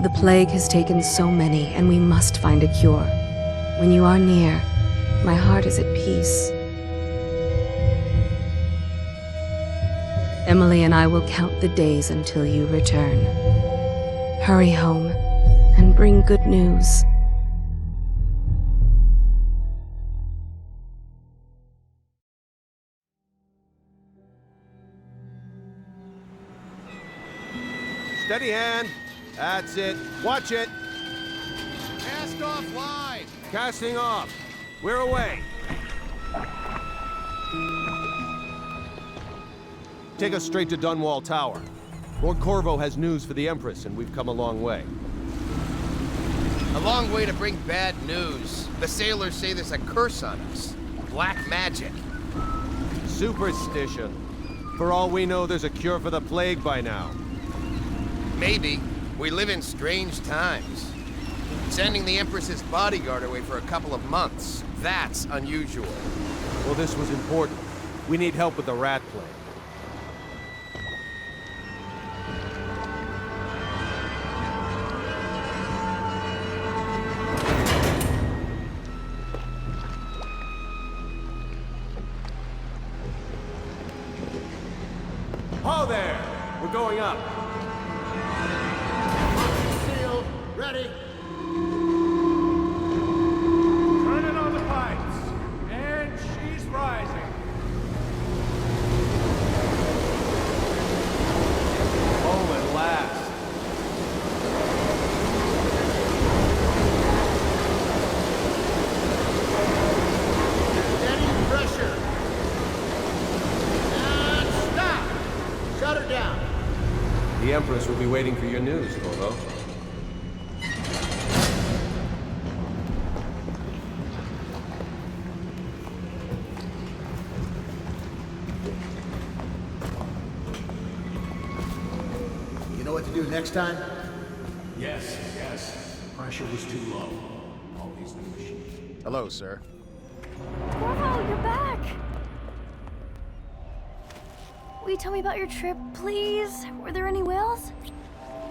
The plague has taken so many, and we must find a cure. When you are near, my heart is at peace. Emily and I will count the days until you return. Hurry home, and bring good news. Steady hand. That's it. Watch it. Cast off line. Casting off. We're away. Take us straight to Dunwall Tower. Lord Corvo has news for the Empress, and we've come a long way. A long way to bring bad news. The sailors say there's a curse on us. Black magic. Superstition. For all we know, there's a cure for the plague by now. Maybe. We live in strange times. Sending the Empress's bodyguard away for a couple of months. That's unusual. Well, this was important. We need help with the rat plague. Ho there! We're going up. Sealed. Ready. Turning on the pipes. And she's rising. Oh, at last. Steady pressure. And stop. Shut her down. The Empress will be waiting for your news, Corvo. You know what to do next time? Yes. Pressure was too low. All these new machines. Hello, sir. Corvo, you're back! Will you tell me about your trip, please? Were there any whales?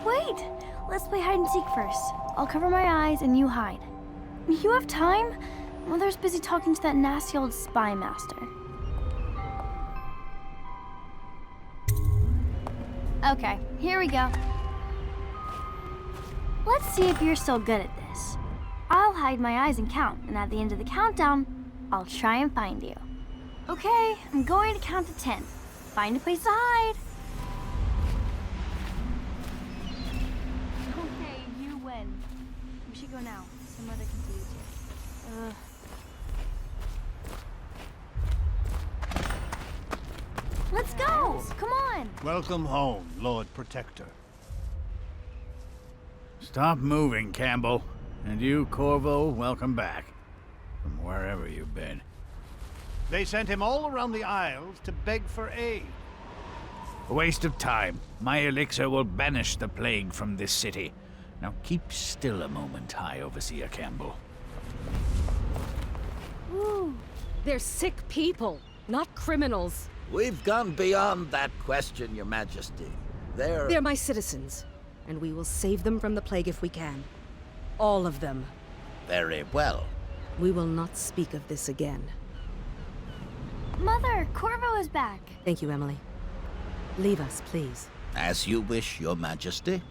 Wait! Let's play hide and seek first. I'll cover my eyes and you hide. You have time? Mother's busy talking to that nasty old spy master. Okay, here we go. Let's see if you're still good at this. I'll hide my eyes and count, and at the end of the countdown, I'll try and find you. Okay, I'm going to count to 10. Find a place to hide. Okay, you win. We should go now, so Mother can see you too. Let's go! Come on! Welcome home, Lord Protector. Stop moving, Campbell. And you, Corvo, welcome back. From wherever you've been. They sent him all around the Isles to beg for aid. A waste of time. My elixir will banish the plague from this city. Now keep still a moment, High Overseer Campbell. Ooh. They're sick people, not criminals. We've gone beyond that question, Your Majesty. They're my citizens, and we will save them from the plague if we can. All of them. Very well. We will not speak of this again. Mother, Corvo is back. Thank you, Emily. Leave us, please. As you wish, Your Majesty.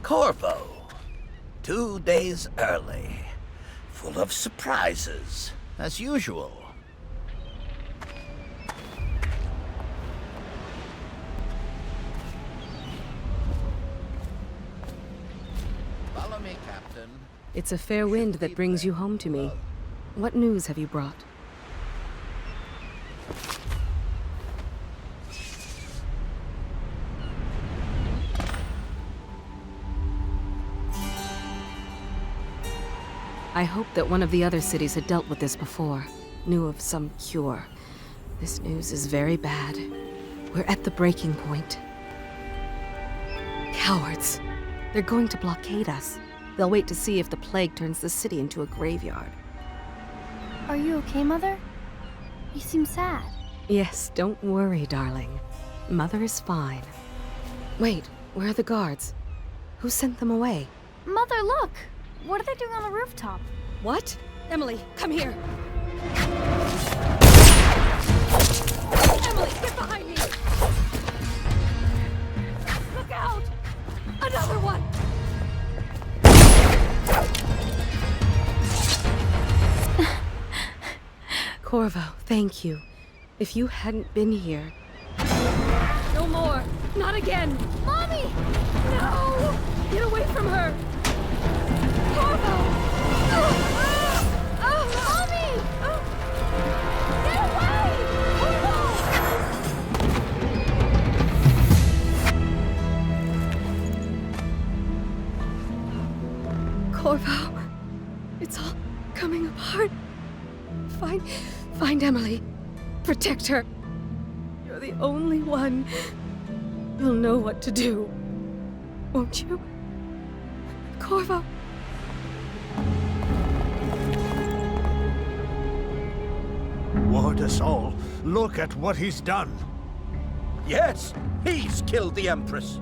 Corvo. 2 days early. Full of surprises, as usual. Follow me, Captain. It's a fair wind that brings you home to me. What news have you brought? I hoped that one of the other cities had dealt with this before, knew of some cure. This news is very bad. We're at the breaking point. Cowards! They're going to blockade us. They'll wait to see if the plague turns the city into a graveyard. Are you okay, Mother? You seem sad. Yes, don't worry, darling. Mother is fine. Wait, where are the guards? Who sent them away? Mother, look! What are they doing on the rooftop? What? Emily, come here! Emily, get behind me! Look out! Another one! Corvo, thank you. If you hadn't been here... No more! Not again! Mommy! No! Get away from her! Corvo! Mommy! Get away! Corvo, it's all coming apart. Find Emily. Protect her. You're the only one. You'll know what to do. Won't you? Corvo. Ward us all. Look at what he's done. Yes, he's killed the Empress.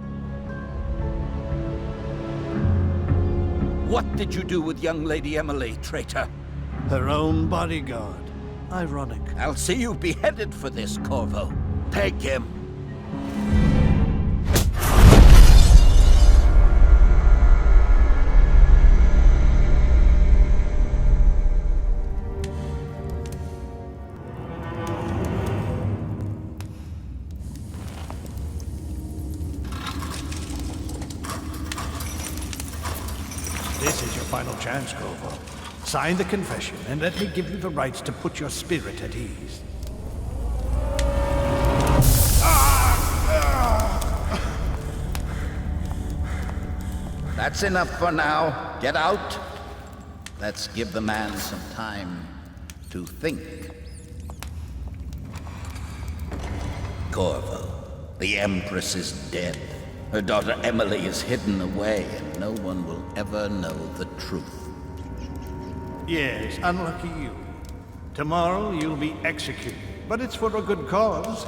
What did you do with young Lady Emily, traitor? Her own bodyguard. Ironic. I'll see you beheaded for this, Corvo. Take him. This is your final chance, Corvo. Sign the confession, and let me give you the rights to put your spirit at ease. That's enough for now. Get out. Let's give the man some time to think. Corvo, the Empress is dead. Her daughter Emily is hidden away, and no one will ever know the truth. Yes, unlucky you. Tomorrow you'll be executed, but it's for a good cause.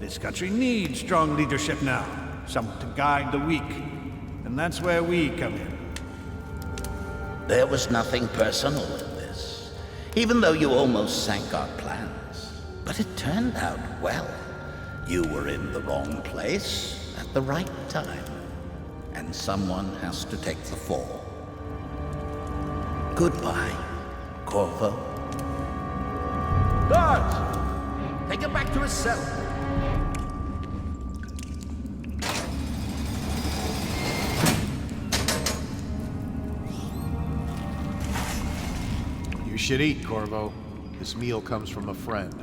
This country needs strong leadership now, someone to guide the weak, and that's where we come in. There was nothing personal in this, even though you almost sank our plans. But it turned out well. You were in the wrong place at the right time, and someone has to take the fall. Goodbye, Corvo. Guards! Take him back to his cell. You should eat, Corvo. This meal comes from a friend.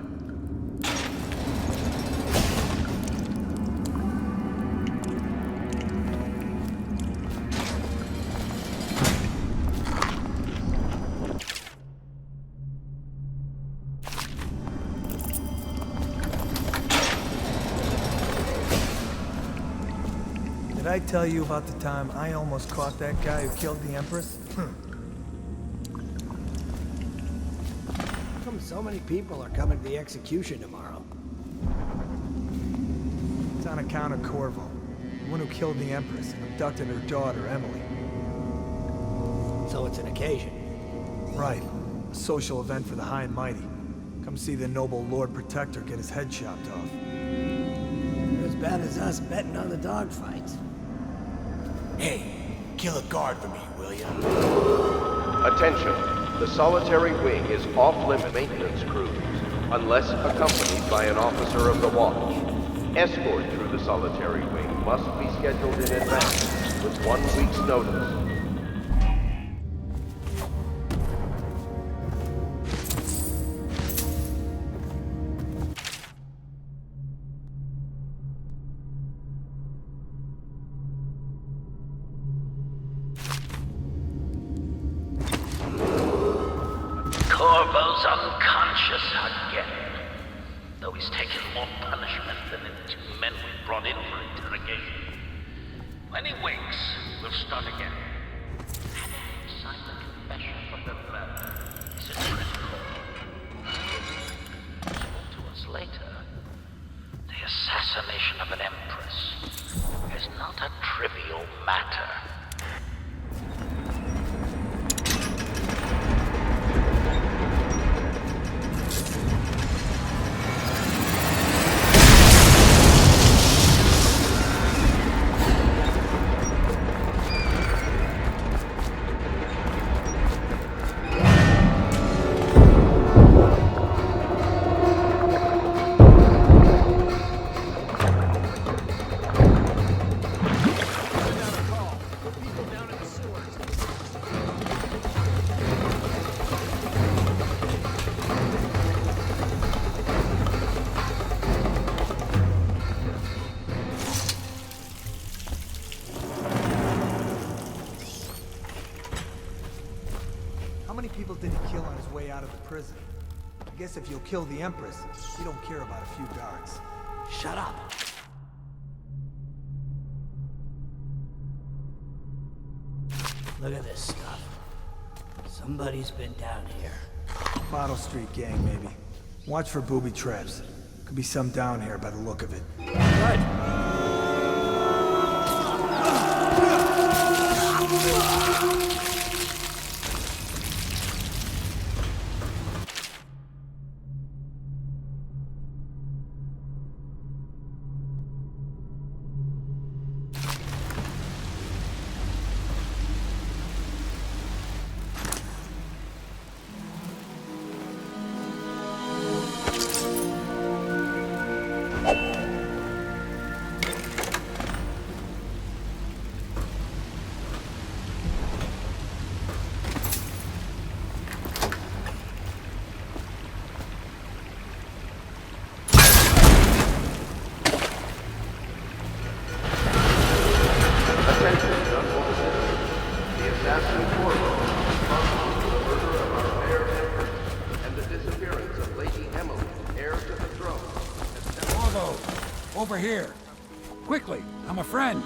Did I tell you about the time I almost caught that guy who killed the Empress? How come so many people are coming to the execution tomorrow? It's on account of Corvo, the one who killed the Empress and abducted her daughter, Emily. So it's an occasion. Right. A social event for the high and mighty. Come see the noble Lord Protector get his head chopped off. You're as bad as us betting on the dogfights. Hey, kill a guard for me, will ya? Attention. The solitary wing is off-limit maintenance cruise, unless accompanied by an officer of the watch. Escort through the solitary wing must be scheduled in advance, with 1 week's notice. Corvo's unconscious again, though he's taken more punishment than the 2 men we brought in for interrogation. When he wakes, we'll start again. Sign the confession from the murder. Is it critical? To us later, the assassination. assassination of an Empress is not a trivial matter. How many people did he kill on his way out of the prison? I guess if you'll kill the Empress, you don't care about a few guards. Shut up. Look at this stuff. Somebody's been down here. Bottle Street gang, maybe. Watch for booby traps. Could be some down here by the look of it. Good. Attention, Dunwall citizens. The assassin Corvo is responsible for the murder of our fair Empress and the disappearance of Lady Emily, heir to the throne. Corvo, over here. Quickly, I'm a friend.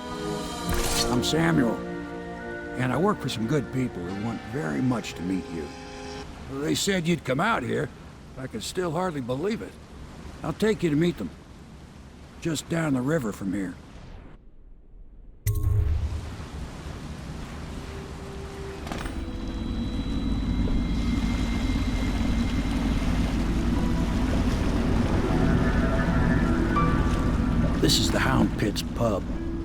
I'm Samuel, and I work for some good people who want very much to meet you. They said you'd come out here. I can still hardly believe it. I'll take you to meet them. Just down the river from here. This is the Hound Pit's pub,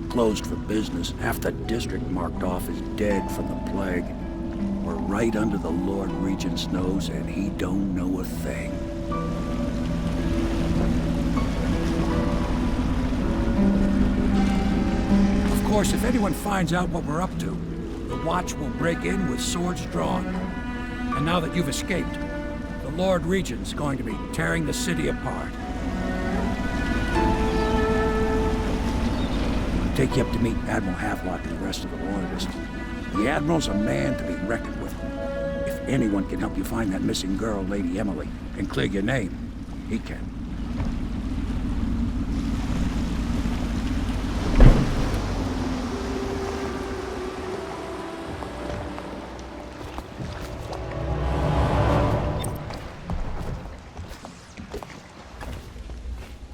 closed for business. Half the district marked off as dead from the plague. We're right under the Lord Regent's nose, and he don't know a thing. Of course, if anyone finds out what we're up to, the Watch will break in with swords drawn. And now that you've escaped, the Lord Regent's going to be tearing the city apart. Take you up to meet Admiral Havelock and the rest of the loyalists. The Admiral's a man to be reckoned with. If anyone can help you find that missing girl, Lady Emily, and clear your name, he can.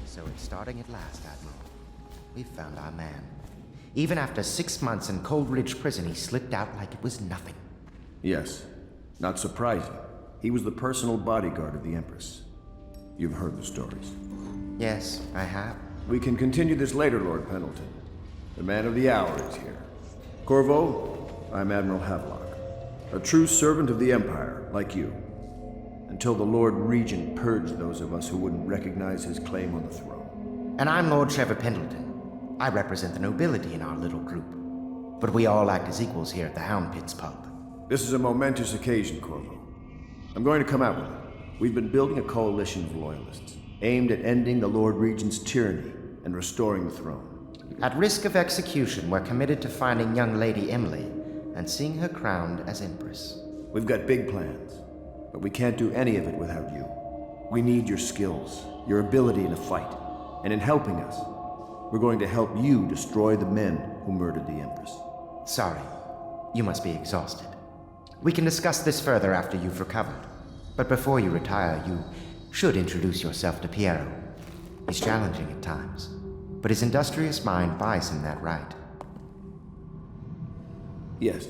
So it's starting at last, Admiral. We've found our man. Even after 6 months in Coldridge prison, he slipped out like it was nothing. Yes. Not surprising. He was the personal bodyguard of the Empress. You've heard the stories. Yes, I have. We can continue this later, Lord Pendleton. The man of the hour is here. Corvo, I'm Admiral Havelock. A true servant of the Empire, like you. Until the Lord Regent purged those of us who wouldn't recognize his claim on the throne. And I'm Lord Trevor Pendleton. I represent the nobility in our little group. But we all act as equals here at the Hound Pit's pub. This is a momentous occasion, Corvo. I'm going to come out with it. We've been building a coalition of loyalists, aimed at ending the Lord Regent's tyranny and restoring the throne. At risk of execution, we're committed to finding young Lady Emily and seeing her crowned as Empress. We've got big plans, but we can't do any of it without you. We need your skills, your ability in a fight, and in helping us, we're going to help you destroy the men who murdered the Empress. Sorry, you must be exhausted. We can discuss this further after you've recovered. But before you retire, you should introduce yourself to Piero. He's challenging at times. but his industrious mind buys him that right. Yes.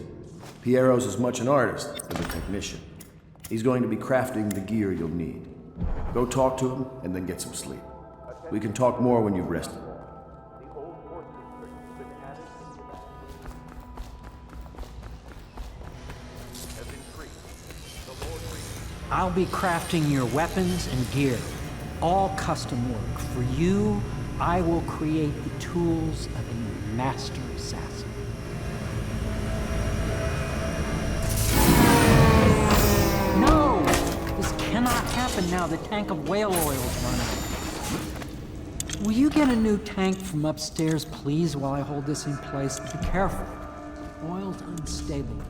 Piero's as much an artist as a technician. He's going to be crafting the gear you'll need. Go talk to him, and then get some sleep. We can talk more when you've rested. I'll be crafting your weapons and gear. All custom work. For you, I will create the tools of a master assassin. No! This cannot happen now. The tank of whale oil's run out. Will you get a new tank from upstairs, please, while I hold this in place? Be careful. Oil's unstable.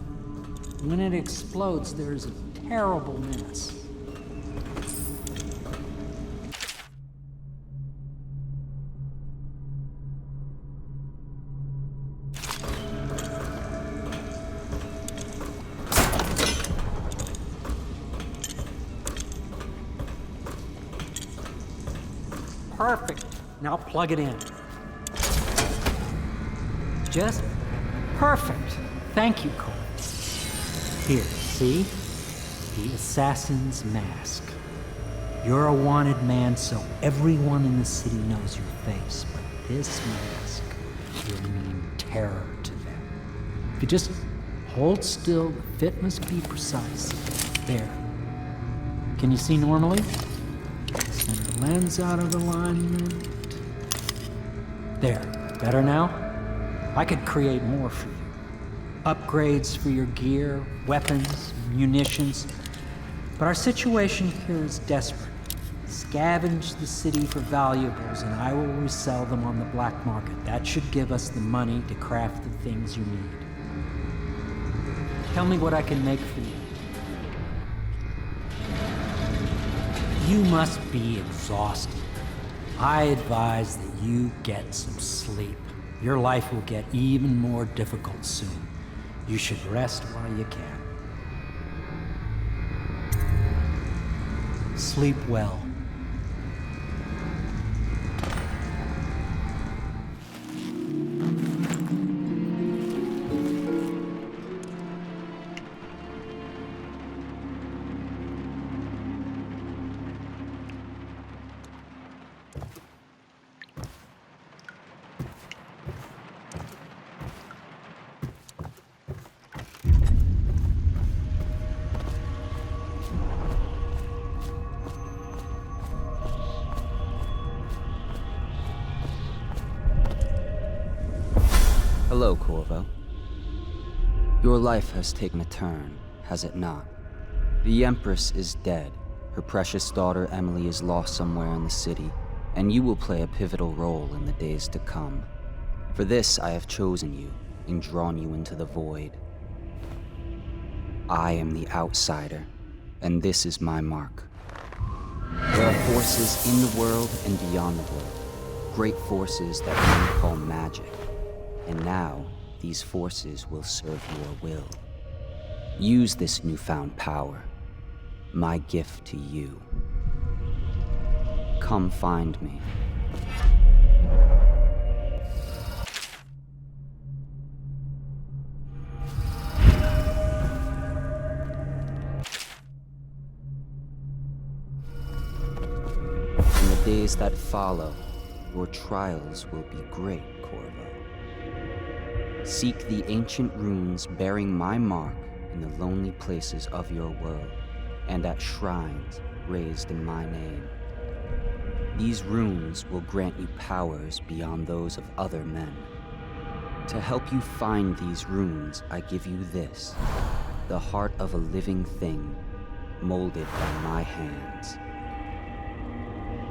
When it explodes, there's a terrible mess. Perfect. Now plug it in. Just perfect. Thank you, Cole. Here, see? The assassin's mask. You're a wanted man, so everyone in the city knows your face, but this mask will mean terror to them. If you just hold still, the fit must be precise. There. Can you see normally? Center lens out of alignment. There. Better now? I could create more for you. Upgrades for your gear, weapons, munitions. But our situation here is desperate. Scavenge the city for valuables and I will resell them on the black market. That should give us the money to craft the things you need. Tell me what I can make for you. You must be exhausted. I advise that you get some sleep. Your life will get even more difficult soon. You should rest while you can. Sleep well. Hello, Corvo. Your life has taken a turn, has it not? The Empress is dead. Her precious daughter Emily is lost somewhere in the city, and you will play a pivotal role in the days to come. For this, I have chosen you and drawn you into the void. I am the outsider, and this is my mark. There are forces in the world and beyond the world, great forces that men call magic. And now, these forces will serve your will. Use this newfound power, my gift to you. Come find me. In the days that follow, your trials will be great, Corvo. Seek the ancient runes bearing my mark in the lonely places of your world, and at shrines raised in my name. These runes will grant you powers beyond those of other men. To help you find these runes, I give you this, the heart of a living thing, molded by my hands.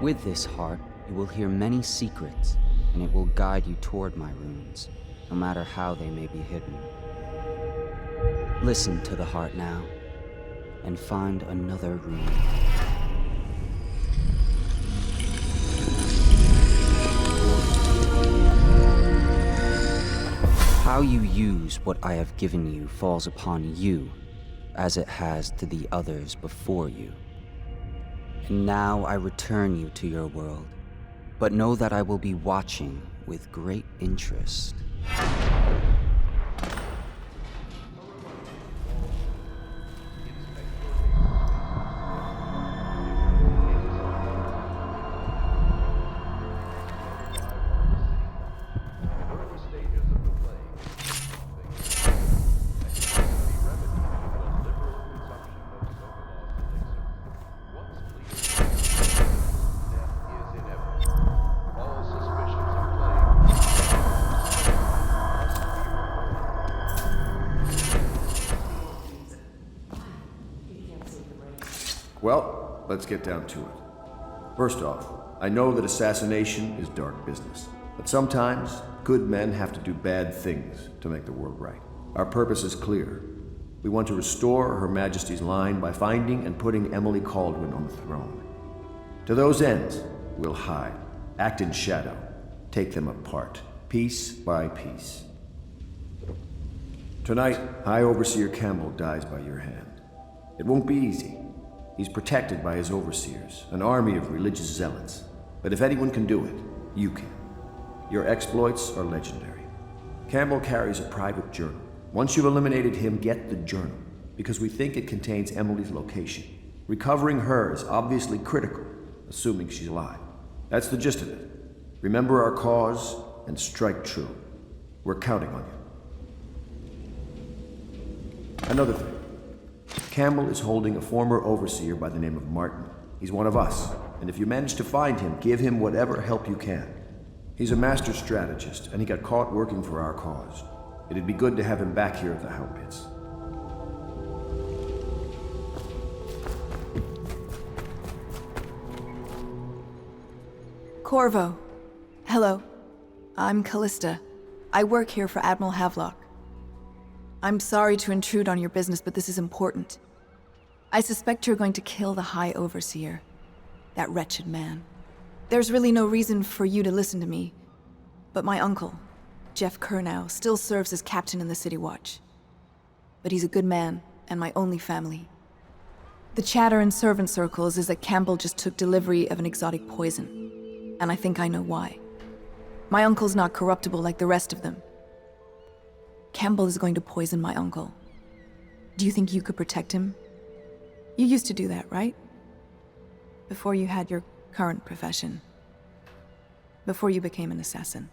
With this heart, you will hear many secrets, and it will guide you toward my runes, no matter how they may be hidden. Listen to the heart now, and find another rune. How you use what I have given you falls upon you, as it has to the others before you. And now I return you to your world, But know that I will be watching with great interest. Well, let's get down to it. First off, I know that assassination is dark business, but sometimes good men have to do bad things to make the world right. Our purpose is clear. We want to restore Her Majesty's line by finding and putting Emily Kaldwin on the throne. To those ends, we'll hide, act in shadow, take them apart, piece by piece. Tonight, High Overseer Campbell dies by your hand. It won't be easy. He's protected by his overseers, an army of religious zealots. But if anyone can do it, you can. Your exploits are legendary. Campbell carries a private journal. Once you've eliminated him, get the journal, because we think it contains Emily's location. Recovering her is obviously critical, assuming she's alive. That's the gist of it. Remember our cause and strike true. We're counting on you. Another thing. Campbell is holding a former overseer by the name of Martin. He's one of us, and if you manage to find him, give him whatever help you can. He's a master strategist, and he got caught working for our cause. It'd be good to have him back here at the Hound Pits. Corvo. Hello. I'm Callista. I work here for Admiral Havelock. I'm sorry to intrude on your business, but this is important. I suspect you're going to kill the High Overseer. That wretched man. There's really no reason for you to listen to me, but my uncle, Jeff Kernow, still serves as captain in the City Watch. But he's a good man, and my only family. The chatter in servant circles is that Campbell just took delivery of an exotic poison, and I think I know why. My uncle's not corruptible like the rest of them. Campbell is going to poison my uncle. Do you think you could protect him? You used to do that, right? Before you had your current profession. Before you became an assassin.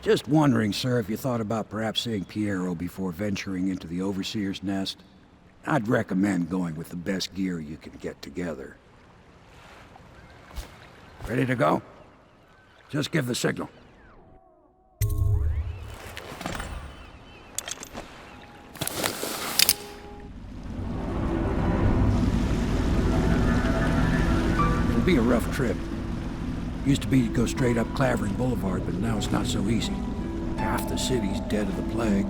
Just wondering, sir, if you thought about perhaps seeing Piero before venturing into the Overseer's nest. I'd recommend going with the best gear you can get together. Ready to go? Just give the signal. It'll be a rough trip. Used to be to go straight up Clavering Boulevard, but now it's not so easy. Half the city's dead of the plague.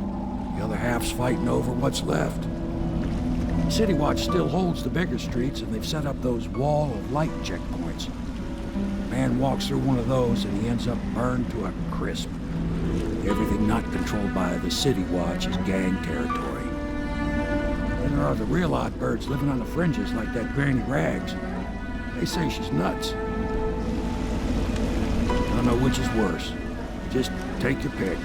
The other half's fighting over what's left. City Watch still holds the bigger streets, and they've set up those wall of light checkpoints. A man walks through one of those, and he ends up burned to a crisp. Everything not controlled by the City Watch is gang territory. Then there are the real odd birds living on the fringes, like that Granny Rags. They say she's nuts. I don't know which is worse. Just take your pick.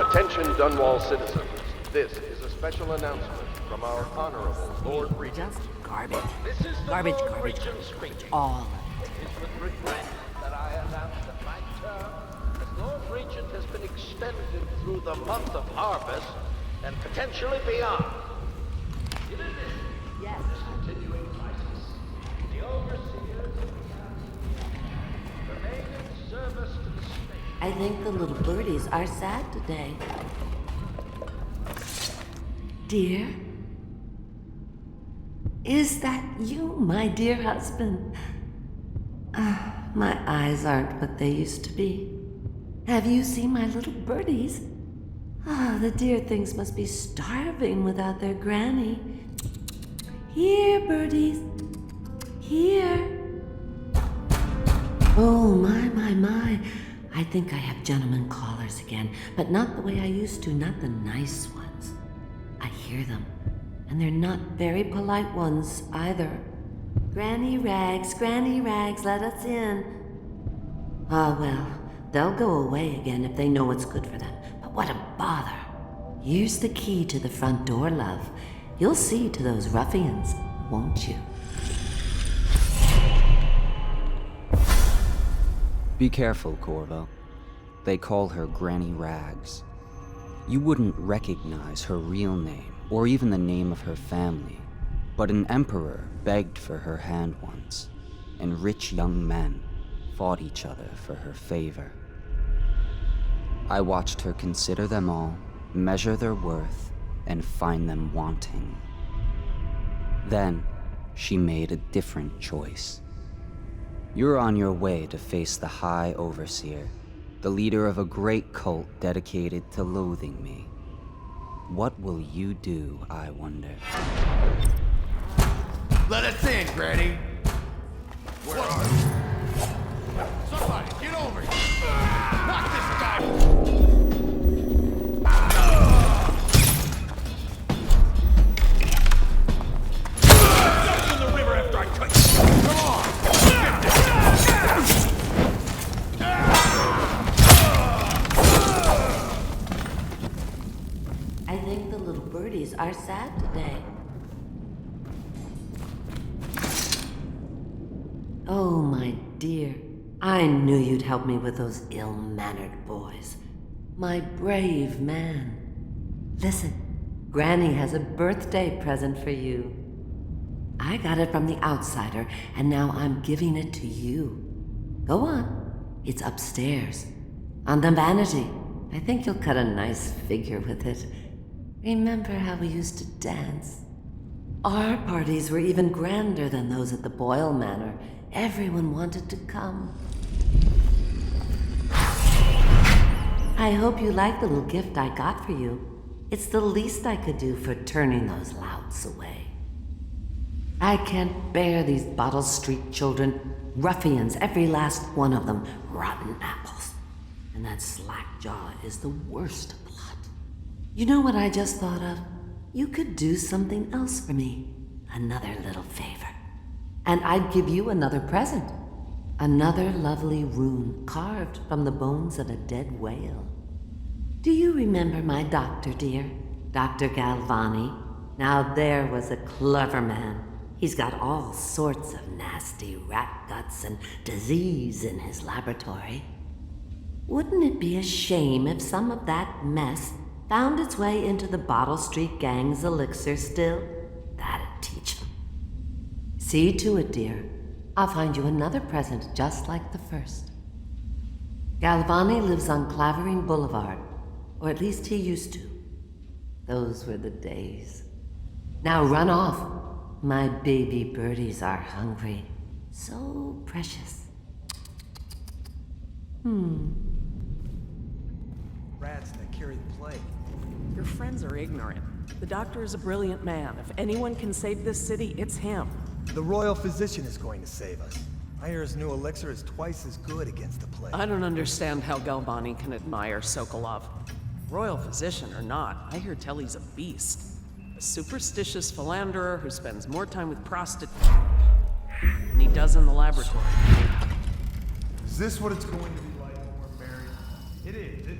Attention Dunwall citizens. This is a special announcement from our Honorable Lord Regent. Garbage. This is the Garbage, Lord garbage, Regent garbage. speaking. All. It's with regret that I announce that my term as Lord Regent has been extended through the month of harvest and potentially beyond. Given this continuing crisis, the overseers remain in service to the state. I think the little birdies are sad today. Dear? Is that you, my dear husband? My eyes aren't what they used to be. Have you seen my little birdies? The dear things must be starving without their granny. Here, birdies. Here. Oh, my. I think I have gentlemen callers again, but not the way I used to, not the nice ones. I hear them, and they're not very polite ones either. Granny Rags, let us in. Ah, well, they'll go away again if they know what's good for them. But what a bother. Here's the key to the front door, love. You'll see to those ruffians, won't you? Be careful, Corvo. They call her Granny Rags. You wouldn't recognize her real name, or even the name of her family, but an emperor begged for her hand once, and rich young men fought each other for her favor. I watched her consider them all, measure their worth, and find them wanting. Then, she made a different choice. You're on your way to face the High Overseer, the leader of a great cult dedicated to loathing me. What will you do, I wonder? Let us in, Granny. Where are you? Somebody, get over here. Knock this guy. Jump in the river after I cut you. Come on. I think the little birdies are sad today. Oh, my dear. I knew you'd help me with those ill-mannered boys. My brave man. Listen, Granny has a birthday present for you. I got it from the outsider, and now I'm giving it to you. Go on. It's upstairs. On the vanity. I think you'll cut a nice figure with it. Remember how we used to dance? Our parties were even grander than those at the Boyle Manor. Everyone wanted to come. I hope you like the little gift I got for you. It's the least I could do for turning those louts away. I can't bear these Bottle Street children. Ruffians, every last one of them. Rotten apples. And that slack jaw is the worst lot. You know what I just thought of? You could do something else for me. Another little favor. And I'd give you another present. Another lovely rune carved from the bones of a dead whale. Do you remember my doctor, dear? Dr. Galvani? Now there was a clever man. He's got all sorts of nasty rat guts and disease in his laboratory. Wouldn't it be a shame if some of that mess found its way into the Bottle Street Gang's elixir still? That'd teach them. See to it, dear. I'll find you another present just like the first. Galvani lives on Clavering Boulevard, or at least he used to. Those were the days. Now run off. My baby birdies are hungry. So precious. Rats that carry the plague. Your friends are ignorant. The doctor is a brilliant man. If anyone can save this city, it's him. The royal physician is going to save us. I hear his new elixir is twice as good against the plague. I don't understand how Galvani can admire Sokolov. Royal physician or not, I hear Telly's a beast. A superstitious philanderer who spends more time with prostitutes than he does in the laboratory. Is this what it's going to be like when we're married? It is, isn't it?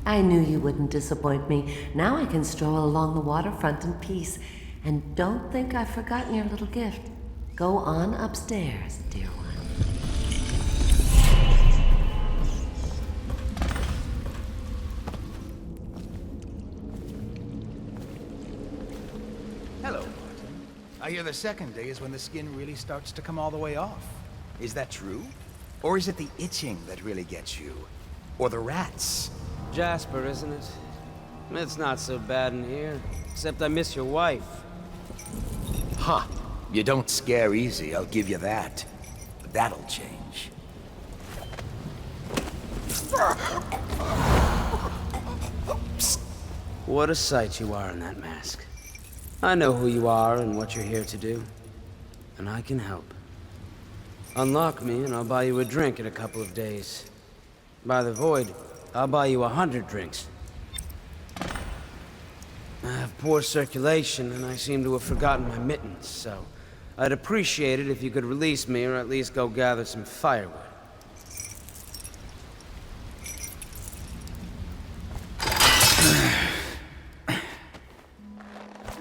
I knew you wouldn't disappoint me. Now I can stroll along the waterfront in peace. And don't think I've forgotten your little gift. Go on upstairs, dear one. I hear the second day is when the skin really starts to come all the way off. Is that true? Or is it the itching that really gets you? Or the rats? Jasper, isn't it? It's not so bad in here. Except I miss your wife. Huh. You don't scare easy, I'll give you that. But that'll change. What a sight you are in that mask. I know who you are and what you're here to do. And I can help. Unlock me and I'll buy you a drink in a couple of days. By the void, I'll buy you 100 drinks. I have poor circulation and I seem to have forgotten my mittens, so I'd appreciate it if you could release me or at least go gather some firewood.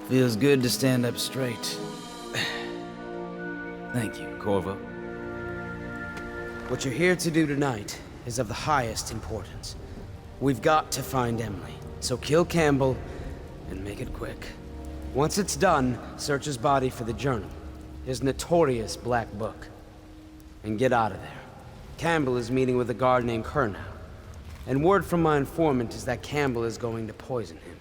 Feels good to stand up straight. Thank you, Corvo. What you're here to do tonight is of the highest importance. We've got to find Emily, so kill Campbell and make it quick. Once it's done, search his body for the journal, his notorious black book, and get out of there. Campbell is meeting with a guard named Kernow, and word from my informant is that Campbell is going to poison him.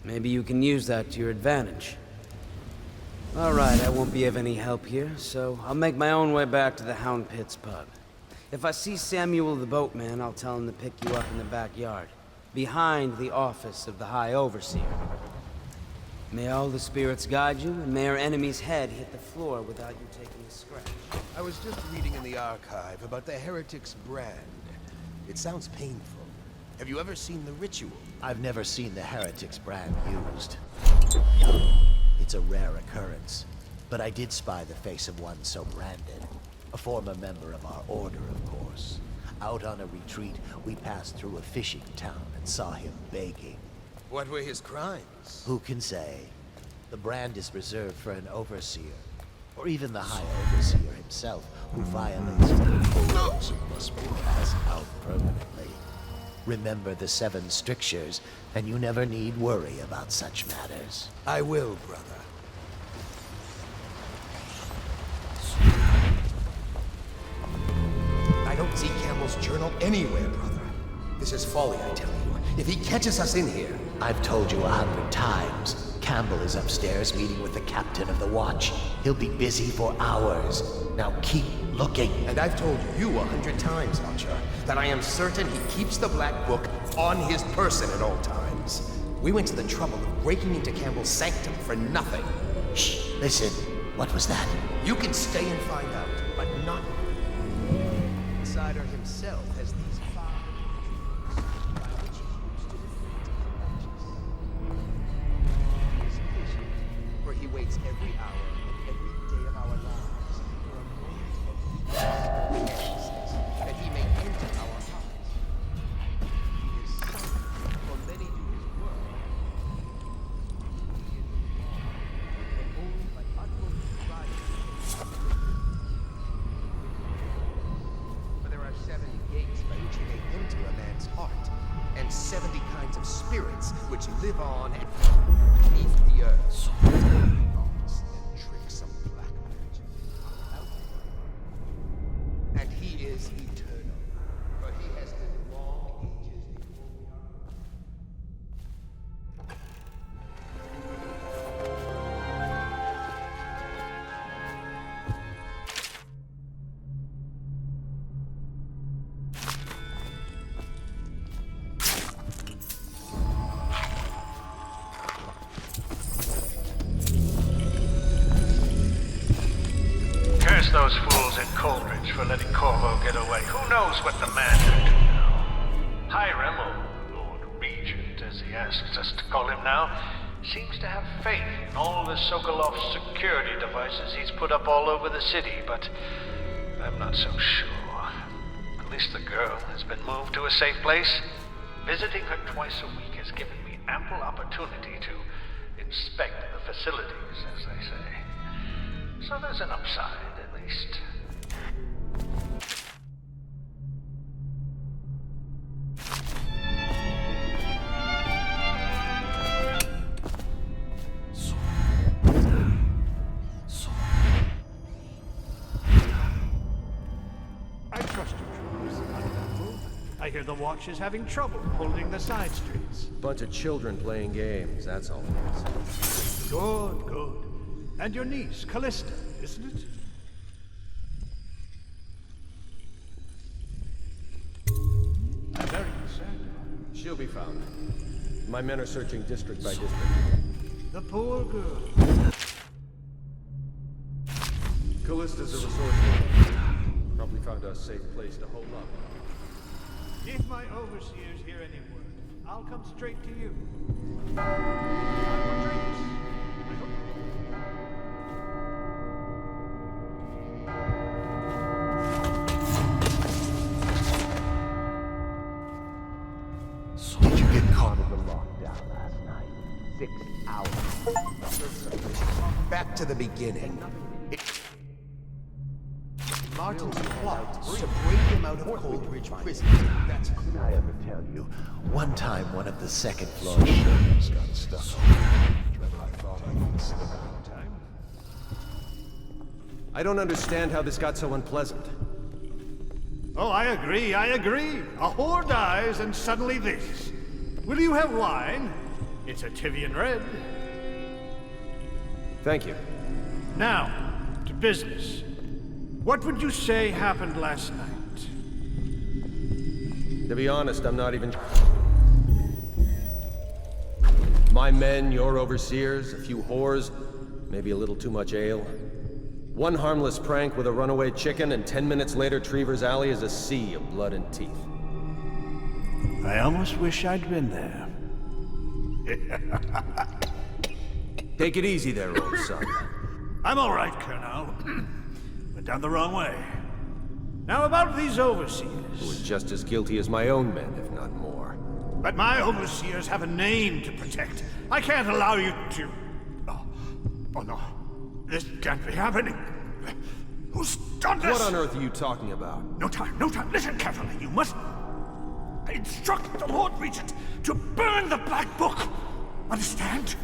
Maybe you can use that to your advantage. All right, I won't be of any help here, so I'll make my own way back to the Hound Pits pub. If I see Samuel the boatman, I'll tell him to pick you up in the backyard, behind the office of the High Overseer. May all the spirits guide you, and may our enemy's head hit the floor without you taking a scratch. I was just reading in the archive about the Heretic's brand. It sounds painful. Have you ever seen the ritual? I've never seen the Heretic's brand used. It's a rare occurrence, but I did spy the face of one so branded. A former member of our order, of course. Out on a retreat, we passed through a fishing town and saw him begging. What were his crimes? Who can say? The brand is reserved for an overseer, or even the High Overseer himself, who violates the rules and must be cast out permanently. Remember the 7 strictures, and you never need worry about such matters. I will, brother. I don't see Campbell's journal anywhere, brother. This is folly, I tell you. If he catches us in here... I've told you 100 times. Campbell is upstairs meeting with the captain of the watch. He'll be busy for hours. Now keep looking. And I've told you 100 times, Archer, that I am certain he keeps the Black Book on his person at all times. We went to the trouble of breaking into Campbell's sanctum for nothing. Shh, listen. What was that? You can stay and find out, but not... Insider himself has these 5 by which he used to defeat his patient, for he waits every hour of every day of our lives for a moment of weakness, that he may enter our hearts. He is silent, for many do his work. He is wrong, and only by utmost striving. For there are 70 gates by which he may enter a man's heart, and 70 kinds of spirits which live on beneath the earth. Arts and tricks of black magic are out there. And he is eternal, for he has lived long ages before we are. Curse those fools at Coldridge for letting Corvo get away. Who knows what the man could do now? Hiram, or Lord Regent, as he asks us to call him now, seems to have faith in all the Sokolov security devices he's put up all over the city, but I'm not so sure. At least the girl has been moved to a safe place. Visiting her twice a week has given me ample opportunity to inspect the facilities, as they say. So there's an upside, at least. hear the Watch is having trouble holding the side streets. Bunch of children playing games, that's all it is. Good, good. And your niece, Callista, isn't it? I'm very concerned. She'll be found. My men are searching district by district. The poor girl. Callista's a resourceful. Probably found a safe place to hold up. If my overseers hear any word, I'll come straight to you. Did you get caught in the lockdown last night? 6 hours. Back to the beginning. Martin's plot to break him out of Coldridge prison. That's clear. Did I ever tell you? One time, one of the second floor sheriffs got stuck. I don't understand how this got so unpleasant. Oh, I agree. A whore dies and suddenly this. Will you have wine? It's a Tivian red. Thank you. Now, to business. What would you say happened last night? To be honest, I'm not even... My men, your overseers, a few whores, maybe a little too much ale. One harmless prank with a runaway chicken, and 10 minutes later, Trevor's Alley is a sea of blood and teeth. I almost wish I'd been there. Take it easy there, old son. I'm all right, Colonel. Went down the wrong way. Now about these overseers. Who are just as guilty as my own men, if not more. But my overseers have a name to protect. I can't allow you to... Oh no. This can't be happening. Who's done this? What on earth are you talking about? No time. Listen carefully. You must... I instruct the Lord Regent to burn the Black Book. Understand?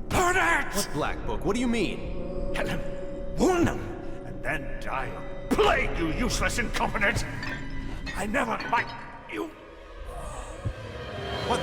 Burn it! What Black Book? What do you mean? Tell him. Warn them. And then die of plague, you useless incompetent! I never liked you. What?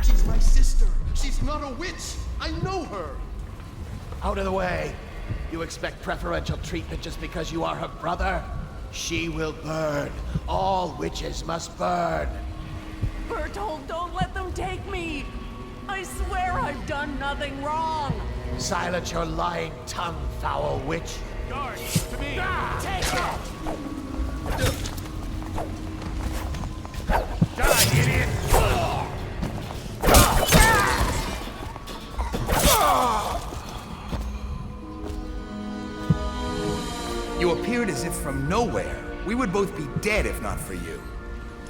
She's my sister. She's not a witch. I know her. Out of the way. You expect preferential treatment just because you are her brother? She will burn. All witches must burn. Bertold, don't let them take me! I swear I've done nothing wrong! Silence your lying tongue, foul witch. Guard, to me! Take it! Die, idiot! You appeared as if from nowhere. We would both be dead if not for you.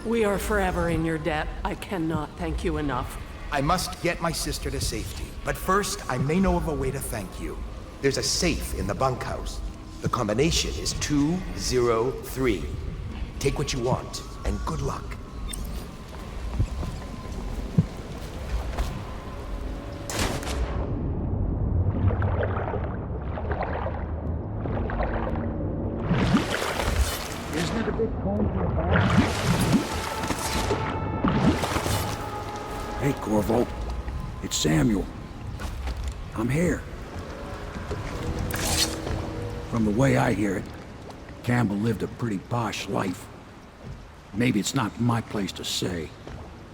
We are forever in your debt. I cannot thank you enough. I must get my sister to safety. But first, I may know of a way to thank you. There's a safe in the bunkhouse. The combination is 203. Take what you want, and good luck. Isn't it a bit cold for a bath? Hey, Corvo. It's Samuel. I'm here. From the way I hear it, Campbell lived a pretty posh life. Maybe it's not my place to say,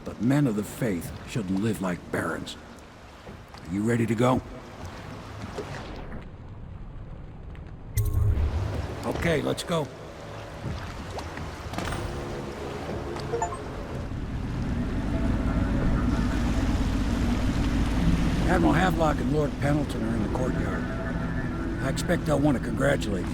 but men of the faith shouldn't live like barons. Are you ready to go? Okay, let's go. Admiral Havelock and Lord Pendleton are in the courtyard. I expect they'll want to congratulate you.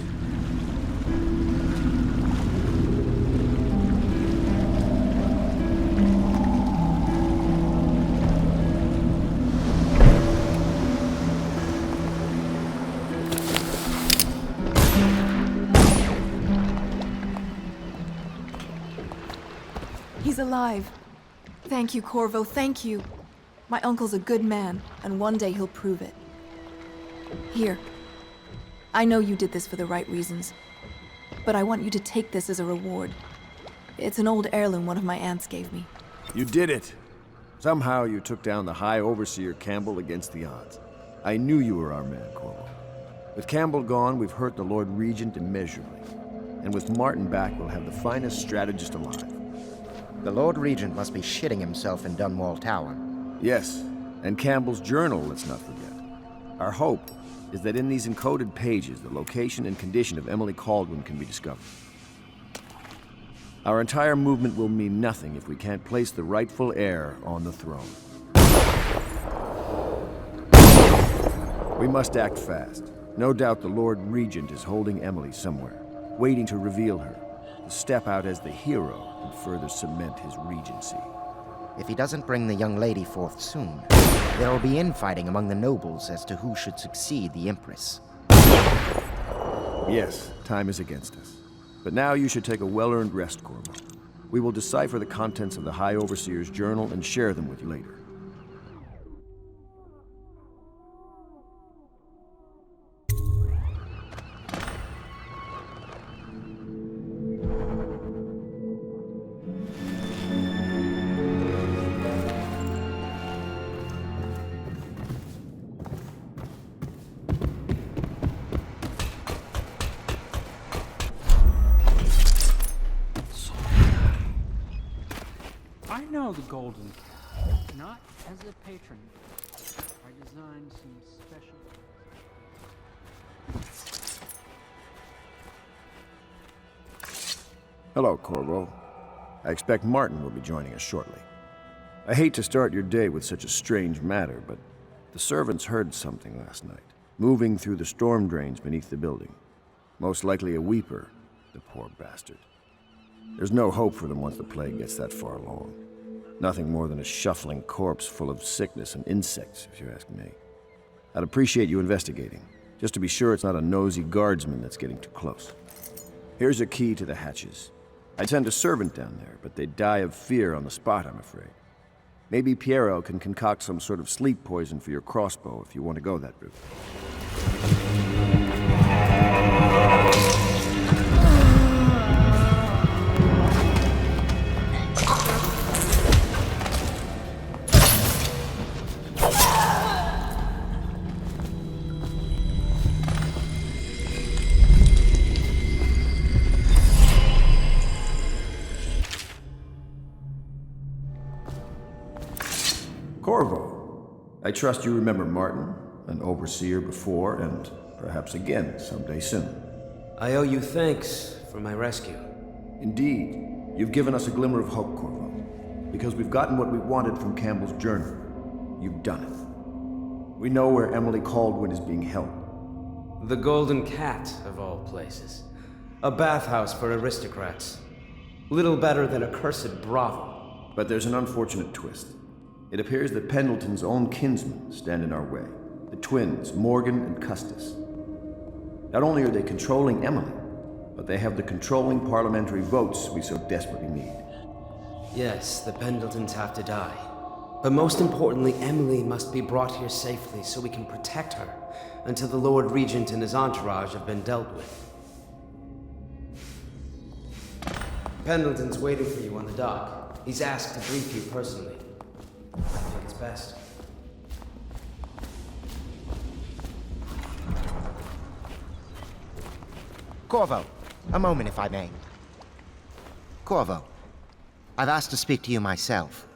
He's alive. Thank you, Corvo, thank you. My uncle's a good man, and one day he'll prove it. Here. I know you did this for the right reasons, but I want you to take this as a reward. It's an old heirloom one of my aunts gave me. You did it! Somehow you took down the High Overseer Campbell against the odds. I knew you were our man, Corvo. With Campbell gone, we've hurt the Lord Regent immeasurably. And with Martin back, we'll have the finest strategist alive. The Lord Regent must be shitting himself in Dunwall Tower. Yes, and Campbell's journal, let's not forget. Our hope is that in these encoded pages, the location and condition of Emily Kaldwin can be discovered. Our entire movement will mean nothing if we can't place the rightful heir on the throne. We must act fast. No doubt the Lord Regent is holding Emily somewhere, waiting to reveal her, to step out as the hero and further cement his regency. If he doesn't bring the young lady forth soon, there will be infighting among the nobles as to who should succeed the Empress. Yes, time is against us. But now you should take a well-earned rest, Corvo. We will decipher the contents of the High Overseer's journal and share them with you later. I know the Golden Cat, not as a patron. Our design seems special. Hello, Corvo. I expect Martin will be joining us shortly. I hate to start your day with such a strange matter, but the servants heard something last night, moving through the storm drains beneath the building. Most likely a weeper, the poor bastard. There's no hope for them once the plague gets that far along. Nothing more than a shuffling corpse full of sickness and insects, if you ask me. I'd appreciate you investigating, just to be sure it's not a nosy guardsman that's getting too close. Here's a key to the hatches. I'd send a servant down there, but they'd die of fear on the spot, I'm afraid. Maybe Piero can concoct some sort of sleep poison for your crossbow if you want to go that route. Corvo, I trust you remember Martin, an overseer before, and perhaps again someday soon. I owe you thanks for my rescue. Indeed. You've given us a glimmer of hope, Corvo. Because we've gotten what we wanted from Campbell's journal. You've done it. We know where Emily Kaldwin is being held. The Golden Cat, of all places. A bathhouse for aristocrats. Little better than a cursed brothel. But there's an unfortunate twist. It appears that Pendleton's own kinsmen stand in our way. The twins, Morgan and Custis. Not only are they controlling Emily, but they have the controlling parliamentary votes we so desperately need. Yes, the Pendletons have to die. But most importantly, Emily must be brought here safely so we can protect her until the Lord Regent and his entourage have been dealt with. Pendleton's waiting for you on the dock. He's asked to brief you personally. I think it's best. Corvo, a moment if I may. Corvo, I've asked to speak to you myself.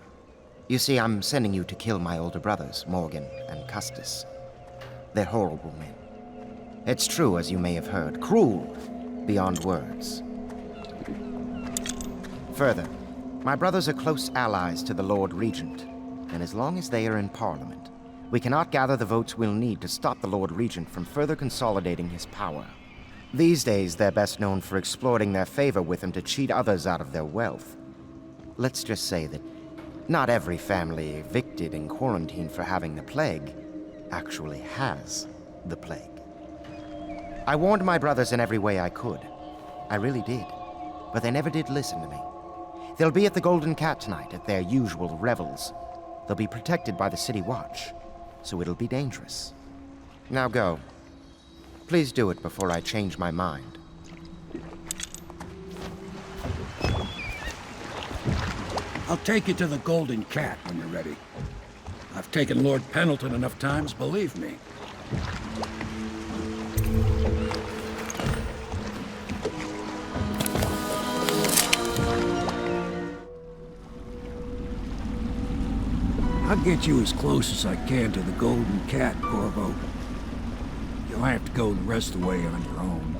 You see, I'm sending you to kill my older brothers, Morgan and Custis. They're horrible men. It's true, as you may have heard, cruel beyond words. Further, my brothers are close allies to the Lord Regent, and as long as they are in Parliament, we cannot gather the votes we'll need to stop the Lord Regent from further consolidating his power. These days, they're best known for exploiting their favor with him to cheat others out of their wealth. Let's just say that not every family evicted and quarantined for having the plague actually has the plague. I warned my brothers in every way I could. I really did. But they never did listen to me. They'll be at the Golden Cat tonight at their usual revels. They'll be protected by the City Watch, so it'll be dangerous. Now go. Please do it before I change my mind. I'll take you to the Golden Cat when you're ready. I've taken Lord Pendleton enough times, believe me. I'll get you as close as I can to the Golden Cat, Corvo. You'll have to go the rest of the way on your own.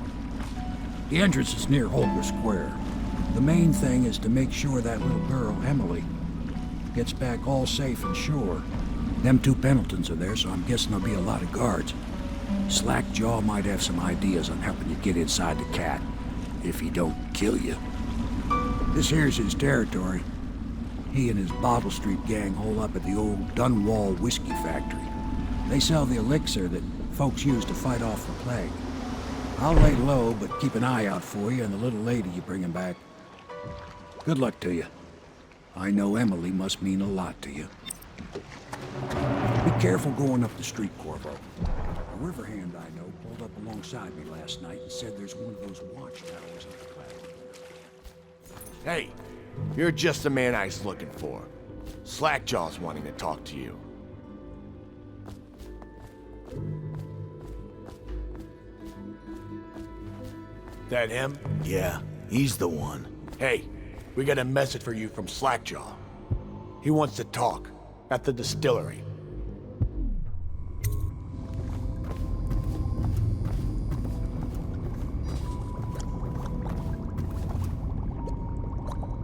The entrance is near Holger Square. The main thing is to make sure that little girl, Emily, gets back all safe and sure. Them two Pendletons are there, so I'm guessing there'll be a lot of guards. Slackjaw might have some ideas on helping you get inside the cat, if he don't kill you. This here's his territory. He and his Bottle Street gang hole up at the old Dunwall whiskey factory. They sell the elixir that folks use to fight off the plague. I'll lay low, but keep an eye out for you and the little lady you bring him back. Good luck to you. I know Emily must mean a lot to you. Be careful going up the street, Corvo. A river hand I know pulled up alongside me last night and said there's one of those watchtowers on the platform. Hey, you're just the man I was looking for. Slackjaw's wanting to talk to you. That him? Yeah, he's the one. Hey, we got a message for you from Slackjaw. He wants to talk at the distillery.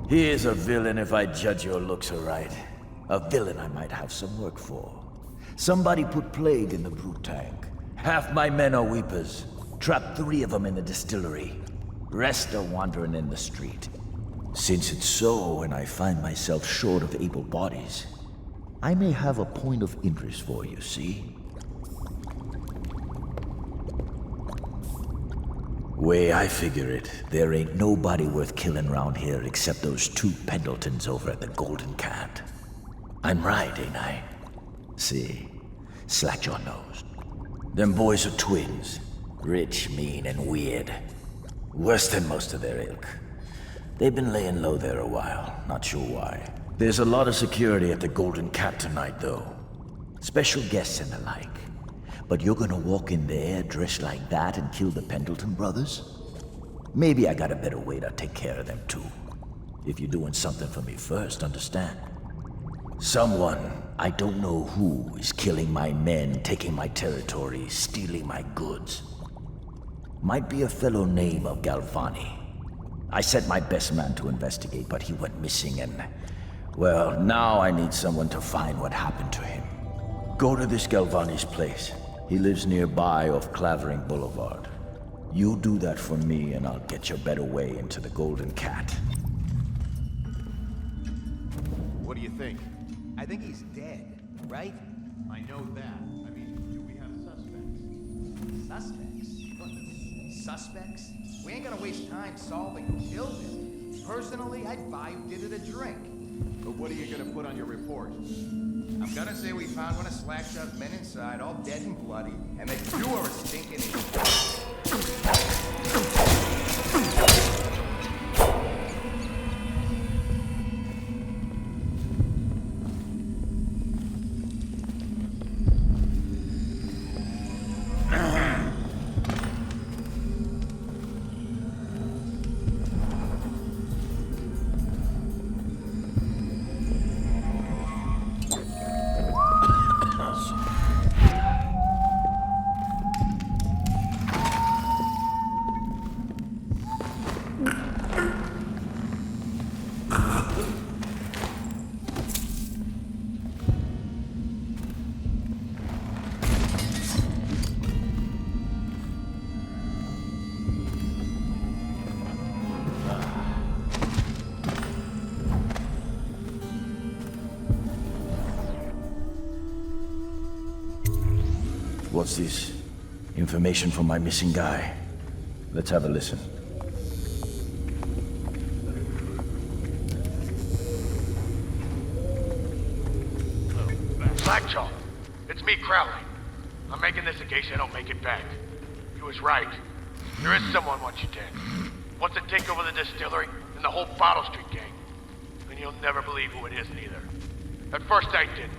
He is a villain if I judge your looks aright. A villain I might have some work for. Somebody put plague in the brute tank. Half my men are weepers. Trapped 3 of them in the distillery. Rest are wandering in the street. Since it's so, and I find myself short of able bodies, I may have a point of interest for you, see? Way I figure it, there ain't nobody worth killing round here except those 2 Pendletons over at the Golden Cat. I'm right, ain't I? See, Slackjaw knows. Them boys are twins. Rich, mean, and weird. Worse than most of their ilk. They've been laying low there a while, not sure why. There's a lot of security at the Golden Cat tonight, though. Special guests and the like. But you're gonna walk in there dressed like that and kill the Pendleton brothers? Maybe I got a better way to take care of them, too. If you're doing something for me first, understand? Someone, I don't know who, is killing my men, taking my territory, stealing my goods. Might be a fellow named of Galvani. I sent my best man to investigate, but he went missing and... well, now I need someone to find what happened to him. Go to this Galvani's place. He lives nearby off Clavering Boulevard. You do that for me and I'll get your better way into the Golden Cat. What do you think? I think he's dead, right? I know that. I mean, do we have suspects? Suspects? What? Suspects? We ain't gonna waste time solving who killed him. Personally, I'd buy who did it a drink. But what are you gonna put on your report? I'm gonna say we found one of Slackjaw's men inside, all dead and bloody, and that you are a stinking What's this? Information from my missing guy. Let's have a listen. Slackjaw, it's me, Crowley. I'm making this in case I don't make it back. He was right. There is someone wants you dead. Wants to take over the distillery and the whole Bottle Street gang. And you'll never believe who it is neither. At first I didn't.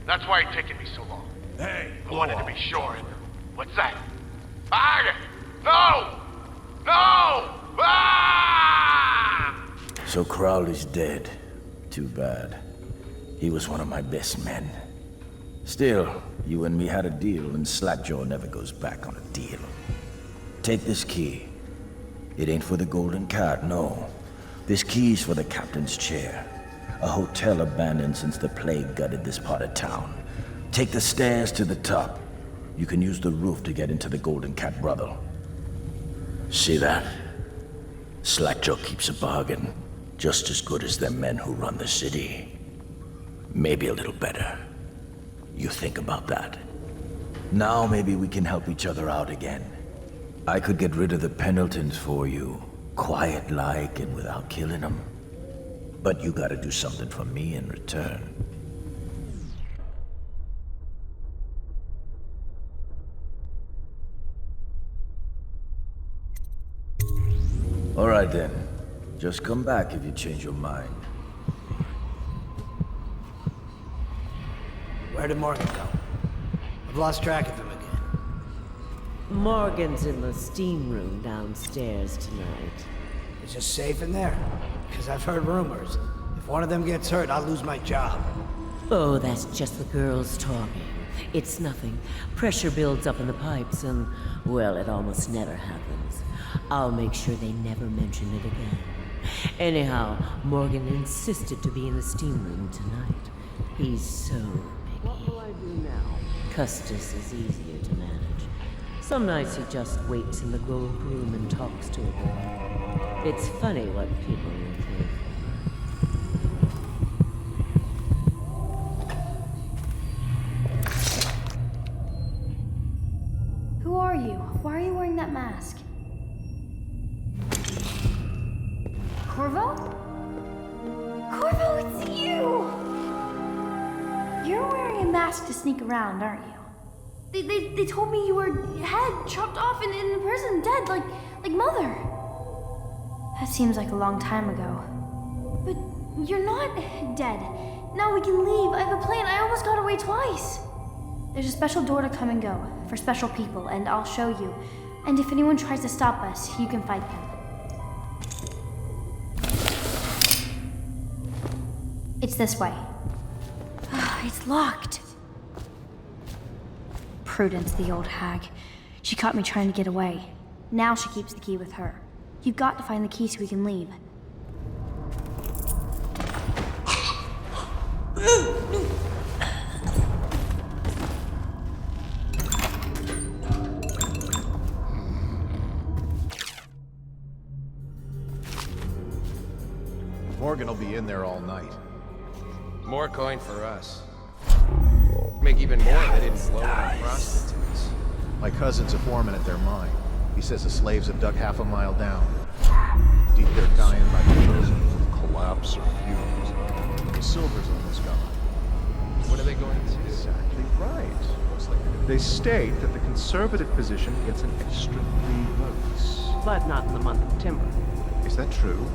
That's why it's taken me so long. Hey, I wanted to be sure. What's that? No! No! Ah! So Crowley's dead. Too bad. He was one of my best men. Still, you and me had a deal, and Slackjaw never goes back on a deal. Take this key. It ain't for the Golden Cat, no. This key's for the captain's chair. A hotel abandoned since the plague gutted this part of town. Take the stairs to the top. You can use the roof to get into the Golden Cat brothel. See that? Slackjaw keeps a bargain, just as good as the men who run the city. Maybe a little better. You think about that. Now maybe we can help each other out again. I could get rid of the Pendletons for you, quiet-like and without killing them. But you gotta do something for me in return. All right then. Just come back if you change your mind. Where did Morgan go? I've lost track of him again. Morgan's in the steam room downstairs tonight. Is it safe in there? Because I've heard rumors. If one of them gets hurt, I'll lose my job. Oh, that's just the girls talking. It's nothing. Pressure builds up in the pipes and, well, it almost never happens. I'll make sure they never mention it again. Anyhow, Morgan insisted to be in the steam room tonight. He's so picky. What will I do now? Custis is easier to manage. Some nights he just waits in the gold room and talks to a girl. It's funny what people will think. Who are you? Why are you wearing that mask? Corvo? Corvo, it's you! You're wearing a mask to sneak around, aren't you? They told me you were head chopped off and in prison, dead, like Mother. That seems like a long time ago. But you're not dead. Now we can leave. I have a plan. I almost got away twice. There's a special door to come and go for special people, and I'll show you. And if anyone tries to stop us, you can fight them. It's this way. It's locked. Prudence, the old hag. She caught me trying to get away. Now she keeps the key with her. You've got to find the key so we can leave. Morgan will be in there all night. More coin for us. Make even more if they didn't blow on prostitutes. My cousin's a foreman at their mine. He says the slaves have dug half a mile down. Deep they're dying by the dozen from collapse or fumes. The silver's almost gone. What are they going to do? Exactly right. They state that the conservative position gets an extra 3 votes. But not in the month of Timber. Is that true?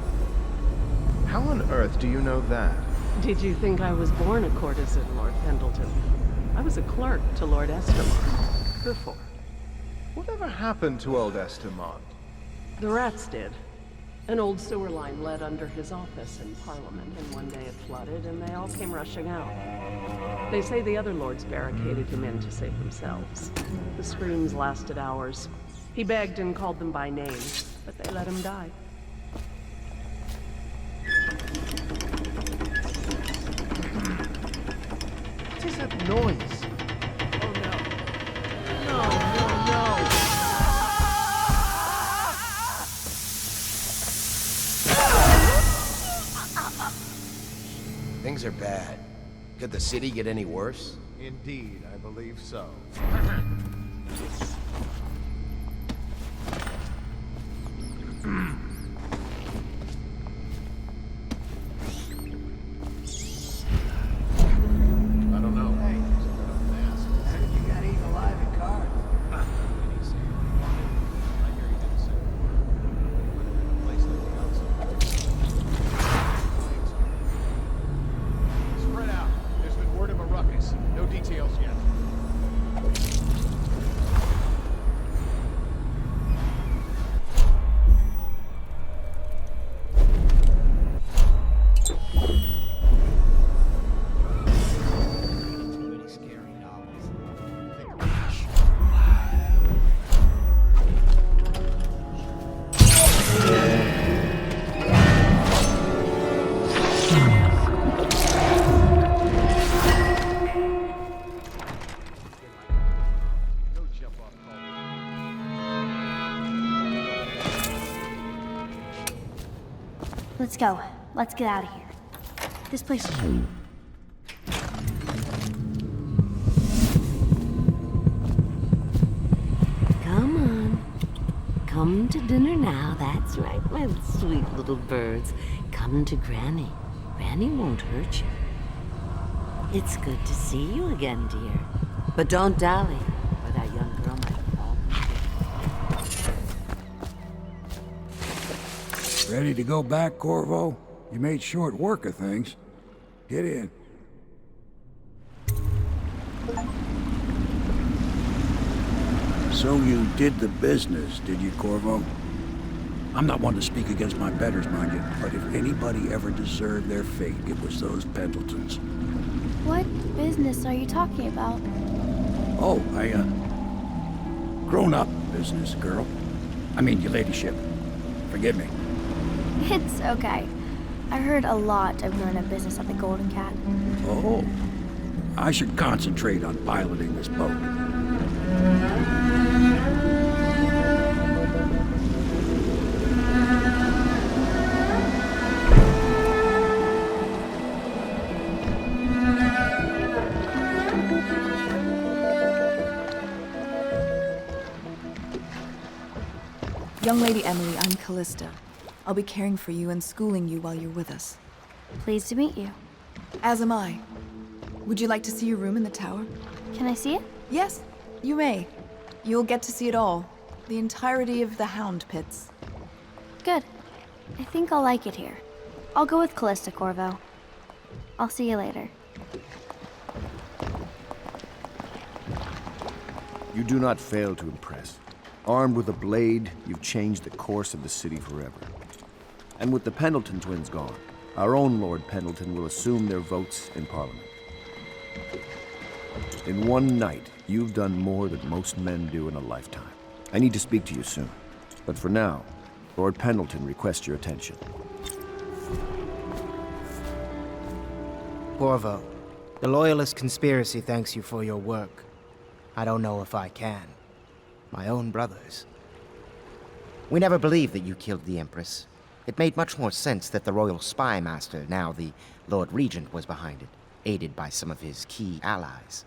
How on earth do you know that? Did you think I was born a courtesan, Lord Pendleton? I was a clerk to Lord Estamont before. Whatever happened to old Estamont? The rats did. An old sewer line led under his office in Parliament, and one day it flooded, and they all came rushing out. They say the other lords barricaded him in to save themselves. The screams lasted hours. He begged and called them by name, but they let him die. What is that noise? Oh no. No. Things are bad. Could the city get any worse? Indeed, I believe so. Let's go. Let's get out of here. This place is... Come on. Come to dinner now. That's right, my sweet little birds. Come to Granny. Granny won't hurt you. It's good to see you again, dear. But don't dally, or that young girl might fall. Ready to go back, Corvo? You made short work of things. Get in. So you did the business, did you, Corvo? I'm not one to speak against my betters, mind you, but if anybody ever deserved their fate, it was those Pendletons. What business are you talking about? Oh, grown-up business, girl. I mean, your ladyship. Forgive me. It's okay. I heard a lot of grown-up business at the Golden Cat. Oh, I should concentrate on piloting this boat. Young Lady Emily, I'm Callista. I'll be caring for you and schooling you while you're with us. Pleased to meet you. As am I. Would you like to see your room in the tower? Can I see it? Yes, you may. You'll get to see it all. The entirety of the Hound Pits. Good. I think I'll like it here. I'll go with Callista, Corvo. I'll see you later. You do not fail to impress. Armed with a blade, you've changed the course of the city forever. And with the Pendleton twins gone, our own Lord Pendleton will assume their votes in Parliament. In one night, you've done more than most men do in a lifetime. I need to speak to you soon. But for now, Lord Pendleton requests your attention. Corvo, the Loyalist conspiracy thanks you for your work. I don't know if I can. My own brothers. We never believed that you killed the Empress. It made much more sense that the royal spy master, now the Lord Regent, was behind it, aided by some of his key allies.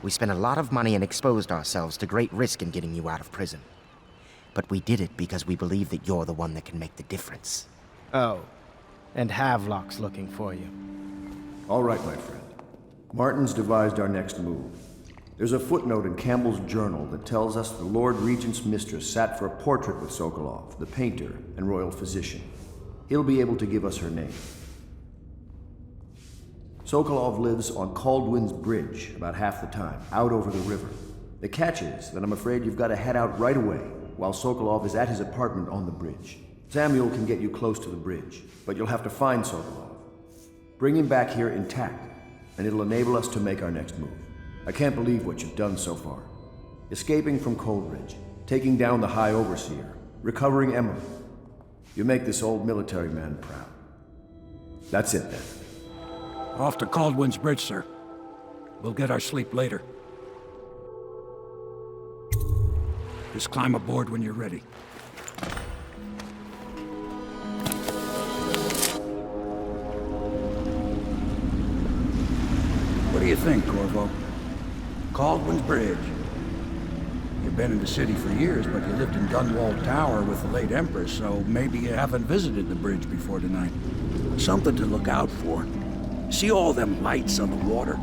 We spent a lot of money and exposed ourselves to great risk in getting you out of prison. But we did it because we believe that you're the one that can make the difference. Oh, and Havelock's looking for you. All right, my friend. Martin's devised our next move. There's a footnote in Campbell's journal that tells us the Lord Regent's mistress sat for a portrait with Sokolov, the painter and royal physician. He'll be able to give us her name. Sokolov lives on Caldwin's Bridge about half the time, out over the river. The catch is that I'm afraid you've got to head out right away while Sokolov is at his apartment on the bridge. Samuel can get you close to the bridge, but you'll have to find Sokolov. Bring him back here intact, and it'll enable us to make our next move. I can't believe what you've done so far. Escaping from Coldridge, taking down the High Overseer, recovering Emily. You make this old military man proud. That's it then. Off to Caldwin's Bridge, sir. We'll get our sleep later. Just climb aboard when you're ready. What do you think, Corvo? Caldwin's Bridge. You've been in the city for years, but you lived in Dunwall Tower with the late Empress, so maybe you haven't visited the bridge before tonight. Something to look out for. See all them lights on the water?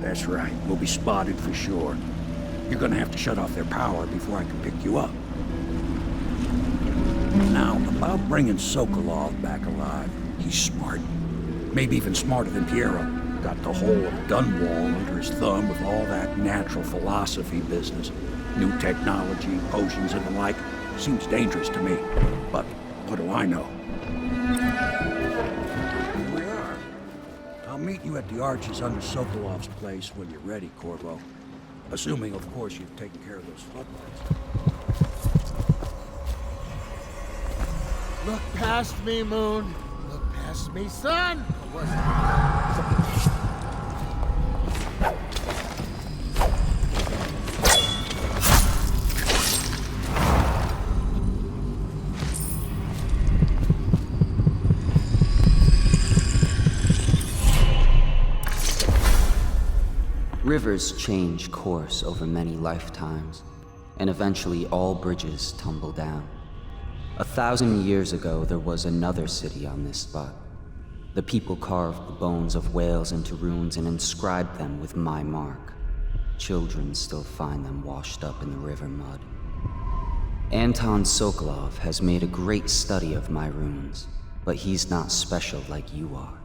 That's right, we'll be spotted for sure. You're gonna have to shut off their power before I can pick you up. Now, about bringing Sokolov back alive. He's smart. Maybe even smarter than Piero. Got the whole of Dunwall under his thumb with all that natural philosophy business. New technology, potions and the like. Seems dangerous to me. But what do I know? Here we are. I'll meet you at the arches under Sokolov's place when you're ready, Corvo. Assuming, of course, you've taken care of those floodlights. Look past me, Moon. Look past me, Sun. Rivers change course over many lifetimes, and eventually all bridges tumble down. 1,000 years ago, there was another city on this spot. The people carved the bones of whales into runes and inscribed them with my mark. Children still find them washed up in the river mud. Anton Sokolov has made a great study of my runes, but he's not special like you are.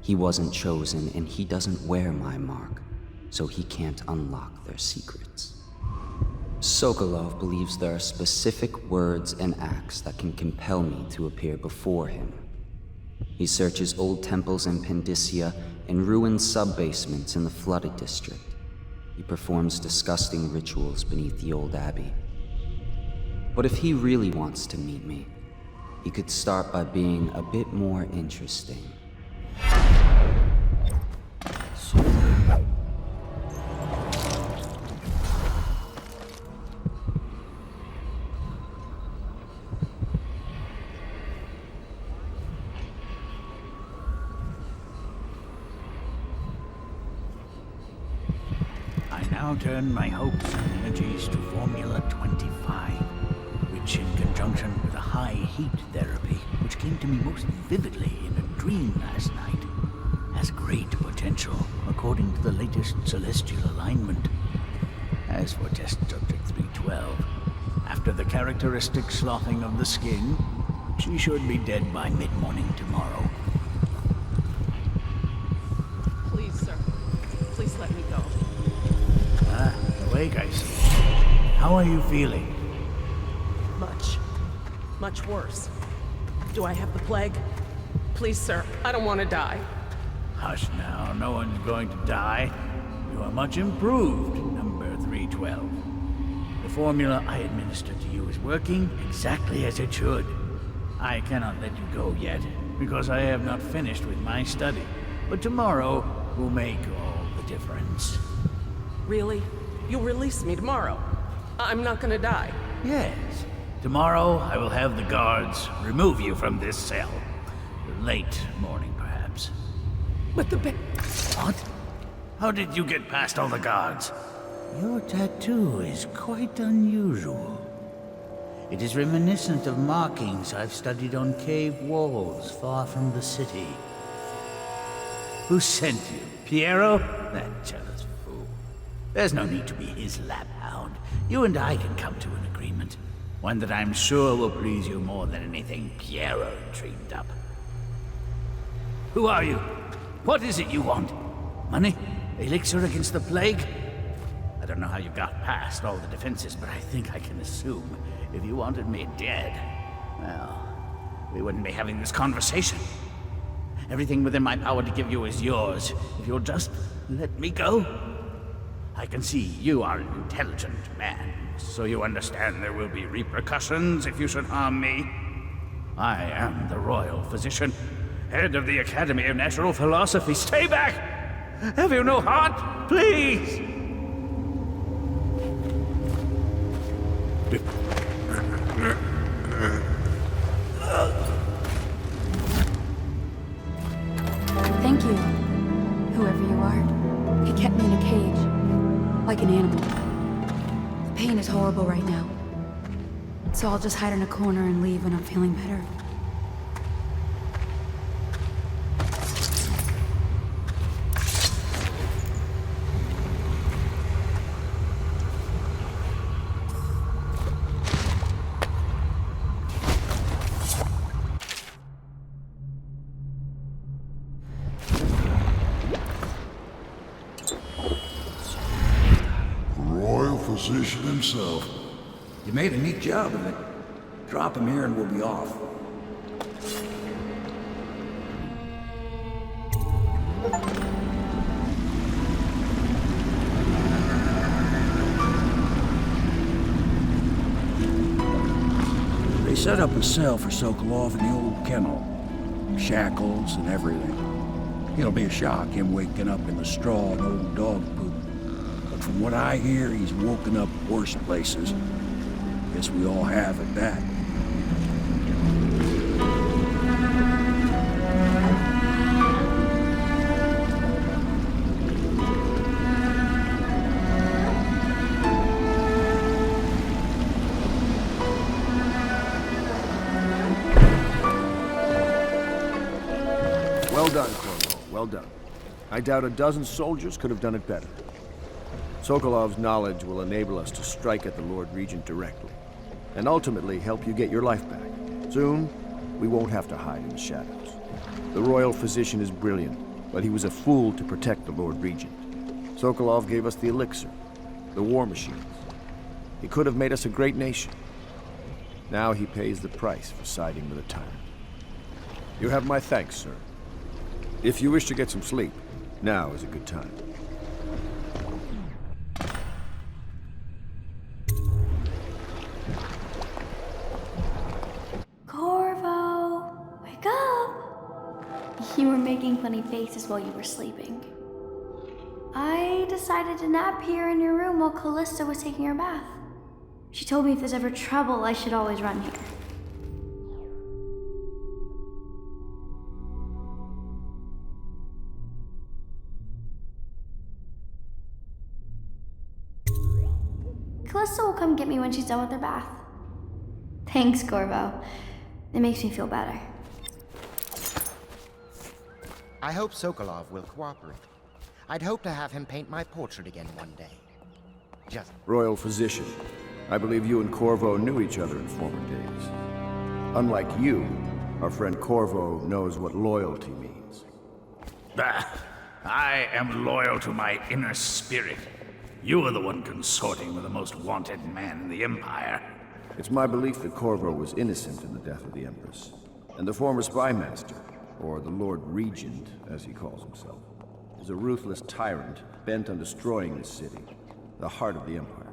He wasn't chosen, and he doesn't wear my mark, so he can't unlock their secrets. Sokolov believes there are specific words and acts that can compel me to appear before him. He searches old temples in Pendicia and ruined sub-basements in the flooded district. He performs disgusting rituals beneath the old abbey. But if he really wants to meet me, he could start by being a bit more interesting. Now turn my hopes and energies to Formula 25, which in conjunction with a high heat therapy, which came to me most vividly in a dream last night, has great potential according to the latest celestial alignment. As for test subject 312, after the characteristic sloughing of the skin, she should be dead by mid-morning tomorrow. Please, sir. Please let me go. Awake, I see. How are you feeling? Much worse. Do I have the plague? Please, sir, I don't want to die. Hush now, no one's going to die. You are much improved, number 312. The formula I administered to you is working exactly as it should. I cannot let you go yet, because I have not finished with my study. But tomorrow will make all the difference. Really? You'll release me tomorrow? I'm not gonna die. Yes. Tomorrow I will have the guards remove you from this cell. Late morning, perhaps. But the What? How did you get past all the guards? Your tattoo is quite unusual. It is reminiscent of markings I've studied on cave walls far from the city. Who sent you? Piero? That jealous fool. There's no need to be his laphound. You and I can come to an agreement. One that I'm sure will please you more than anything Piero dreamed up. Who are you? What is it you want? Money? Elixir against the plague? I don't know how you got past all the defenses, but I think I can assume if you wanted me dead, well, we wouldn't be having this conversation. Everything within my power to give you is yours. If you'll just let me go. I can see you are an intelligent man, so you understand there will be repercussions if you should harm me. I am the royal physician, head of the Academy of Natural Philosophy. Stay back! Have you no heart? Please! Thank you, whoever you are. He kept me in a cage, like an animal. The pain is horrible right now. So I'll just hide in a corner and leave when I'm feeling better. Physician himself. You made a neat job of it. Drop him here and we'll be off. They set up a cell for Sokolov in the old kennel. Shackles and everything. It'll be a shock, him waking up in the straw and old dog poop. From what I hear, he's woken up worse places. Guess we all have at that. Well done. I doubt a dozen soldiers could have done it better. Sokolov's knowledge will enable us to strike at the Lord Regent directly, and ultimately help you get your life back. Soon, we won't have to hide in the shadows. The royal physician is brilliant, but he was a fool to protect the Lord Regent. Sokolov gave us the elixir, the war machines. He could have made us a great nation. Now he pays the price for siding with a tyrant. You have my thanks, sir. If you wish to get some sleep, now is a good time. Corvo, wake up! You were making funny faces while you were sleeping. I decided to nap here in your room while Callista was taking her bath. She told me if there's ever trouble, I should always run here. Callista will come get me when she's done with her bath. Thanks, Corvo. It makes me feel better. I hope Sokolov will cooperate. I'd hope to have him paint my portrait again one day. Just... Royal physician, I believe you and Corvo knew each other in former days. Unlike you, our friend Corvo knows what loyalty means. I am loyal to my inner spirit. You are the one consorting with the most wanted man in the Empire. It's my belief that Corvo was innocent in the death of the Empress, and the former spy master, or the Lord Regent, as he calls himself, is a ruthless tyrant bent on destroying this city, the heart of the Empire.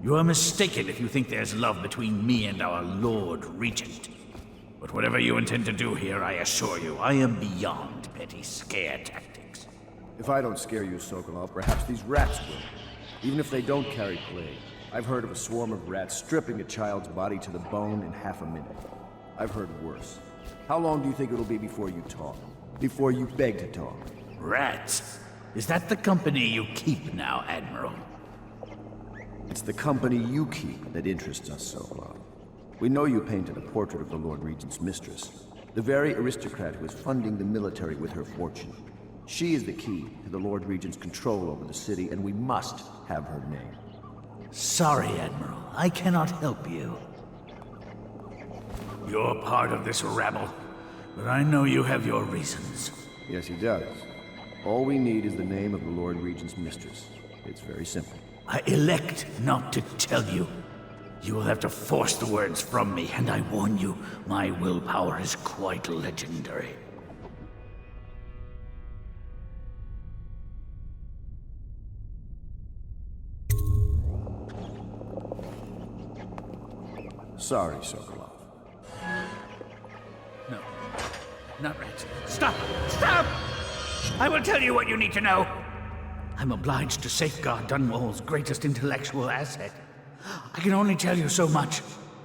You are mistaken if you think there's love between me and our Lord Regent. But whatever you intend to do here, I assure you, I am beyond petty scare tactics. If I don't scare you, Sokolov, perhaps these rats will. Even if they don't carry plague. I've heard of a swarm of rats stripping a child's body to the bone in half a minute. I've heard worse. How long do you think it'll be before you talk? Before you beg to talk? Rats? Is that the company you keep now, Admiral? It's the company you keep that interests us, Sokolov. We know you painted a portrait of the Lord Regent's mistress, the very aristocrat who is funding the military with her fortune. She is the key to the Lord Regent's control over the city, and we must have her name. Sorry, Admiral. I cannot help you. You're part of this rabble, but I know you have your reasons. Yes, he does. All we need is the name of the Lord Regent's mistress. It's very simple. I elect not to tell you. You will have to force the words from me, and I warn you, my willpower is quite legendary. Sorry, Sokolov. No. Not rats. Stop! Stop! I will tell you what you need to know. I'm obliged to safeguard Dunwall's greatest intellectual asset. I can only tell you so much.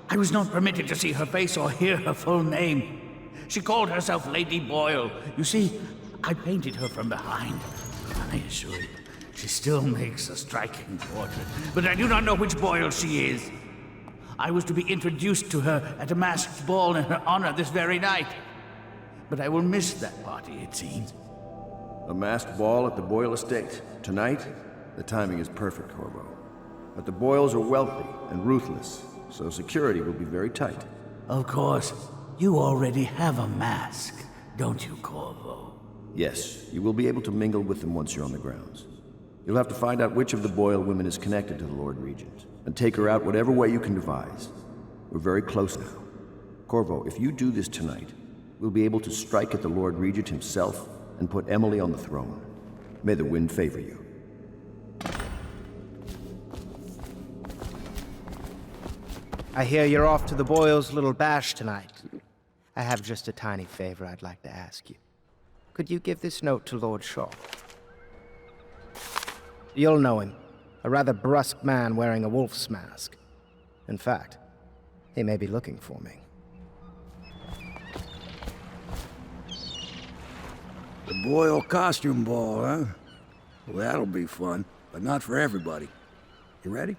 I was not permitted to see her face or hear her full name. She called herself Lady Boyle. You see, I painted her from behind. I assure you, she still makes a striking portrait, but I do not know which Boyle she is. I was to be introduced to her at a masked ball in her honor this very night. But I will miss that party, it seems. A masked ball at the Boyle estate. Tonight? The timing is perfect, Corvo. But the Boyles are wealthy and ruthless, so security will be very tight. Of course. You already have a mask, don't you, Corvo? Yes, you will be able to mingle with them once you're on the grounds. You'll have to find out which of the Boyle women is connected to the Lord Regent, and take her out whatever way you can devise. We're very close now. Corvo, if you do this tonight, we'll be able to strike at the Lord Regent himself and put Emily on the throne. May the wind favor you. I hear you're off to the Boyles' little bash tonight. I have just a tiny favor I'd like to ask you. Could you give this note to Lord Shaw? You'll know him. A rather brusque man wearing a wolf's mask. In fact, he may be looking for me. The Boyle costume ball, huh? Well, that'll be fun, but not for everybody. You ready?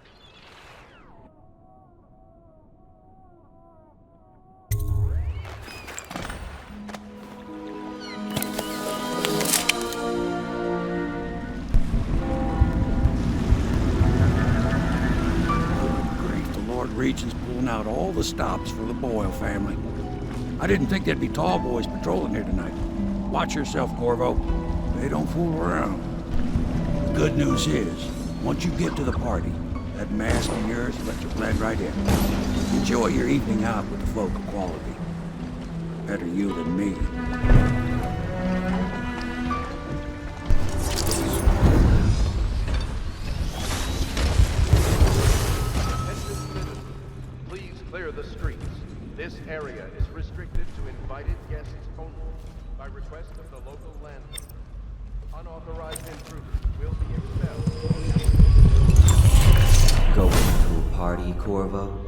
Regent's pulling out all the stops for the Boyle family. I didn't think there'd be tall boys patrolling here tonight. Watch yourself, Corvo. They don't fool around. The good news is, once you get to the party, that mask of yours will let you blend right in. Enjoy your evening out with the folk of quality. Better you than me. Please clear the streets. This area is restricted to invited guests only, by request of the local landlord. Unauthorized intruders will be expelled. Going to a party, Corvo?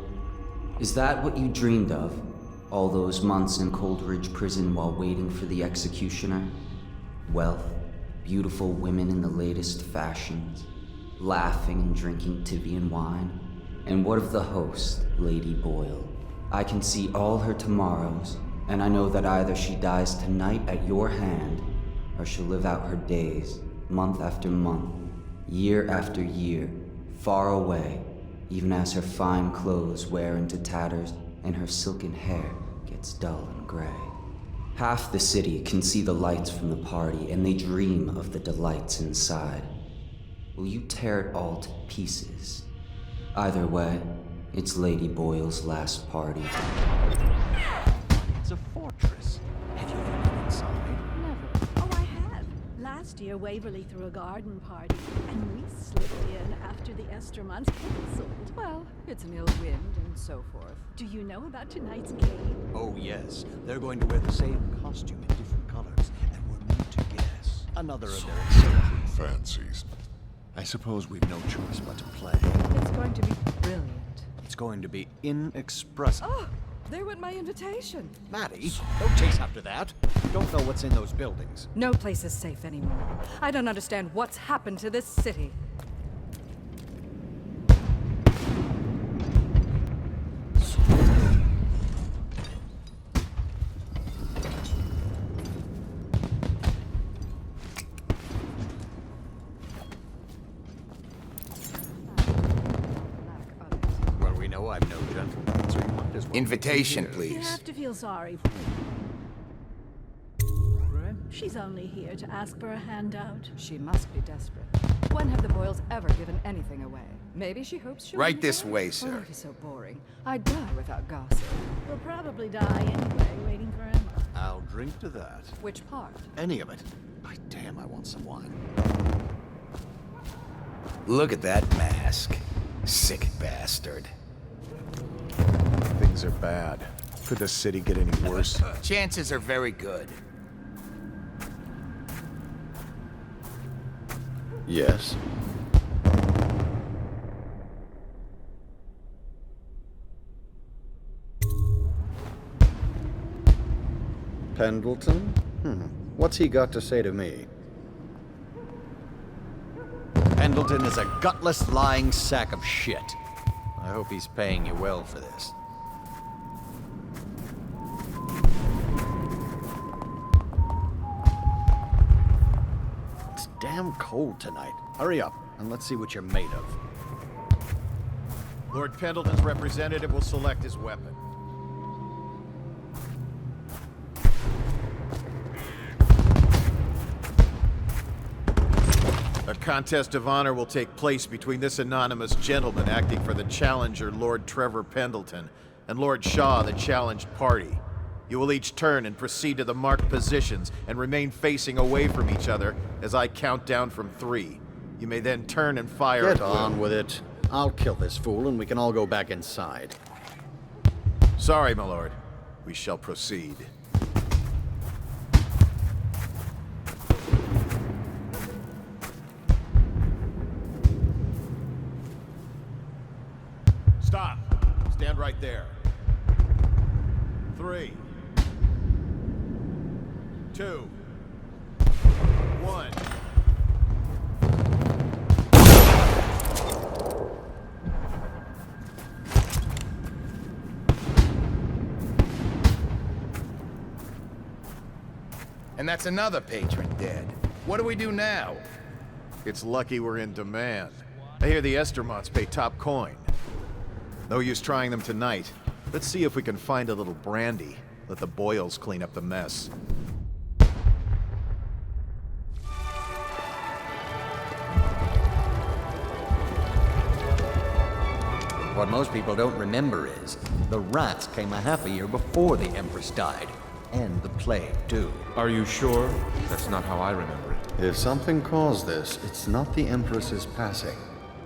Is that what you dreamed of? All those months in Coldridge prison while waiting for the executioner? Wealth, beautiful women in the latest fashions, laughing and drinking Tibian wine. And what of the host, Lady Boyle? I can see all her tomorrows, and I know that either she dies tonight at your hand, or she'll live out her days, month after month, year after year, far away, even as her fine clothes wear into tatters and her silken hair gets dull and gray. Half the city can see the lights from the party, and they dream of the delights inside. Will you tear it all to pieces? Either way, it's Lady Boyle's last party. It's a fortress. Have you ever been inside? Never. Oh, I have. Last year, Waverly threw a garden party, and we slipped in after the Esther months canceled. Well, it's an ill wind and so forth. Do you know about tonight's game? Oh, yes. They're going to wear the same costume in different colors, and we're meant to guess. Another of their eccentric fancies. I suppose we've no choice but to play. It's going to be brilliant. It's going to be inexpressible. Oh, there went my invitation. Maddie, don't chase after that. You don't know what's in those buildings. No place is safe anymore. I don't understand what's happened to this city. I'm no gentleman, so you might as well. Invitation, You please. have to feel sorry for her. She's only here to ask for a handout. She must be desperate. When have the Boyles ever given anything away? Maybe she hopes she'll... Right this enjoy way, it. sir. Oh, it is so boring. I'd die without gossip. We'll probably die anyway, waiting for Emma. I'll drink to that. Which part? Any of it. By damn, I want some wine. Look at that mask. Sick bastard. Things are bad. Could the city get any worse? Chances are very good. Yes. Pendleton? What's he got to say to me? Pendleton is a gutless, lying sack of shit. I hope he's paying you well for this. It's damn cold tonight. Hurry up, and let's see what you're made of. Lord Pendleton's representative will select his weapon. A contest of honor will take place between this anonymous gentleman acting for the challenger, Lord Trevor Pendleton, and Lord Shaw, the challenged party. You will each turn and proceed to the marked positions and remain facing away from each other as I count down from 3. You may then turn and fire Get at will. on with it. I'll kill this fool and we can all go back inside. Sorry, my lord. We shall proceed. Stop. Stand right there. 3, 2, 1. And that's another patron dead. What do we do now? It's lucky we're in demand. I hear the Estermonts pay top coin. No use trying them tonight. Let's see if we can find a little brandy. Let the boils clean up the mess. What most people don't remember is, the rats came a half a year before the Empress died. And the plague, too. Are you sure? That's not how I remember it. If something caused this, it's not the Empress's passing.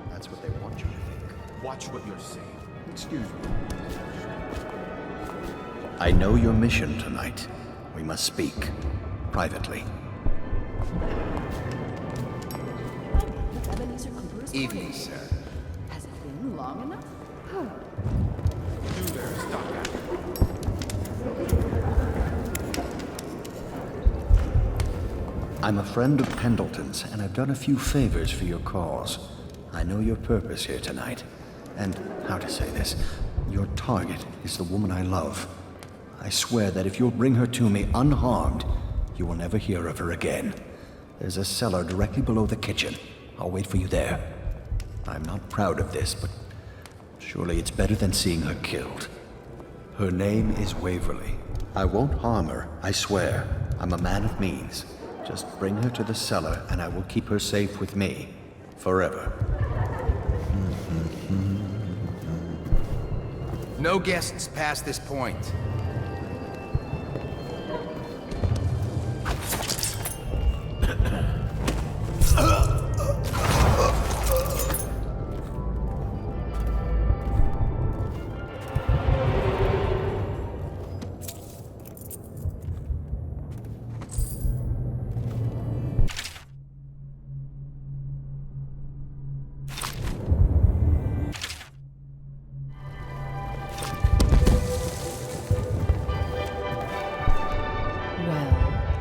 That's what they want you to think. Watch what you're saying. Excuse me. I know your mission tonight. We must speak. Privately. Evening, sir. Has it been long enough? You better stop that. I'm a friend of Pendleton's, and I've done a few favors for your cause. I know your purpose here tonight. And, how to say this, your target is the woman I love. I swear that if you'll bring her to me unharmed, you will never hear of her again. There's a cellar directly below the kitchen. I'll wait for you there. I'm not proud of this, but surely it's better than seeing her killed. Her name is Waverly. I won't harm her, I swear. I'm a man of means. Just bring her to the cellar, and I will keep her safe with me. Forever. No guests past this point.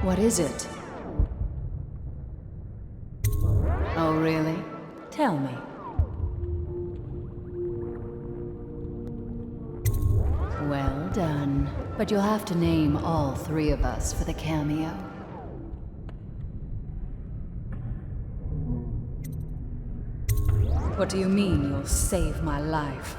What is it? Oh, really? Tell me. Well done. But you'll have to name all three of us for the cameo. What do you mean you'll save my life?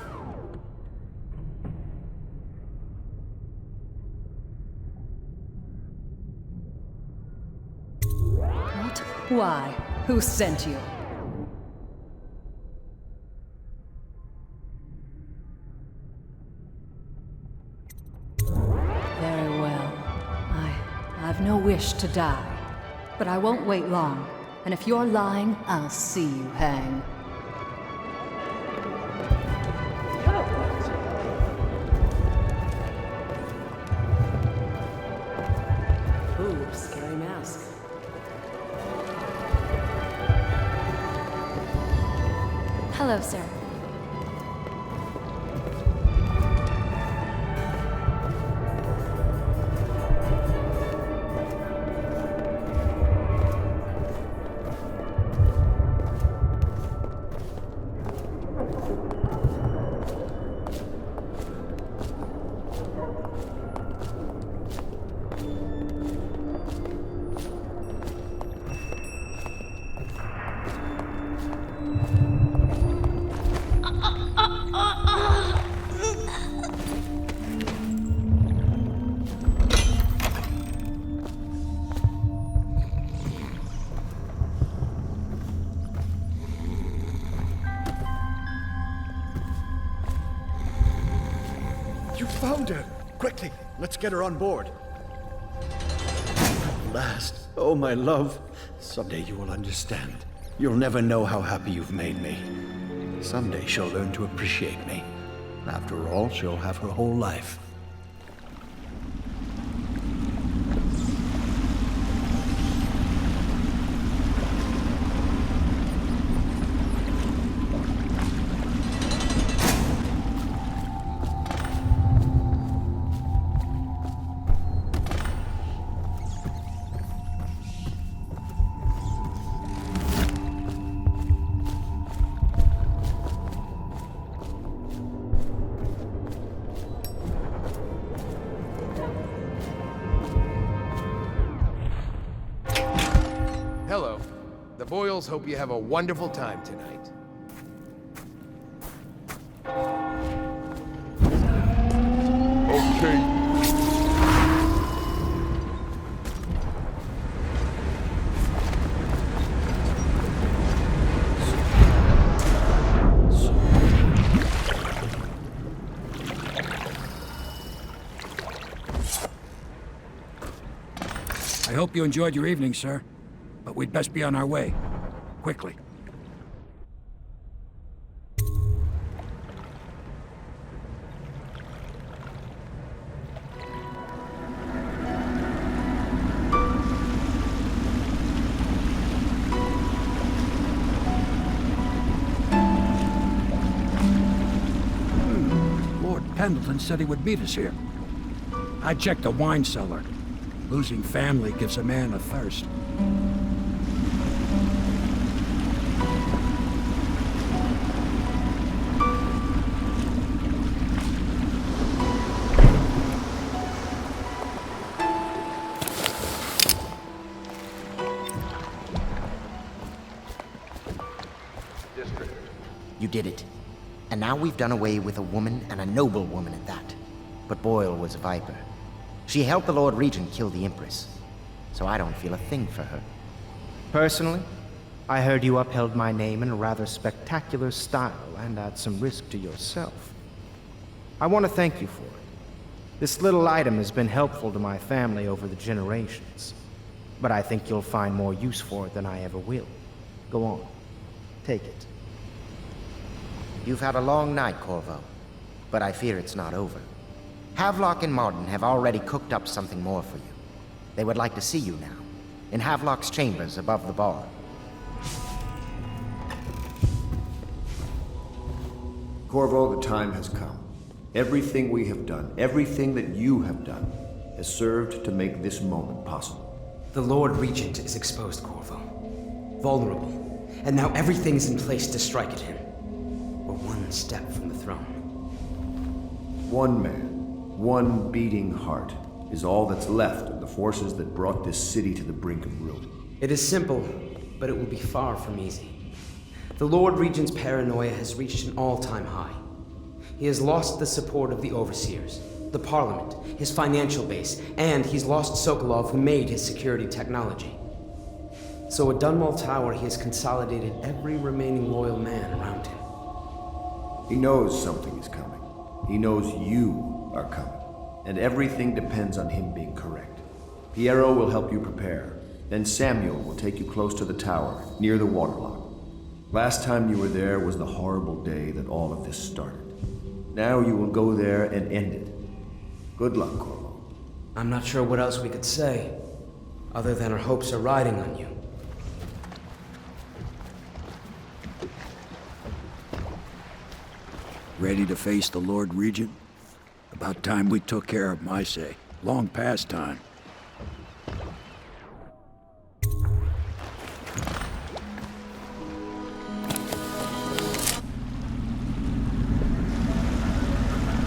Why? Who sent you? Very well. I've no wish to die. But I won't wait long. And if you're lying, I'll see you hang. Ooh, scary mask. Hello, sir. Found her! Quickly, let's get her on board. At last. Oh, my love. Someday you will understand. You'll never know how happy you've made me. Someday she'll learn to appreciate me. After all, she'll have her whole life. Hello. The Boyles hope you have a wonderful time tonight. hope you enjoyed your evening, sir. But we'd best be on our way. Quickly. Lord Pendleton said he would meet us here. I checked the wine cellar. Losing family gives a man a thirst. You did it. And now we've done away with a woman, and a noble woman at that. But Boyle was a viper. She helped the Lord Regent kill the Empress. So I don't feel a thing for her. Personally, I heard you upheld my name in a rather spectacular style and at some risk to yourself. I want to thank you for it. This little item has been helpful to my family over the generations. But I think you'll find more use for it than I ever will. Go on. Take it. You've had a long night, Corvo. But I fear it's not over. Havelock and Martin have already cooked up something more for you. They would like to see you now, in Havelock's chambers above the bar. Corvo, the time has come. Everything we have done, everything that you have done, has served to make this moment possible. The Lord Regent is exposed, Corvo. Vulnerable. And now everything is in place to strike at him. We're one step from the throne. One man, one beating heart, is all that's left of the forces that brought this city to the brink of ruin. It is simple, but it will be far from easy. The Lord Regent's paranoia has reached an all-time high. He has lost the support of the Overseers, the Parliament, his financial base, and he's lost Sokolov, who made his security technology. So at Dunwall Tower, he has consolidated every remaining loyal man around him. He knows something is coming. He knows you are coming. And everything depends on him being correct. Piero will help you prepare. Then Samuel will take you close to the tower, near the waterlock. Last time you were there was the horrible day that all of this started. Now you will go there and end it. Good luck, Corvo. I'm not sure what else we could say, other than our hopes are riding on you. Ready to face the Lord Regent? About time we took care of him, I say. Long past time.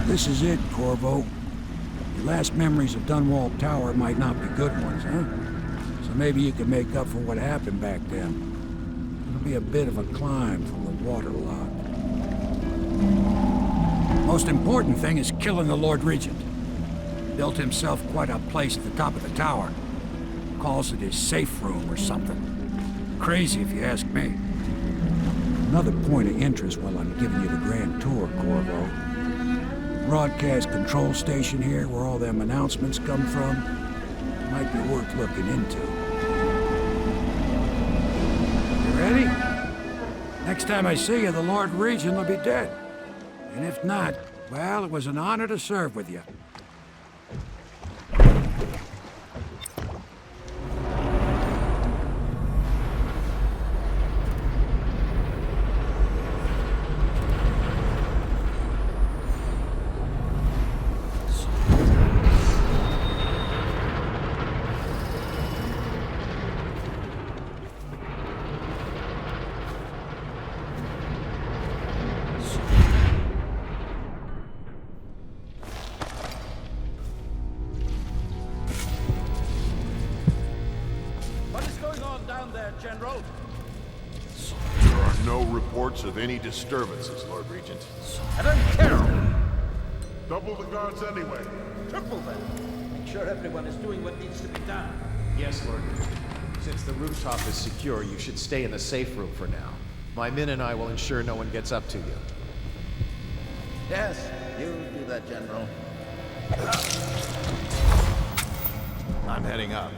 This is it, Corvo. Your last memories of Dunwall Tower might not be good ones, huh? So maybe you can make up for what happened back then. It'll be a bit of a climb from the waterlock. Most important thing is killing the Lord Regent. Built himself quite a place at the top of the tower. Calls it his safe room or something. Crazy if you ask me. Another point of interest while I'm giving you the grand tour, Corvo. Broadcast control station here where all them announcements come from. Might be worth looking into. You ready? Next time I see you, the Lord Regent will be dead. And if not, well, it was an honor to serve with you. General? There are no reports of any disturbances, Lord Regent. I don't care! Double the guards anyway. Triple them! Make sure everyone is doing what needs to be done. Yes, Lord Regent. Since the rooftop is secure, you should stay in the safe room for now. My men and I will ensure no one gets up to you. Yes, you do that, General. I'm heading up.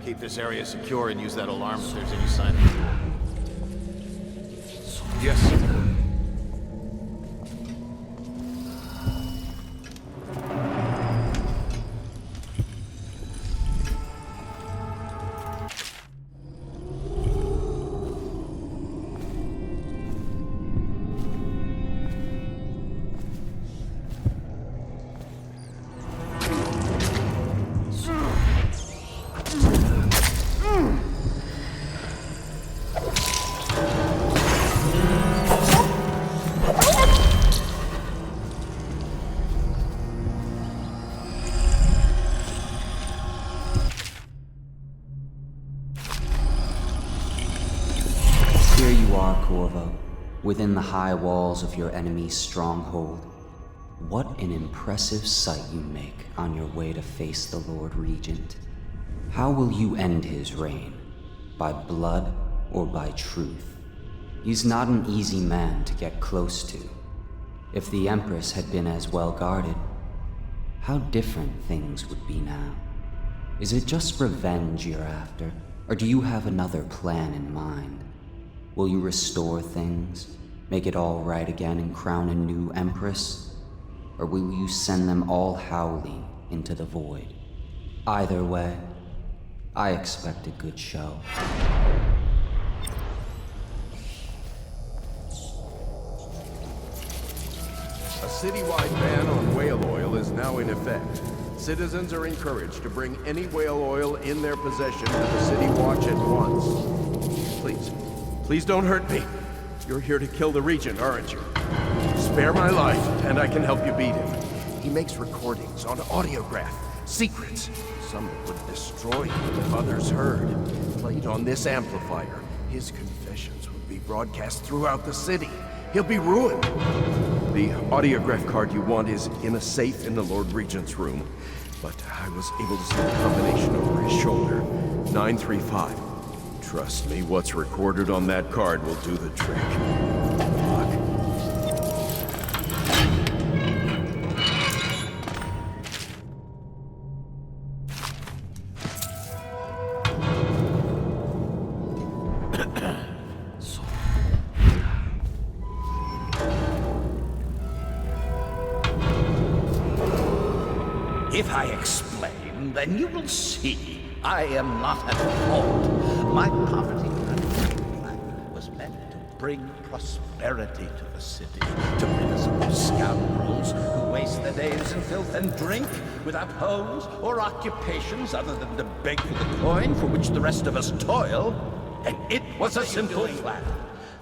Keep this area secure and use that alarm if there's any sign of trouble. Yes. Here you are, Corvo, within the high walls of your enemy's stronghold. What an impressive sight you make on your way to face the Lord Regent. How will you end his reign? By blood or by truth? He's not an easy man to get close to. If the Empress had been as well guarded, how different things would be now. Is it just revenge you're after, or do you have another plan in mind? Will you restore things, make it all right again and crown a new Empress? Or will you send them all howling into the void? Either way, I expect a good show. A citywide ban on whale oil is now in effect. Citizens are encouraged to bring any whale oil in their possession to the City Watch at once. Please don't hurt me. You're here to kill the Regent, aren't you? Spare my life, and I can help you beat him. He makes recordings on audiograph, secrets. Some that would destroy him if others heard. Played on this amplifier, his confessions would be broadcast throughout the city. He'll be ruined. The audiograph card you want is in a safe in the Lord Regent's room. But I was able to see the combination over his shoulder. 935. Trust me, what's recorded on that card will do the trick. Look. If I explain, then you will see I am not at fault. My poverty plan was meant to bring prosperity to the city, to rid us of those scoundrels who waste their days in filth and drink without homes or occupations other than to beg for the coin for which the rest of us toil. And it was a simple plan.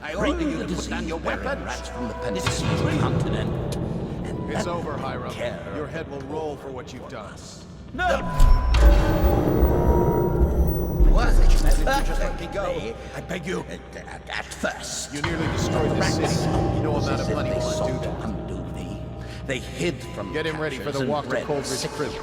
I order you to put down your weapons rats from the Pennsylvania continent. It's over, Hiram. Your head will roll for what you've done. No! What? Just let me go. I beg you. At first. You nearly destroyed the city. No amount of money will do that. Undo me. They hid from Get him ready for the walk to Coldridge prison.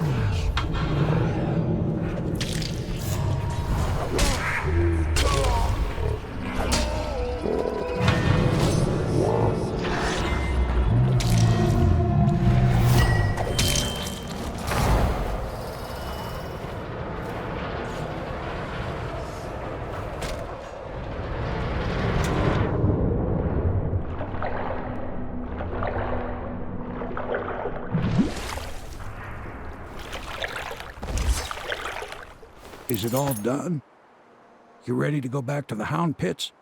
Is it all done? You ready to go back to the Hound Pits?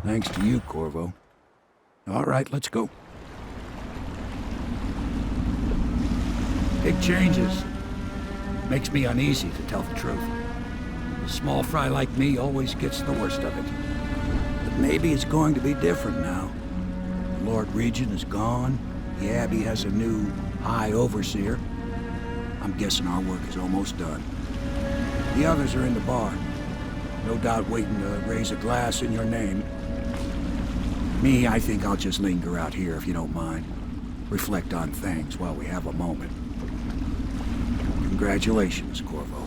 Thanks to you, Corvo. All right, let's go. Big changes. Makes me uneasy, to tell the truth. A small fry like me always gets the worst of it. But maybe it's going to be different now. The Lord Regent is gone. The Abbey has a new High Overseer. I'm guessing our work is almost done. The others are in the bar. No doubt waiting to raise a glass in your name. Me, I think I'll just linger out here if you don't mind. Reflect on things while we have a moment. Congratulations, Corvo.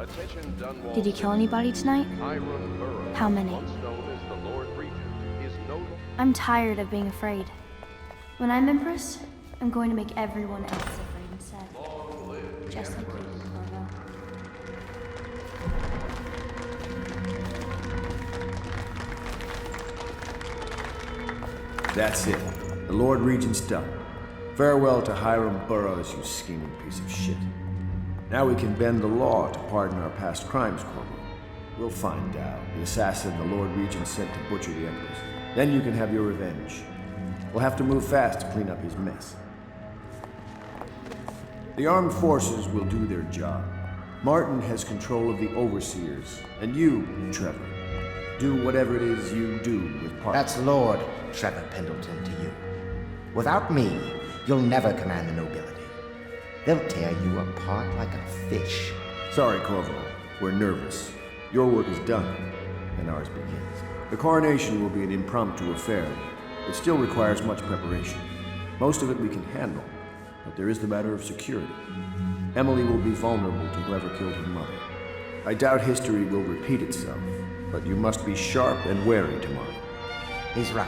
Attention, Did you kill anybody tonight? Hiram Burrow, How many? once known as the Lord Regent, is no I'm tired of being afraid. When I'm Empress, I'm going to make everyone else afraid instead. Just like you, Corvo. That's it. The Lord Regent's done. Farewell to Hiram Burroughs, you scheming piece of shit. Now we can bend the law to pardon our past crimes, Corvo. We'll find out the assassin the Lord Regent sent to butcher the Empress. Then you can have your revenge. We'll have to move fast to clean up his mess. The armed forces will do their job. Martin has control of the overseers, and you, Trevor, do whatever it is you do with Parker. That's Lord Trevor Pendleton to you. Without me, you'll never command the nobility. They'll tear you apart like a fish. Sorry, Corvo. We're nervous. Your work is done, and ours begins. The coronation will be an impromptu affair. It still requires much preparation. Most of it we can handle, but there is the matter of security. Emily will be vulnerable to whoever killed her mother. I doubt history will repeat itself, but you must be sharp and wary tomorrow. He's right.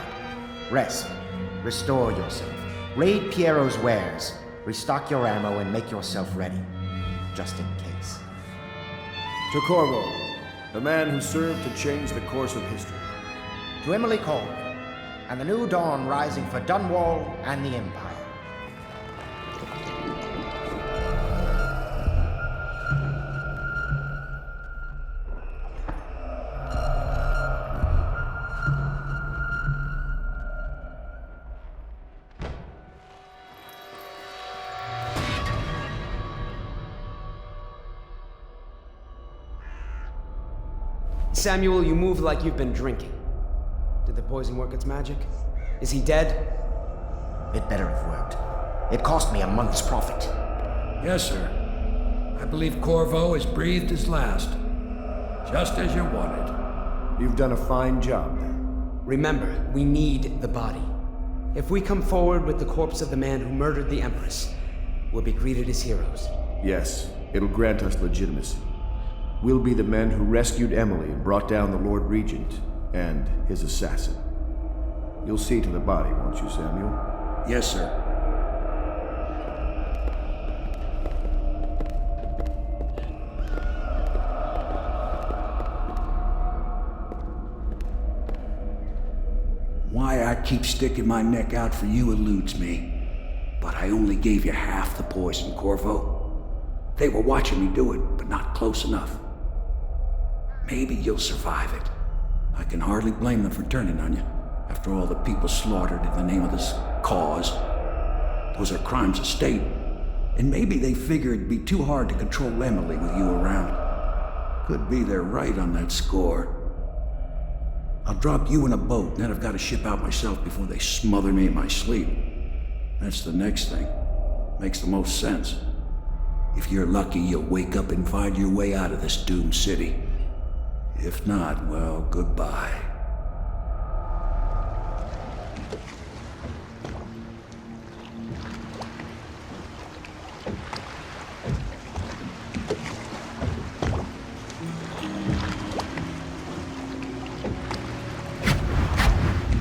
Rest. Restore yourself. Raid Piero's wares. Restock your ammo and make yourself ready. Just in case. To Corvo, the man who served to change the course of history. To Emily Coleman, and the new dawn rising for Dunwall and the Empire. Samuel, you move like you've been drinking. Did the poison work its magic? Is he dead? It better have worked. It cost me a month's profit. Yes, sir. I believe Corvo has breathed his last. Just as you wanted. You've done a fine job, then. Remember, we need the body. If we come forward with the corpse of the man who murdered the Empress, we'll be greeted as heroes. Yes, it'll grant us legitimacy. We'll be the men who rescued Emily and brought down the Lord Regent and his assassin. You'll see to the body, won't you, Samuel? Yes, sir. Why I keep sticking my neck out for you eludes me. But I only gave you half the poison, Corvo. They were watching me do it, but not close enough. Maybe you'll survive it. I can hardly blame them for turning on you, after all the people slaughtered in the name of this cause. Those are crimes of state, and maybe they figure it'd be too hard to control Emily with you around. Could be they're right on that score. I'll drop you in a boat, and then I've got to ship out myself before they smother me in my sleep. That's the next thing. Makes the most sense. If you're lucky, you'll wake up and find your way out of this doomed city. If not, well, goodbye.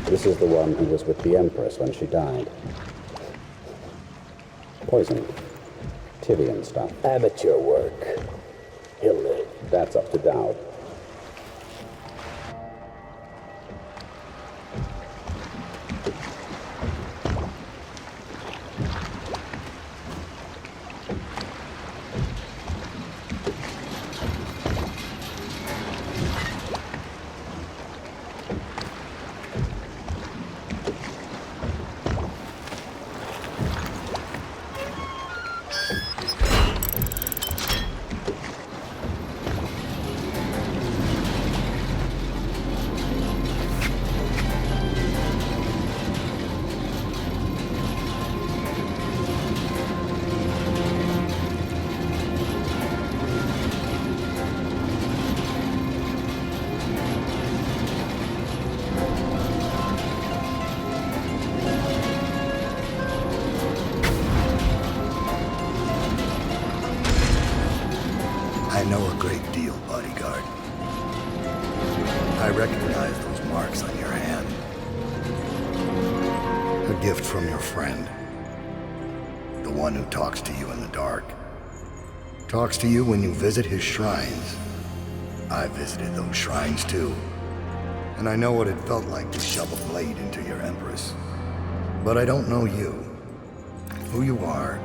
This is the one who was with the Empress when she died. Poison. Tivian stuff. Amateur work. He'll live. That's up to Dowd. I know a great deal, bodyguard. I recognize those marks on your hand. a gift from your friend. The one who talks to you in the dark. Talks to you when you visit his shrines. I visited those shrines too. And I know what it felt like to shove a blade into your Empress. But I don't know you. Who you are,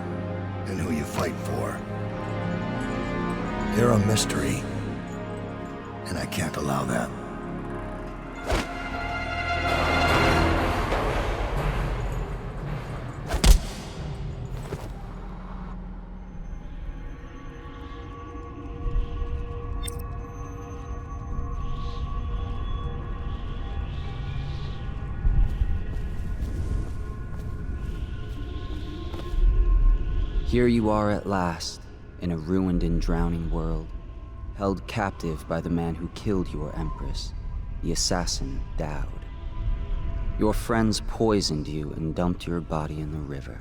and who you fight for. You're a mystery. And I can't allow that. Here you are at last, in a ruined and drowning world, held captive by the man who killed your Empress, the assassin Dowd. Your friends poisoned you and dumped your body in the river.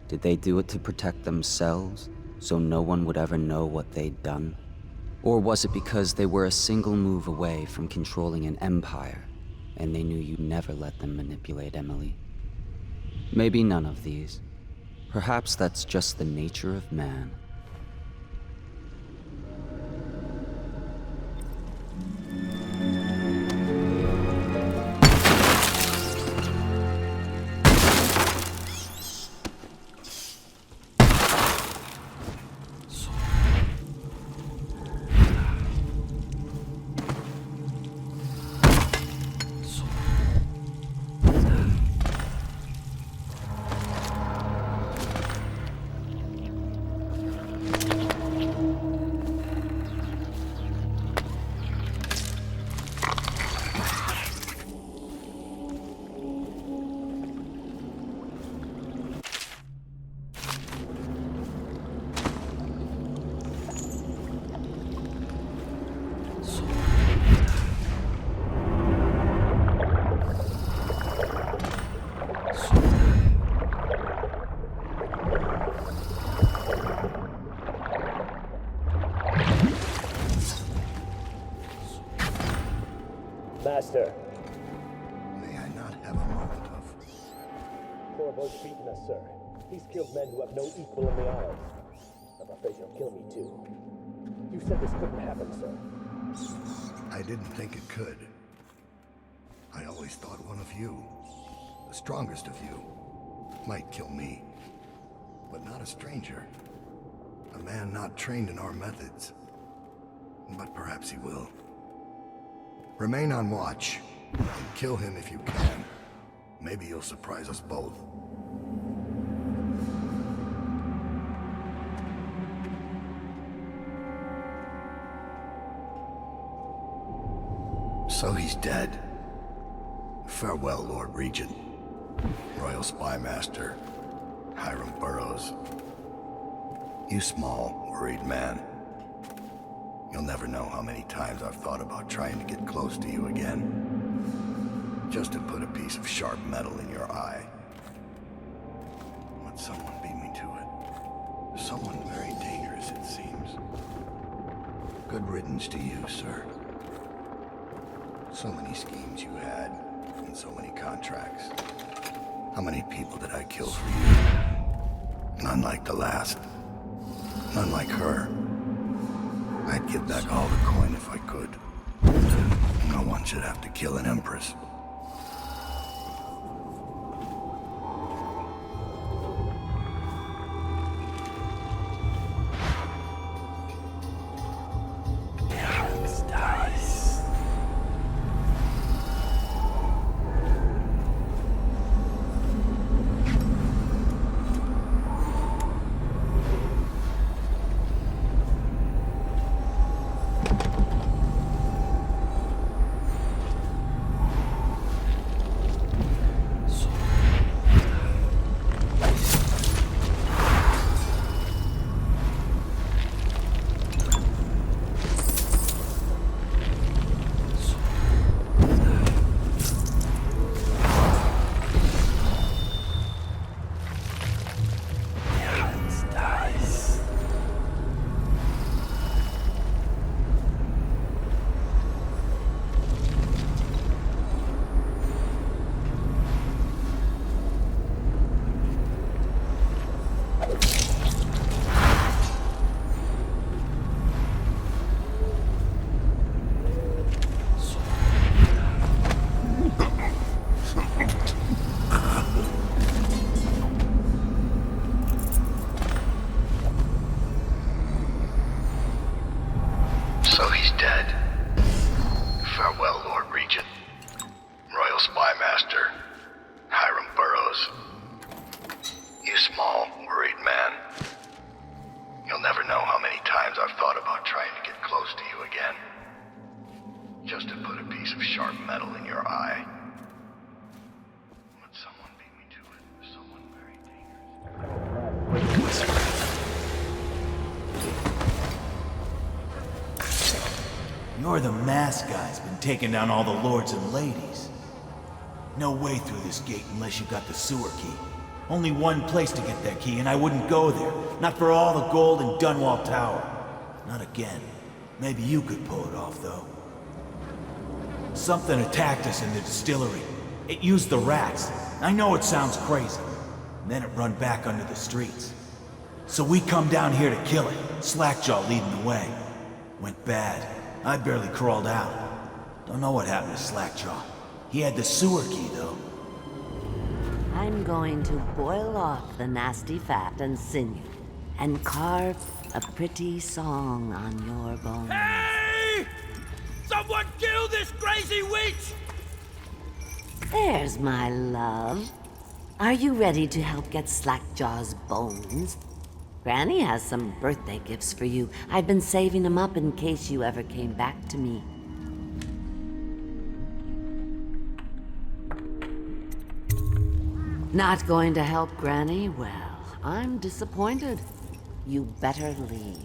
Did they do it to protect themselves, so no one would ever know what they'd done? Or was it because they were a single move away from controlling an empire, and they knew you'd never let them manipulate Emily? Maybe none of these. Perhaps that's just the nature of man. Master. May I not have a moment of... Corvo's beaten us, sir. He's killed men who have no equal in the Isles. I'm afraid he'll kill me, too. You said this couldn't happen, sir. I didn't think it could. I always thought one of you, the strongest of you, might kill me. But not a stranger. A man not trained in our methods. But perhaps he will. Remain on watch, and kill him if you can. Maybe you'll surprise us both. So he's dead. Farewell, Lord Regent. Royal Spy Master, Hiram Burroughs. You small, worried man. You'll never know how many times I've thought about trying to get close to you again. Just to put a piece of sharp metal in your eye. But someone beat me to it. Someone very dangerous, it seems. Good riddance to you, sir. So many schemes you had, and so many contracts. How many people did I kill for you? None like the last. None like her. I'd give back all the coin if I could. No one should have to kill an Empress. So he's dead. Farewell, Lord Regent. Royal Spy Master, Hiram Burroughs. You small, worried man. You'll never know how many times I've thought about trying to get close to you again. Just to put a piece of sharp metal in your eye. But someone beat me to it. Someone very dangerous. You're the mask guy's been taking down all the lords and ladies. No way through this gate unless you got the sewer key. Only one place to get that key, and I wouldn't go there. Not for all the gold in Dunwall Tower. Not again. Maybe you could pull it off, though. Something attacked us in the distillery. It used the rats. I know it sounds crazy. And then it run back under the streets. So we come down here to kill it. Slackjaw leading the way. Went bad. I barely crawled out. Don't know what happened to Slackjaw. He had the sewer key, though. I'm going to boil off the nasty fat and sinew, and carve a pretty song on your bones. Hey! Someone kill this crazy witch! There's my love. Are you ready to help get Slackjaw's bones? Granny has some birthday gifts for you. I've been saving them up in case you ever came back to me. Not going to help Granny? Well, I'm disappointed. You better leave.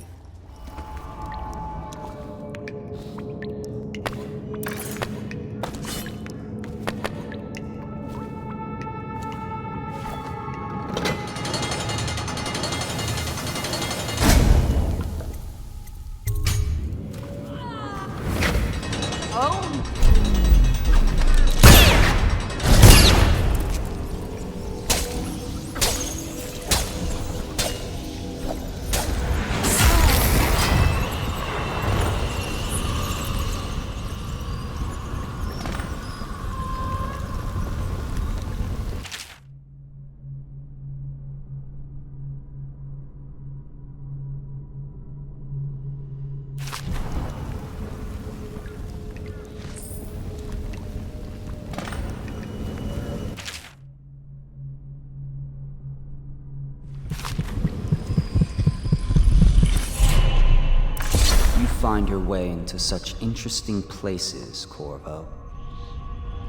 Find your way into such interesting places, Corvo.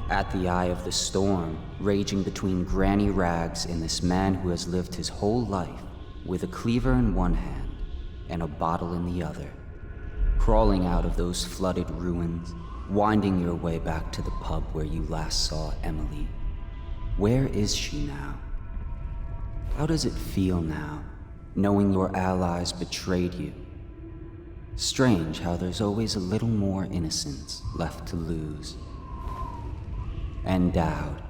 At the eye of the storm, raging between granny rags and this man who has lived his whole life with a cleaver in one hand and a bottle in the other. Crawling out of those flooded ruins, winding your way back to the pub where you last saw Emily. Where is she now? How does it feel now, knowing your allies betrayed you? Strange how there's always a little more innocence left to lose. And Dowd,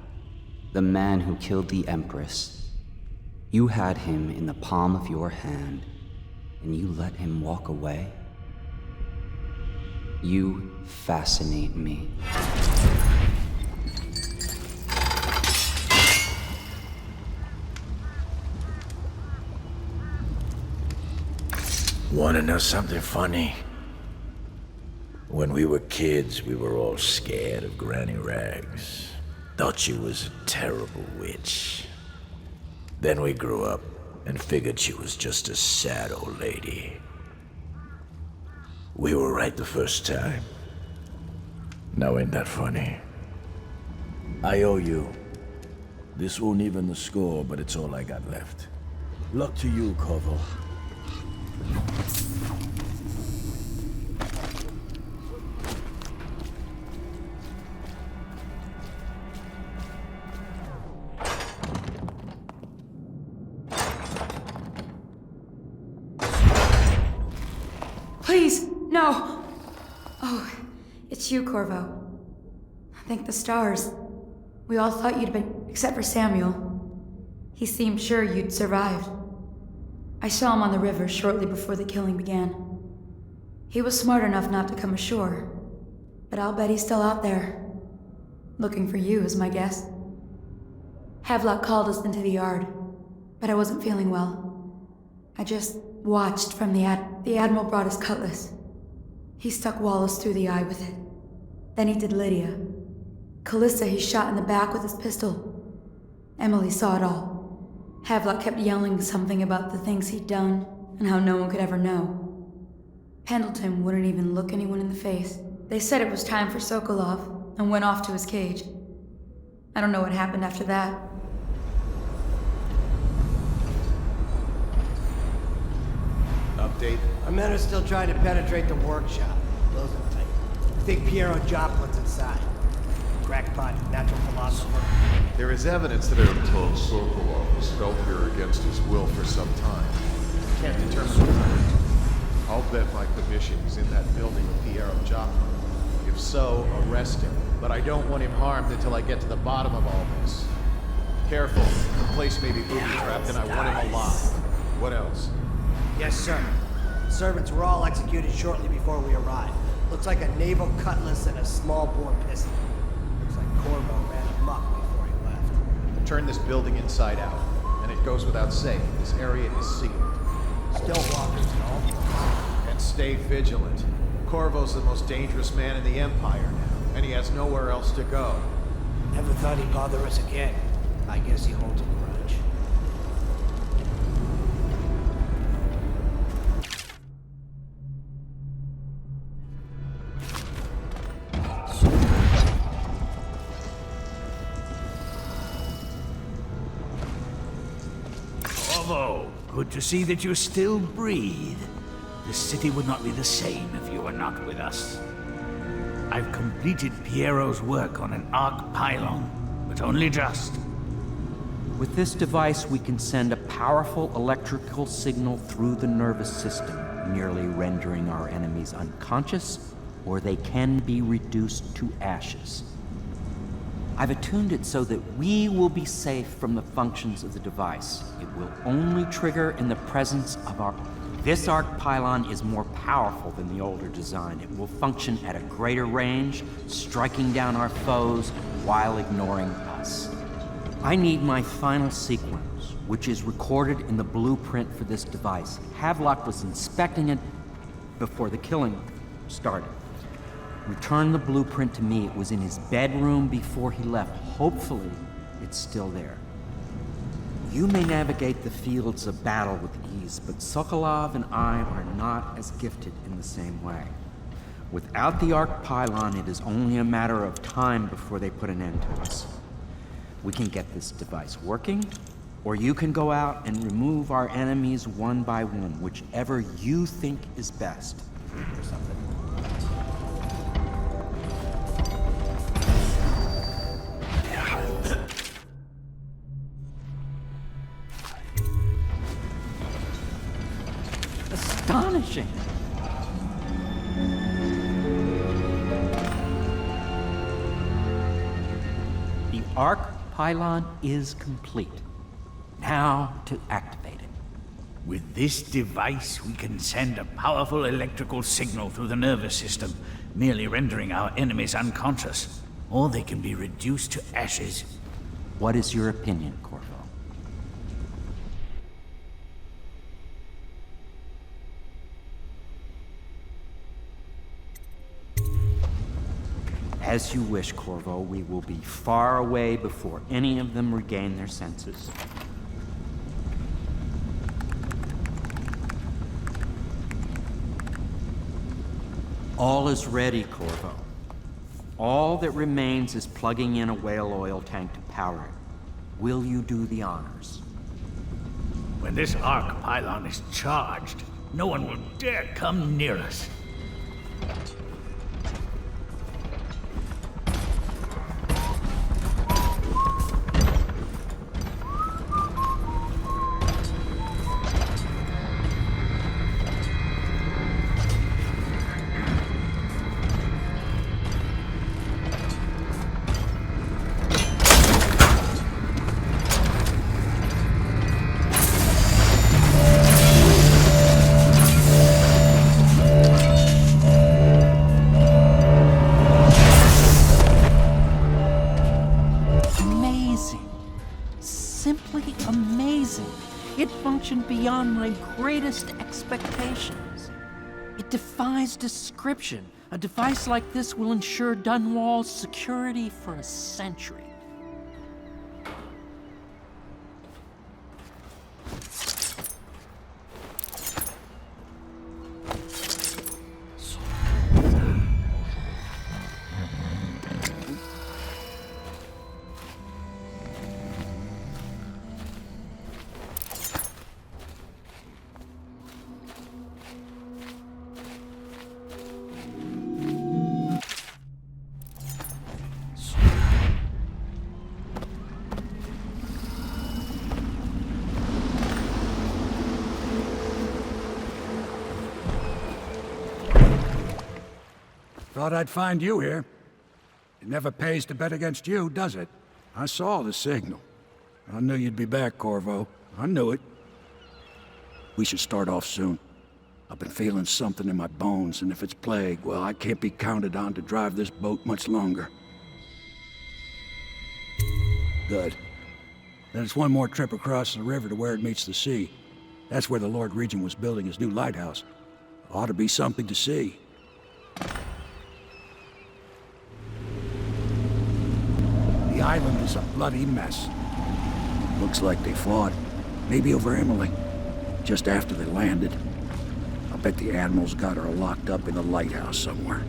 the man who killed the Empress. You had him in the palm of your hand, and you let him walk away? You fascinate me. Wanna know something funny? When we were kids, we were all scared of Granny Rags. Thought she was a terrible witch. Then we grew up and figured she was just a sad old lady. We were right the first time. Now ain't that funny? I owe you. This won't even the score, but it's all I got left. Luck to you, Corvo. Please, no! Oh, it's you, Corvo. Thank the stars. We all thought you'd been, except for Samuel. He seemed sure you'd survived. I saw him on the river shortly before the killing began. He was smart enough not to come ashore, but I'll bet he's still out there. Looking for you is my guess. Havelock called us into the yard, but I wasn't feeling well. I just watched from the Admiral brought his cutlass. He stuck Wallace through the eye with it. Then he did Lydia. Callista he shot in the back with his pistol. Emily saw it all. Havelock kept yelling something about the things he'd done, and how no one could ever know. Pendleton wouldn't even look anyone in the face. They said it was time for Sokolov, and went off to his cage. I don't know what happened after that. Update. Our men are still trying to penetrate the workshop. Those are tight. I think Piero Joplin's inside. Crackpot, natural philosopher. There is evidence that told Sokolov was felt here against his will for some time. Can't determine who. I'll bet my commission he's in that building with Piero Joplin. If so, arrest him. But I don't want him harmed until I get to the bottom of all this. Careful. The place may be booby-trapped and I want him alive. What else? Yes, sir. Servants were all executed shortly before we arrived. Looks like a naval cutlass and a small-bore pistol. Looks like Corvo ran amok before he left. Turn this building inside out. And it goes without saying, this area is sealed. Still walkers and all. And stay vigilant. Corvo's the most dangerous man in the Empire now, and he has nowhere else to go. Never thought he'd bother us again. I guess he holds a grudge. Corvo, good to see that you still breathe. The city would not be the same if you were not with us. I've completed Piero's work on an arc pylon, but only just. With this device, we can send a powerful electrical signal through the nervous system, nearly rendering our enemies unconscious, or they can be reduced to ashes. I've attuned it so that we will be safe from the functions of the device. It will only trigger in the presence of our... This arc pylon is more powerful than the older design. It will function at a greater range, striking down our foes while ignoring us. I need my final sequence, which is recorded in the blueprint for this device. Havelock was inspecting it before the killing started. Return the blueprint to me. It was in his bedroom before he left. Hopefully, it's still there. You may navigate the fields of battle with ease, but Sokolov and I are not as gifted in the same way. Without the arc pylon, it is only a matter of time before they put an end to us. We can get this device working, or you can go out and remove our enemies one by one, whichever you think is best. Or something. Astonishing! The arc pylon is complete. Now to activate it. With this device, we can send a powerful electrical signal through the nervous system, merely rendering our enemies unconscious, or they can be reduced to ashes. What is your opinion, Corvo? As you wish, Corvo. We will be far away before any of them regain their senses. All is ready, Corvo. All that remains is plugging in a whale oil tank to power it. Will you do the honors? When this arc pylon is charged, no one will dare come near us. Beyond my greatest expectations. It defies description. A device like this will ensure Dunwall's security for a century. Thought I'd find you here. It never pays to bet against you, does it? I saw the signal. I knew you'd be back, Corvo. I knew it. We should start off soon. I've been feeling something in my bones, and if it's plague, well, I can't be counted on to drive this boat much longer. Good. Then it's one more trip across the river to where it meets the sea. That's where the Lord Regent was building his new lighthouse. Ought to be something to see. The island is a bloody mess. Looks like they fought. Maybe over Emily. Just after they landed. I'll bet the Admiral's got her locked up in a lighthouse somewhere.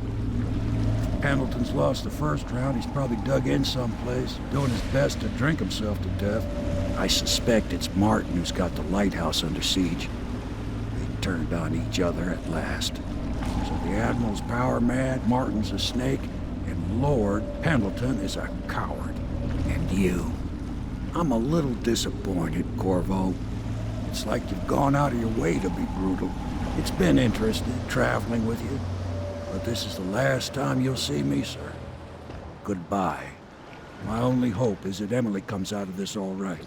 Pendleton's lost the first round. He's probably dug in someplace, doing his best to drink himself to death. I suspect it's Martin who's got the lighthouse under siege. They turned on each other at last. So the Admiral's power mad, Martin's a snake, and Lord Pendleton is a coward. And you. I'm a little disappointed, Corvo. It's like you've gone out of your way to be brutal. It's been interesting traveling with you, but this is the last time you'll see me, sir. Goodbye. My only hope is that Emily comes out of this all right.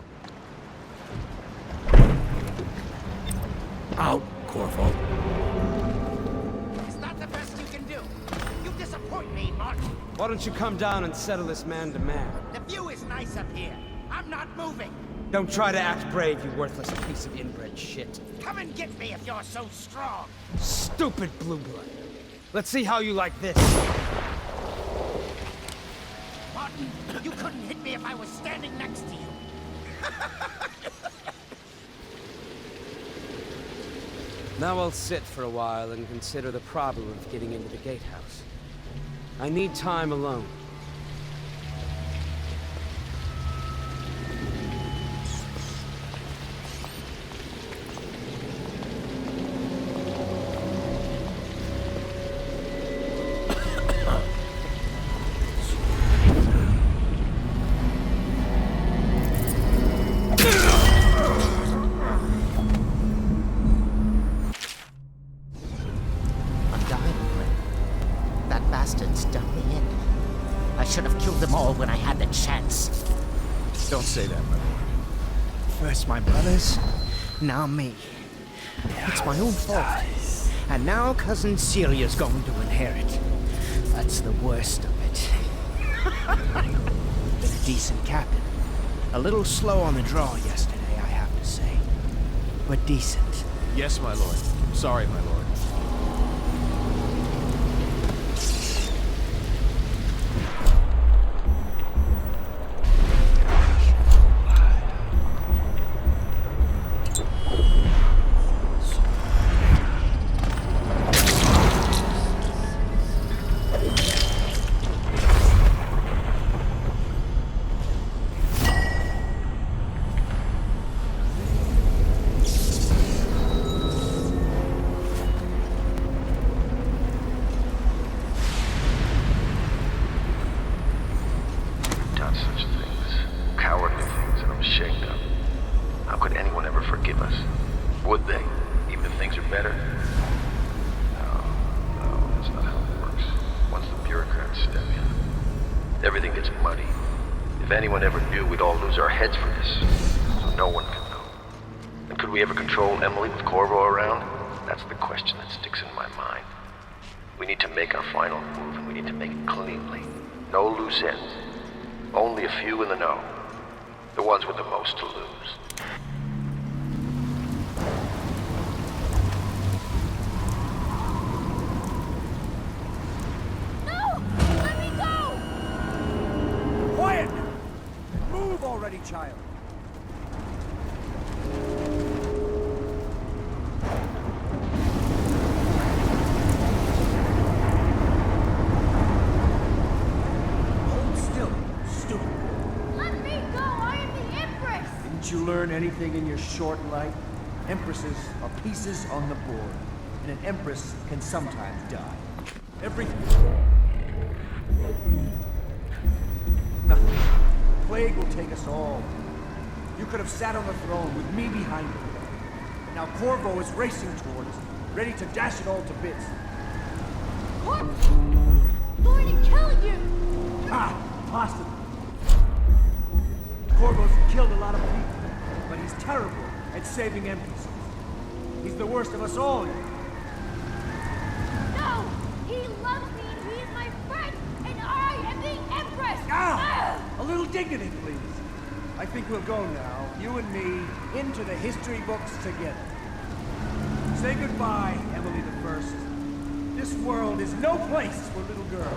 Out, Corvo. Is that the best you can do? You disappoint me, Martin. Why don't you come down and settle this man to man? The view is nice up here. I'm not moving. Don't try to act brave, you worthless piece of inbred shit. Come and get me if you're so strong. Stupid blue blood. Let's see how you like this. Martin, you couldn't hit me if I was standing next to you. Now I'll sit for a while and consider the problem of getting into the gatehouse. I need time alone. Don't say that, my lord. First my brothers, now me. It's my own fault. And now Cousin Celia's going to inherit. That's the worst of it. Been a decent captain. A little slow on the draw yesterday, I have to say. But decent. Yes, my lord. Sorry, my lord. Easy, child. Hold still, stupid. Let me go! I am the Empress! Didn't you learn anything in your short life? Empresses are pieces on the board, and an empress can sometimes die. Nothing. Plague will take us all. You could have sat on the throne with me behind you. Now Corvo is racing toward us, ready to dash it all to bits. Going to kill you! Ah, possibly. Corvo's killed a lot of people, but he's terrible at saving empresses. He's the worst of us all. No! He loves me and he is my friend, and I am the Empress! Ah! A little dignity, please. I think we'll go now, you and me, into the history books together. Say goodbye, Emily the First. This world is no place for little girls.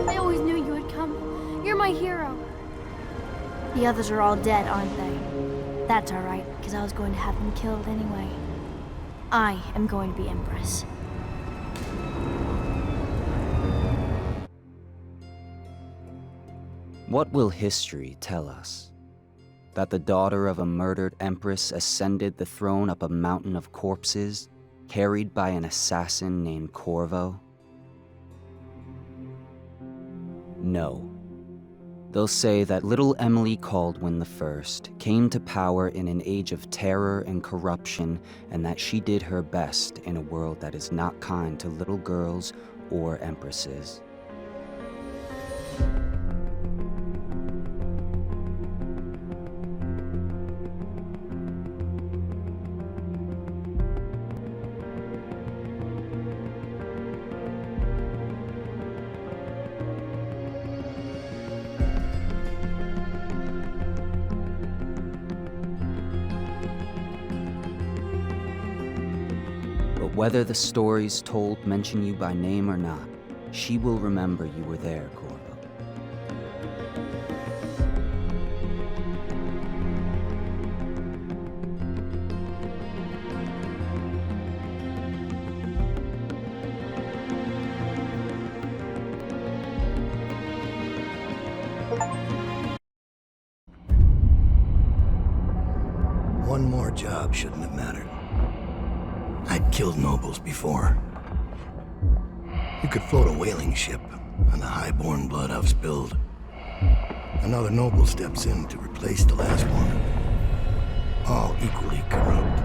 I always knew you would come. You're my hero. The others are all dead, aren't they? That's alright, because I was going to have them killed anyway. I am going to be Empress. What will history tell us? That the daughter of a murdered empress ascended the throne up a mountain of corpses, carried by an assassin named Corvo? No. They'll say that little Emily Caldwin I came to power in an age of terror and corruption, and that she did her best in a world that is not kind to little girls or empresses. Whether the stories told mention you by name or not, she will remember you were there, Corvo. One more job shouldn't have mattered. I'd killed nobles before. You could float a whaling ship, and the high-born blood I've spilled. Another noble steps in to replace the last one. All equally corrupt.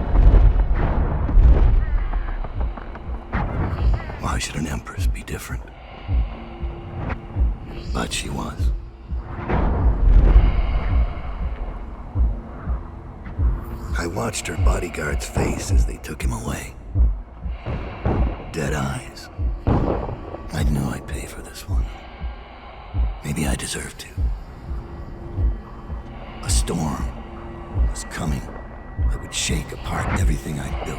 Why should an empress be different? But she was. I watched her bodyguard's face as they took him away. Dead eyes. I knew I'd pay for this one. Maybe I deserved to. A storm was coming that would shake apart everything I'd built.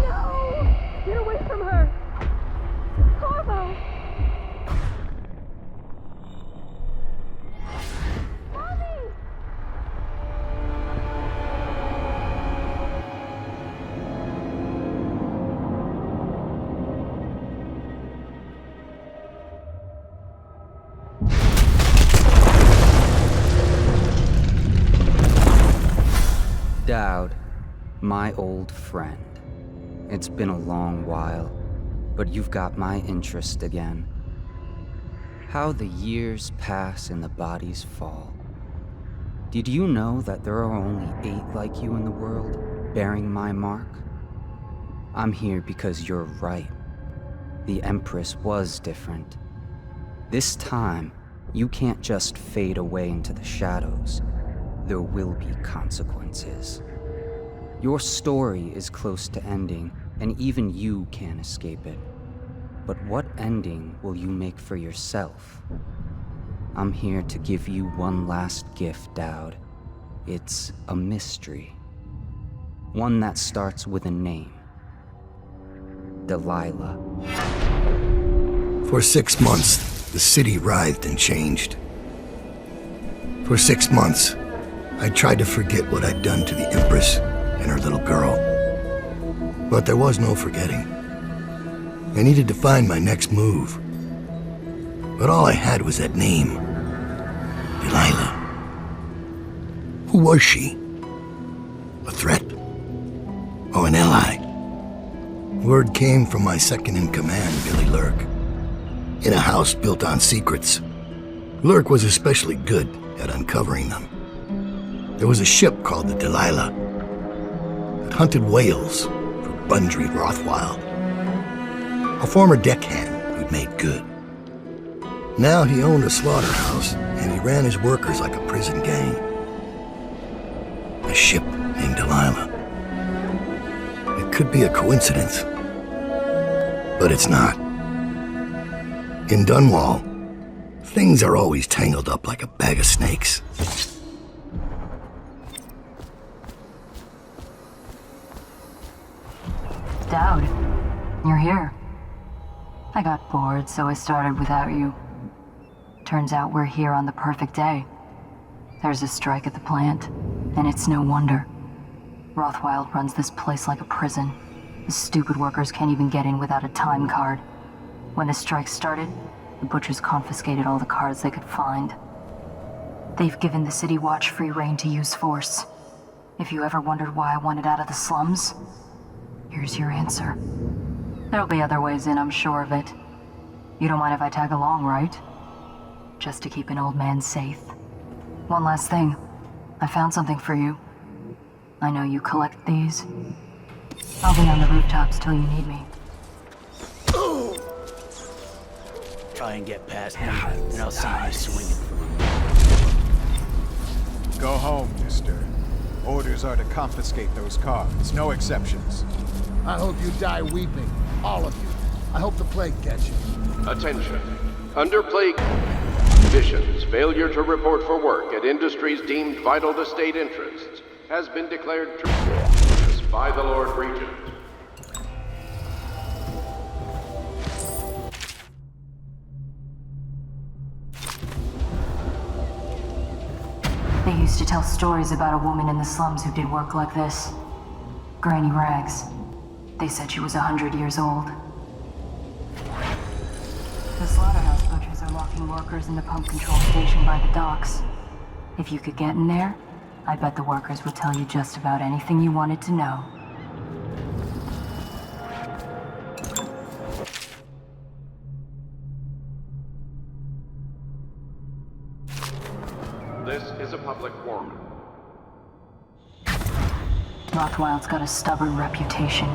No! Get away from her! Corvo! Dowd, my old friend. It's been a long while, but you've got my interest again. How the years pass and the bodies fall. Did you know that there are only 8 like you in the world, bearing my mark? I'm here because you're right. The Empress was different. This time, you can't just fade away into the shadows. There will be consequences. Your story is close to ending, and even you can't escape it. But what ending will you make for yourself? I'm here to give you one last gift, Dowd. It's a mystery. One that starts with a name. Delilah. For 6 months, the city writhed and changed. For 6 months, I tried to forget what I'd done to the Empress and her little girl. But there was no forgetting. I needed to find my next move. But all I had was that name. Delilah. Who was she? A threat? Or an ally? Word came from my second-in-command, Billy Lurk. In a house built on secrets, Lurk was especially good at uncovering them. There was a ship called the Delilah that hunted whales for Bundry Rothwild, a former deckhand who'd made good. Now he owned a slaughterhouse, and he ran his workers like a prison gang. A ship named Delilah. It could be a coincidence, but it's not. In Dunwall, things are always tangled up like a bag of snakes. Dowd, you're here. I got bored, so I started without you. Turns out we're here on the perfect day. There's a strike at the plant, and it's no wonder. Rothwild runs this place like a prison. The stupid workers can't even get in without a time card. When the strike started, the butchers confiscated all the cards they could find. They've given the City Watch free rein to use force. If you ever wondered why I wanted out of the slums, here's your answer. There'll be other ways in, I'm sure of it. You don't mind if I tag along, right? Just to keep an old man safe. One last thing. I found something for you. I know you collect these. I'll be on the rooftops till you need me. Try and get past me, and I'll send you swinging. Go home, mister. Orders are to confiscate those cards, no exceptions. I hope you die weeping, all of you. I hope the plague gets you. Attention. Under plague conditions, failure to report for work at industries deemed vital to state interests has been declared treasonous by the Lord Regent. They used to tell stories about a woman in the slums who did work like this. Granny Rags. They said she was 100 years old. The slaughterhouse butchers are locking workers in the pump control station by the docks. If you could get in there, I bet the workers would tell you just about anything you wanted to know. This is a public warning. Rothwild's got a stubborn reputation.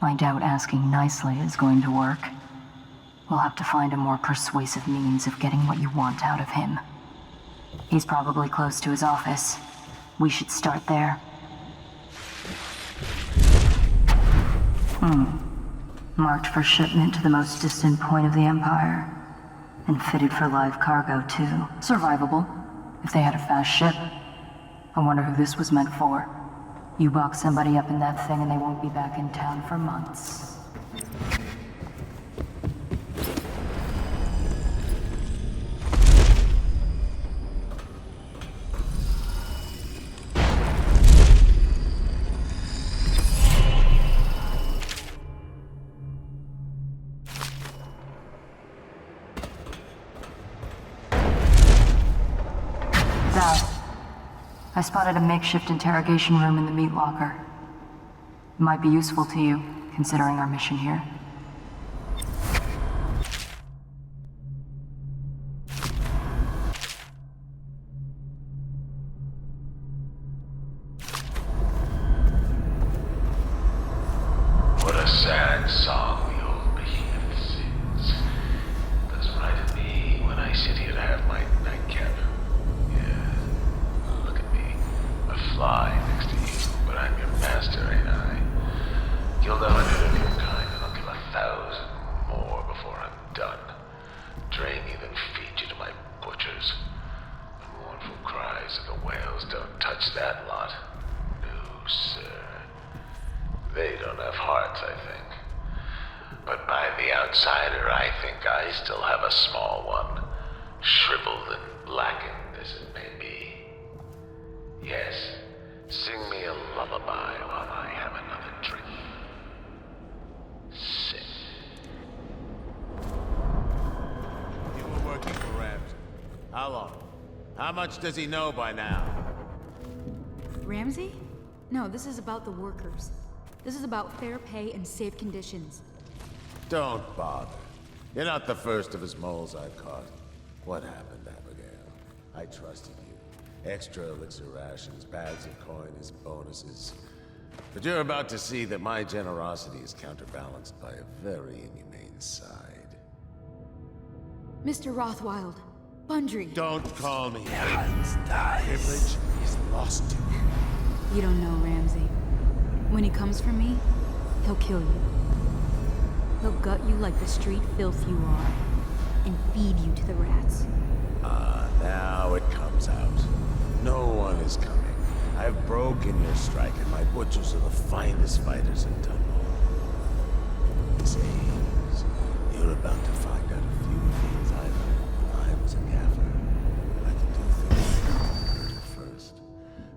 I doubt asking nicely is going to work. We'll have to find a more persuasive means of getting what you want out of him. He's probably close to his office. We should start there. Marked for shipment to the most distant point of the Empire. And fitted for live cargo, too. Survivable, if they had a fast ship. I wonder who this was meant for. You box somebody up in that thing and they won't be back in town for months. I spotted a makeshift interrogation room in the meat locker. It might be useful to you, considering our mission here. What a sad song the old behemoth sings. Does right in me when I sit here to have my nightcap. Yeah, look at me. A fly next to you, but I'm your master, ain't I? Killed 100 of your kind, and I'll kill 1,000 more before I'm done. Drain you, then feed you to my butchers. The mournful cries of the whales don't touch that lot. No, sir. They don't have hearts, I think. But by the outsider, I think I still have a small one. Shriveled and blackened as it may be. Yes, sing me a lullaby while I have another drink. Sing. You were working for Ramsey. How long? How much does he know by now? Ramsey? No, this is about the workers. This is about fair pay and safe conditions. Don't bother. You're not the first of his moles I've caught. What happened, Abigail? I trusted you. Extra elixir rations, bags of coin as bonuses. But you're about to see that my generosity is counterbalanced by a very inhumane side. Mr. Rothwild, Bundry. Don't call me. Privilege is lost to me. You don't know Ramsey. When he comes for me, he'll kill you. He'll gut you like the street filth you are, and feed you to the rats. Now it comes out. No one is coming. I've broken your strike, and my butchers are the finest fighters in Dunwall. Miss Ames, you're about to find out a few things I learned when I was a gaffer. I can do things at first.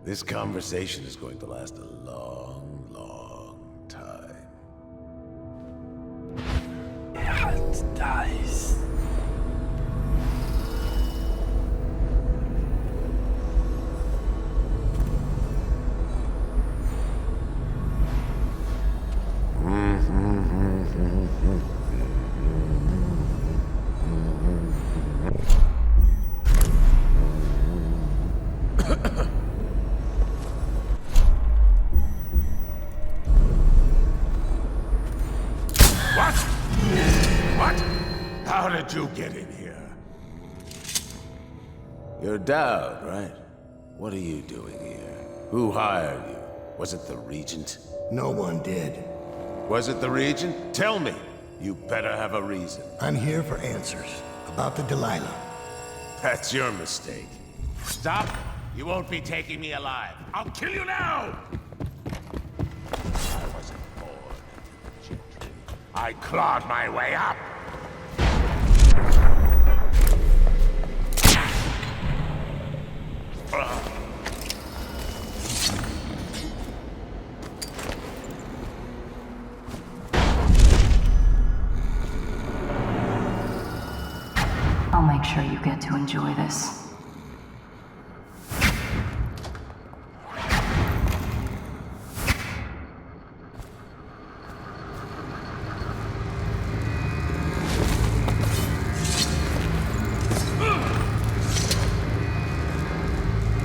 This conversation is going to last a long, long time. It dies. How did you get in here? You're Dowd, right? What are you doing here? Who hired you? Was it the Regent? No one did. Was it the Regent? Tell me. You better have a reason. I'm here for answers about the Delilah. That's your mistake. Stop! You won't be taking me alive. I'll kill you now! I wasn't born into the gentry. I clawed my way up. I'll make sure you get to enjoy this.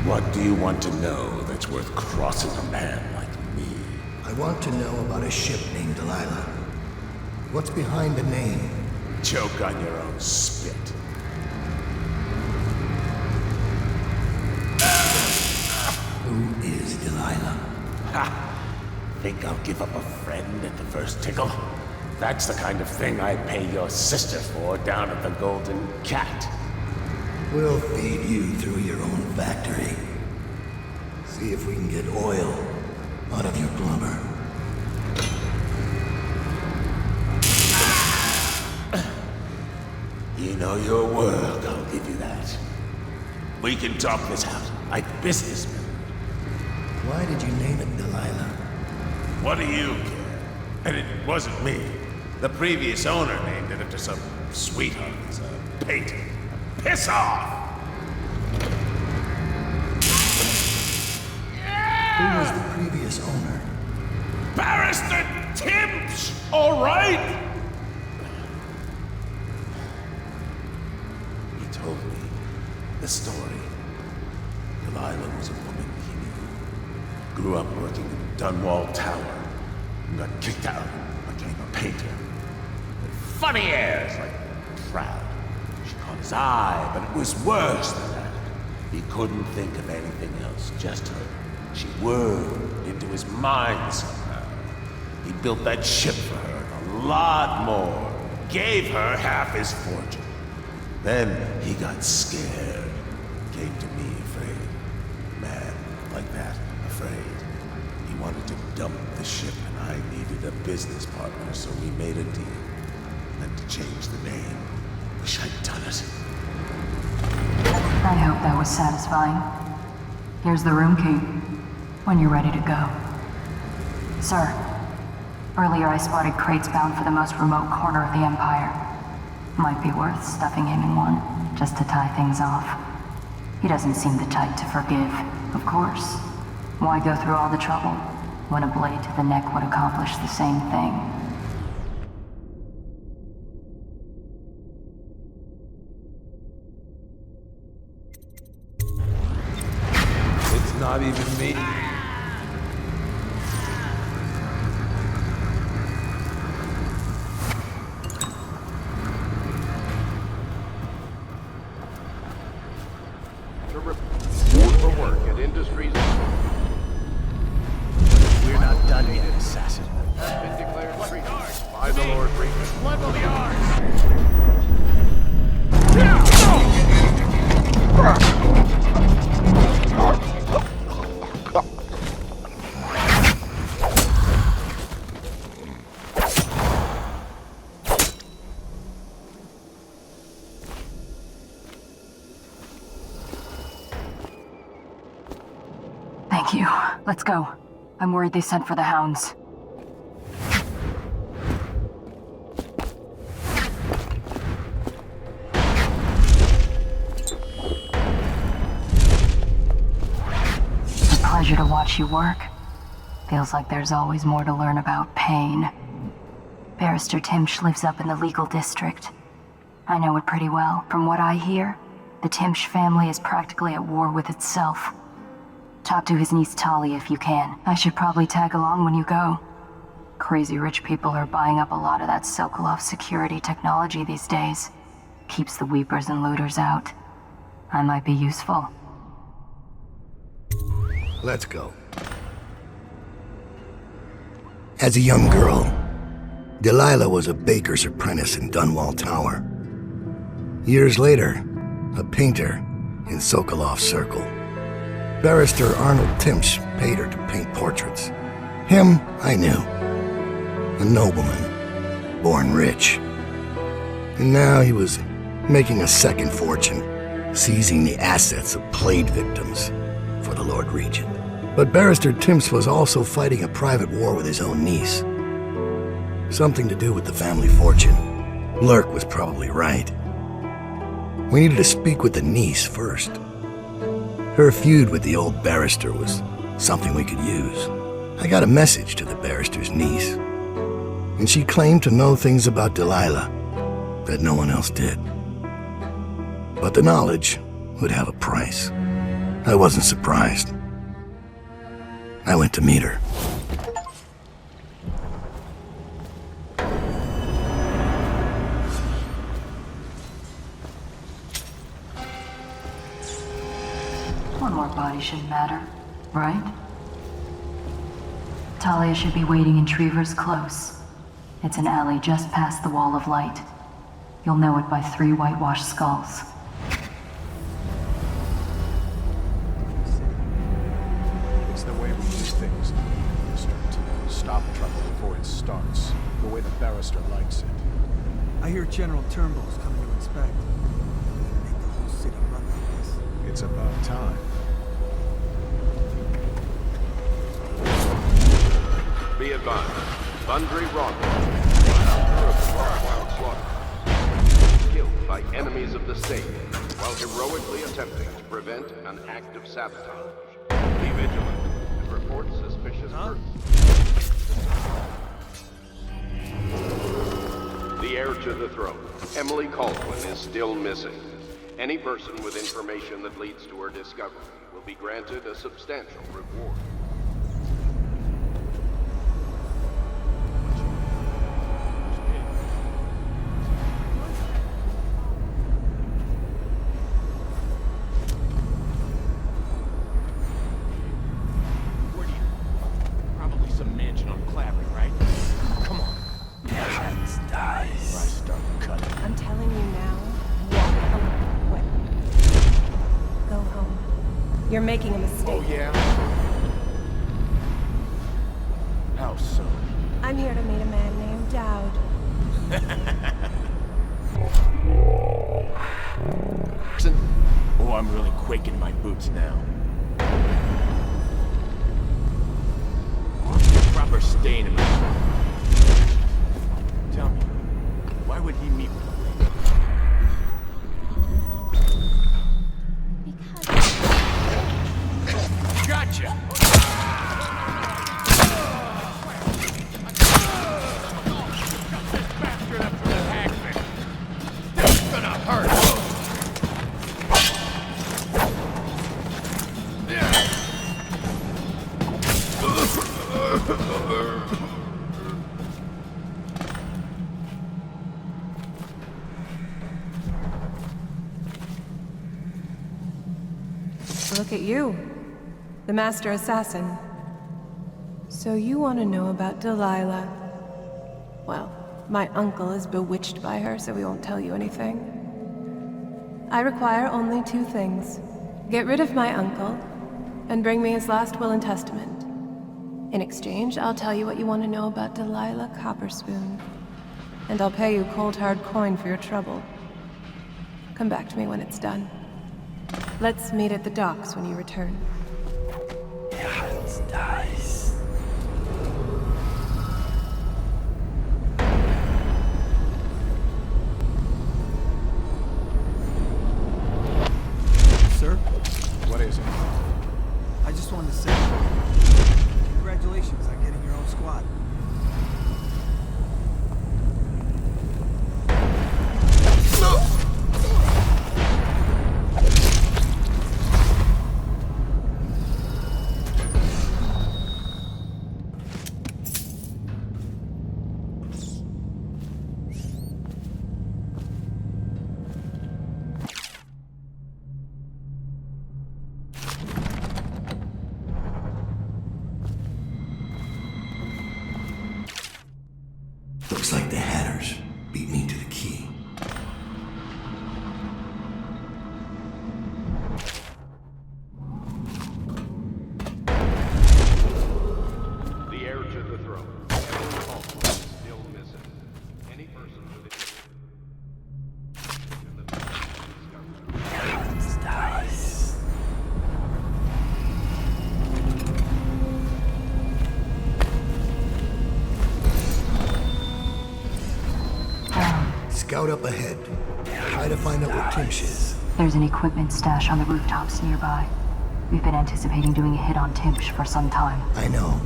What do you want to know that's worth crossing a man like me? I want to know about a ship named Delilah. What's behind the name? Choke on your own spit. Who is Delilah? Ha! Think I'll give up a friend at the first tickle? That's the kind of thing I pay your sister for down at the Golden Cat. We'll feed you through your own factory. See if we can get oil out of your plumber. You know your world, I'll give you that. We can talk this out, like businessmen. Why did you name it Delilah? What do you care? And it wasn't me. The previous owner named it after some sweetheart as a painter. Piss off! Who was the previous owner? Barrister Timps, all right? He told me the story. Delilah was a woman he knew. Grew up working in Dunwall Tower. And got kicked out, became a painter. With funny airs, like proud. She caught his eye, but it was worse than that. He couldn't think of anything else, just her. She whirled into his mind somehow. He built that ship for her, and a lot more. Gave her half his fortune. Then he got scared. Came to me afraid. Mad, like that, afraid. He wanted to dump the ship, and I needed a business partner, so we made a deal. Meant to change the name. Wish I'd done it. I hope that was satisfying. Here's the room key, when you're ready to go. Sir, earlier I spotted crates bound for the most remote corner of the Empire. Might be worth stuffing him in one, just to tie things off. He doesn't seem the type to forgive, of course. Why go through all the trouble, when a blade to the neck would accomplish the same thing? It's not even me. To report for work at Industries. We're not done yet, assassin. Has been declared free by the Lord Regent. Level the arms! Thank you. Let's go. I'm worried they sent for the hounds. It's a pleasure to watch you work. Feels like there's always more to learn about pain. Barrister Timsh lives up in the legal district. I know it pretty well. From what I hear, the Timsh family is practically at war with itself. Talk to his niece Talia if you can. I should probably tag along when you go. Crazy rich people are buying up a lot of that Sokolov security technology these days. Keeps the weepers and looters out. I might be useful. Let's go. As a young girl, Delilah was a baker's apprentice in Dunwall Tower. Years later, a painter in Sokolov's circle. Barrister Arnold Timsh paid her to paint portraits. Him, I knew. A nobleman, born rich. And now he was making a second fortune, seizing the assets of plague victims for the Lord Regent. But Barrister Timsh was also fighting a private war with his own niece. Something to do with the family fortune. Lurk was probably right. We needed to speak with the niece first. Her feud with the old barrister was something we could use. I got a message to the barrister's niece, and she claimed to know things about Delilah that no one else did. But the knowledge would have a price. I wasn't surprised. I went to meet her. One more body shouldn't matter, right? Talia should be waiting in Trevor's Close. It's an alley just past the Wall of Light. You'll know it by 3 whitewashed skulls. It's the way we do things in the district. Stop trouble before it starts. The way the barrister likes it. I hear General Turnbull's coming to inspect. Make the whole city run like this. It's about time. Be advised, sundry wrongdoers, founder of the Dunwall slaughter, killed by enemies of the state, while heroically attempting to prevent an act of sabotage. Be vigilant and report suspicious persons. The heir to the throne, Emily Caldwin, is still missing. Any person with information that leads to her discovery will be granted a substantial reward. You're making a mistake. Oh, yeah? How so? I'm here to meet a man named Dowd. Oh, I'm really quaking in my boots now. Proper stain in my... Tell me, why would he meet with me? Gotcha! Look at you, the master assassin. So you want to know about Delilah? Well, my uncle is bewitched by her, so we won't tell you anything. I require only 2 things. Get rid of my uncle, and bring me his last will and testament. In exchange, I'll tell you what you want to know about Delilah Copperspoon. And I'll pay you cold hard coin for your trouble. Come back to me when it's done. Let's meet at the docks when you return. It's nice. Sir? What is it? I just wanted to say, congratulations on getting your own squad. Looks like the Hatters beat me to the key. The heir to the throne. Emperor Campbell still missing. Any person with it. It's nice. Scout up ahead. Try to find out where Timsh is. There's an equipment stash on the rooftops nearby. We've been anticipating doing a hit on Timsh for some time. I know.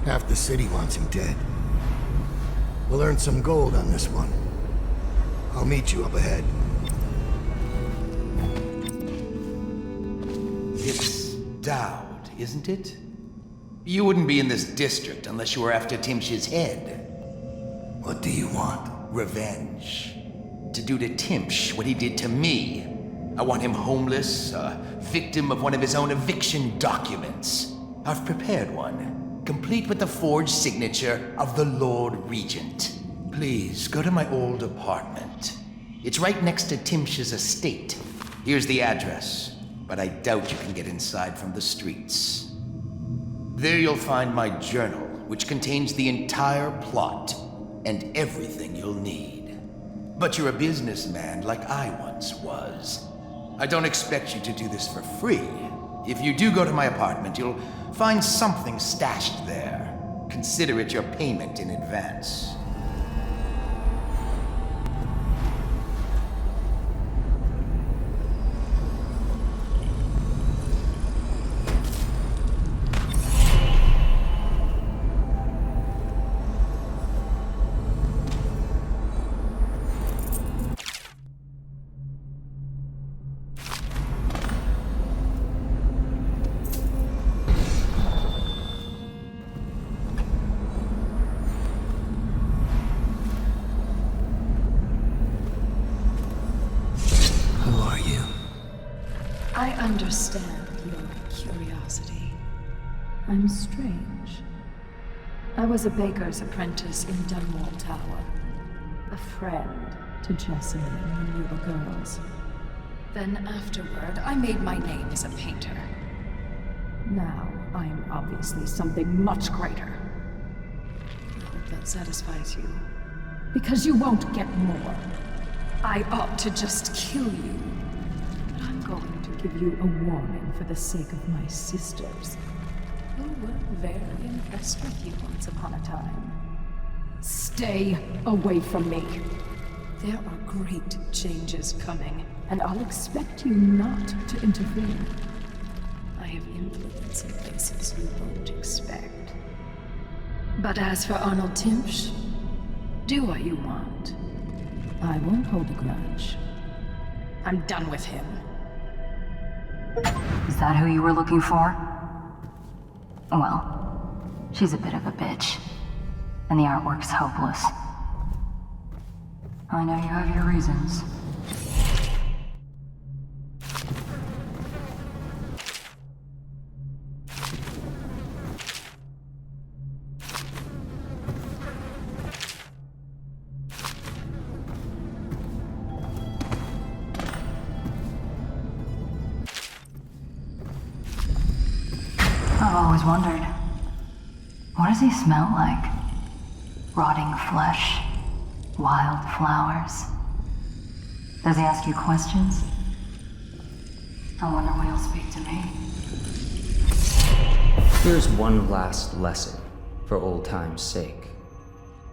Half the city wants him dead. We'll earn some gold on this one. I'll meet you up ahead. It's Dowd, isn't it? You wouldn't be in this district unless you were after Timsh's head. What do you want? Revenge. To do to Timsh what he did to me. I want him homeless, a victim of one of his own eviction documents. I've prepared one, complete with the forged signature of the Lord Regent. Please, go to my old apartment. It's right next to Timsh's estate. Here's the address, but I doubt you can get inside from the streets. There you'll find my journal, which contains the entire plot and everything you'll need. But you're a businessman like I once was. I don't expect you to do this for free. If you do go to my apartment, you'll find something stashed there. Consider it your payment in advance. I understand your curiosity. I'm strange. I was a baker's apprentice in Dunwall Tower. A friend to Jessamine when we were girls. Then afterward, I made my name as a painter. Now, I am obviously something much greater. I hope that satisfies you. Because you won't get more. I ought to just kill you. But I'm going to give you a warning for the sake of my sisters, who were very impressed with you once upon a time. Stay away from me. There are great changes coming, and I'll expect you not to interfere. I have influence in places you won't expect. But as for Arnold Timpsch, do what you want. I won't hold a grudge. I'm done with him. Is that who you were looking for? Well, she's a bit of a bitch. And the artwork's hopeless. I know you have your reasons. I've always wondered, what does he smell like? Rotting flesh? Wild flowers? Does he ask you questions? I wonder when he'll speak to me. Here's one last lesson, for old time's sake.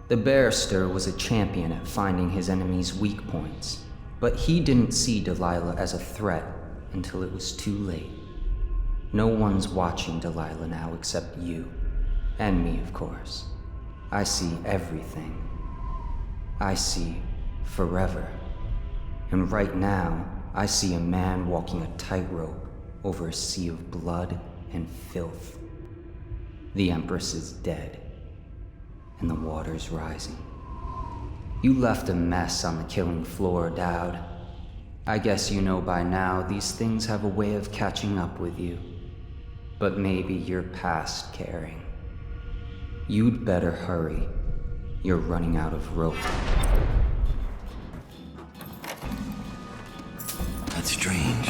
The barrister was a champion at finding his enemy's weak points, but he didn't see Delilah as a threat until it was too late. No one's watching Delilah now except you. And me, of course. I see everything. I see forever. And right now, I see a man walking a tightrope over a sea of blood and filth. The Empress is dead, and the water's rising. You left a mess on the killing floor, Dowd. I guess you know by now these things have a way of catching up with you. But maybe you're past caring. You'd better hurry. You're running out of rope. That's strange.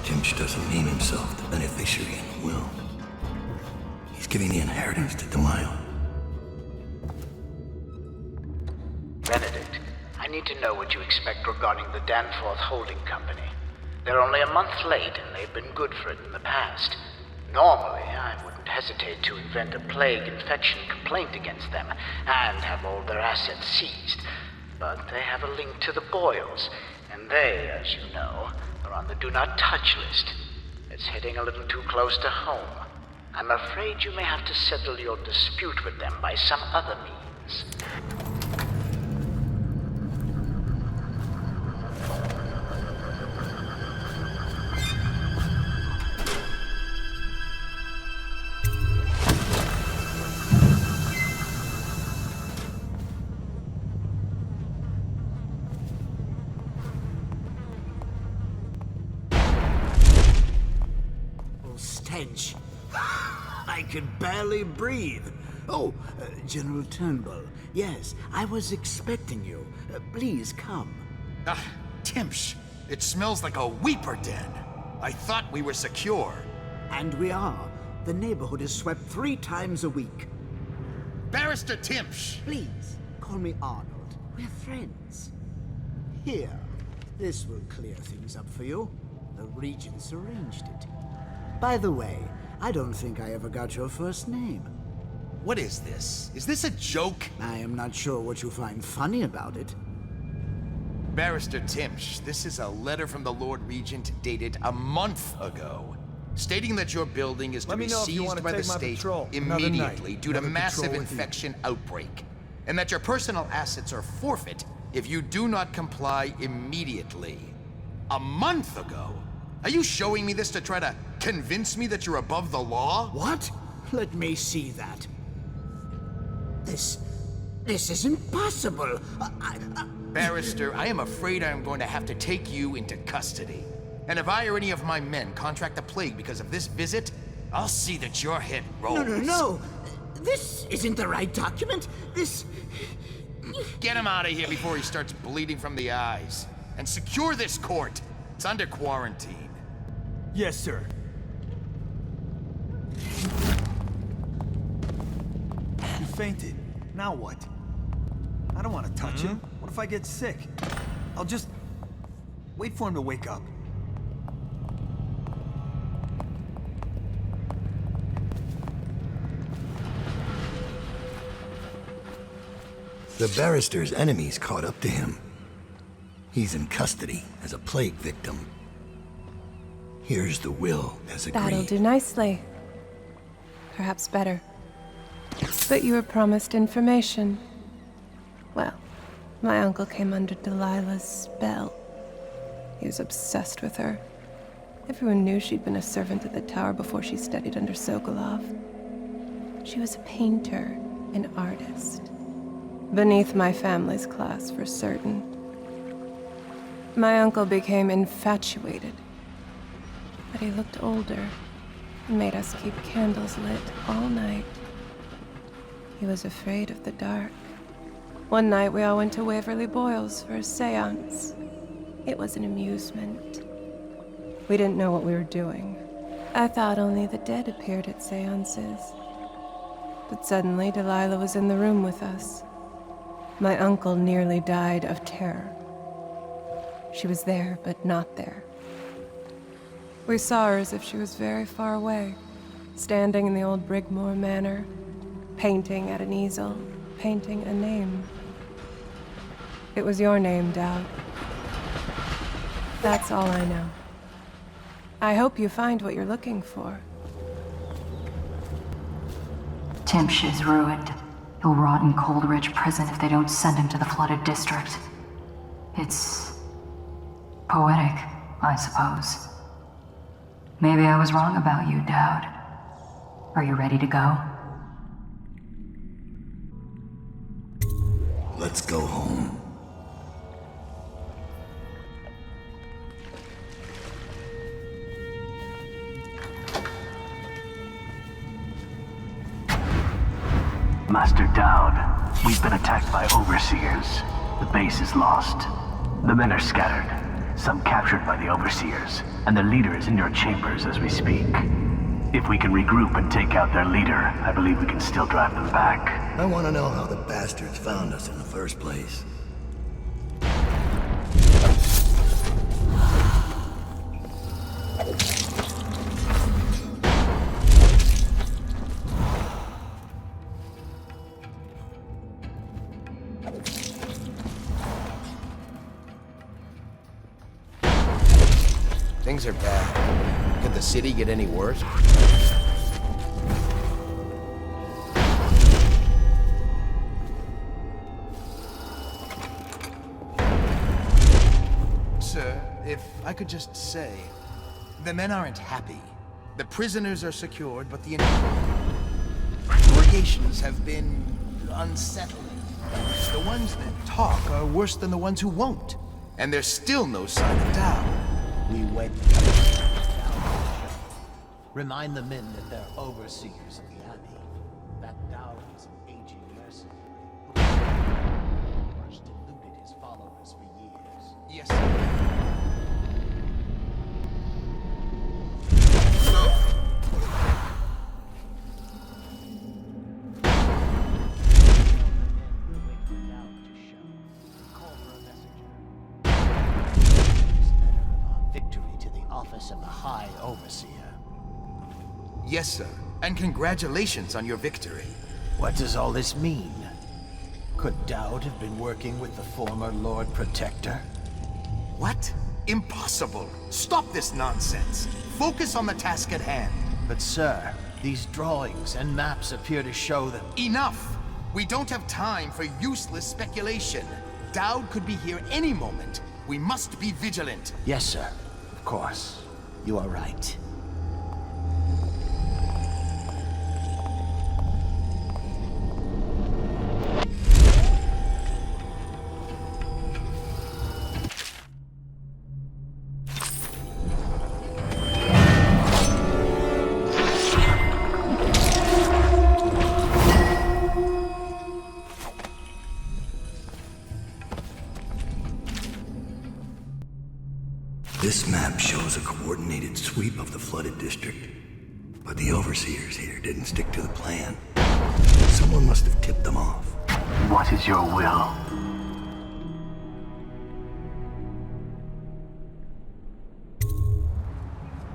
Timpsch doesn't name himself the beneficiary in the will. He's giving the inheritance to Delilah. Benedict, I need to know what you expect regarding the Danforth Holding Company. They're only a month late, and they've been good for it in the past. Normally, I wouldn't hesitate to invent a plague infection complaint against them and have all their assets seized. But they have a link to the Boyles, and they, as you know, are on the Do Not Touch list. It's hitting a little too close to home. I'm afraid you may have to settle your dispute with them by some other means. Stench. I can barely breathe. Oh, General Turnbull. Yes, I was expecting you. Please come. Ah, Timpsch. It smells like a weeper den. I thought we were secure. And we are. The neighborhood is swept 3 times a week. Barrister Timpsch! Please, call me Arnold. We're friends. Here, this will clear things up for you. The Regents arranged it. By the way, I don't think I ever got your first name. What is this? Is this a joke? I am not sure what you find funny about it. Barrister Timpsch, this is a letter from the Lord Regent dated a month ago, stating that your building is to be seized by the state immediately due to massive infection outbreak, and that your personal assets are forfeit if you do not comply immediately. A month ago? Are you showing me this to try to convince me that you're above the law? What? Let me see that. This isn't possible. Barrister, I am afraid I am going to have to take you into custody. And if I or any of my men contract the plague because of this visit, I'll see that your head rolls. No. This isn't the right document. This... Get him out of here before he starts bleeding from the eyes. and secure this court. It's under quarantine. Yes, sir. You fainted. Now what? I don't want to touch him. What if I get sick? I'll just wait for him to wake up. The barrister's enemies caught up to him. He's in custody as a plague victim. Here's the will as agreed. That'll do nicely. Perhaps better. But you were promised information. Well, my uncle came under Delilah's spell. He was obsessed with her. Everyone knew she'd been a servant at the tower before she studied under Sokolov. She was a painter, an artist. Beneath my family's class, for certain. My uncle became infatuated. But he looked older and made us keep candles lit all night. He was afraid of the dark. One night we all went to Waverly Boyle's for a seance. It was an amusement. We didn't know what we were doing. I thought only the dead appeared at seances. But suddenly Delilah was in the room with us. My uncle nearly died of terror. She was there, but not there. We saw her as if she was very far away, standing in the old Brigmore Manor, painting at an easel, painting a name. It was your name, Dowd. That's all I know. I hope you find what you're looking for. Timsh is ruined. He'll rot in Coldridge prison if they don't send him to the flooded district. It's poetic, I suppose. Maybe I was wrong about you, Dowd. Are you ready to go? Let's go home. Master Dowd, we've been attacked by overseers. The base is lost. The men are scattered, some captured by the overseers, and their leader is in your chambers as we speak. If we can regroup and take out their leader, I believe we can still drive them back. I want to know how the bastards found us in the first place. Things are bad. Could the city get any worse? Sir, if I could just say, the men aren't happy. The prisoners are secured, but the interrogations have been unsettling. The ones that talk are worse than the ones who won't. And there's still no sign of Dowd. We went. Remind the men that they're overseers of the Abbey. That Dowd is an aging mercenary who has deluded his followers for years. Yes, sir. Of the High Overseer. Yes, sir. And congratulations on your victory. What does all this mean? Could Dowd have been working with the former Lord Protector? What? Impossible! Stop this nonsense! Focus on the task at hand. But sir, these drawings and maps appear to show that— Enough! We don't have time for useless speculation. Dowd could be here any moment. We must be vigilant. Yes, sir. Of course. You are right. sweep of the flooded district. But the overseers here didn't stick to the plan. Someone must have tipped them off. What is your will?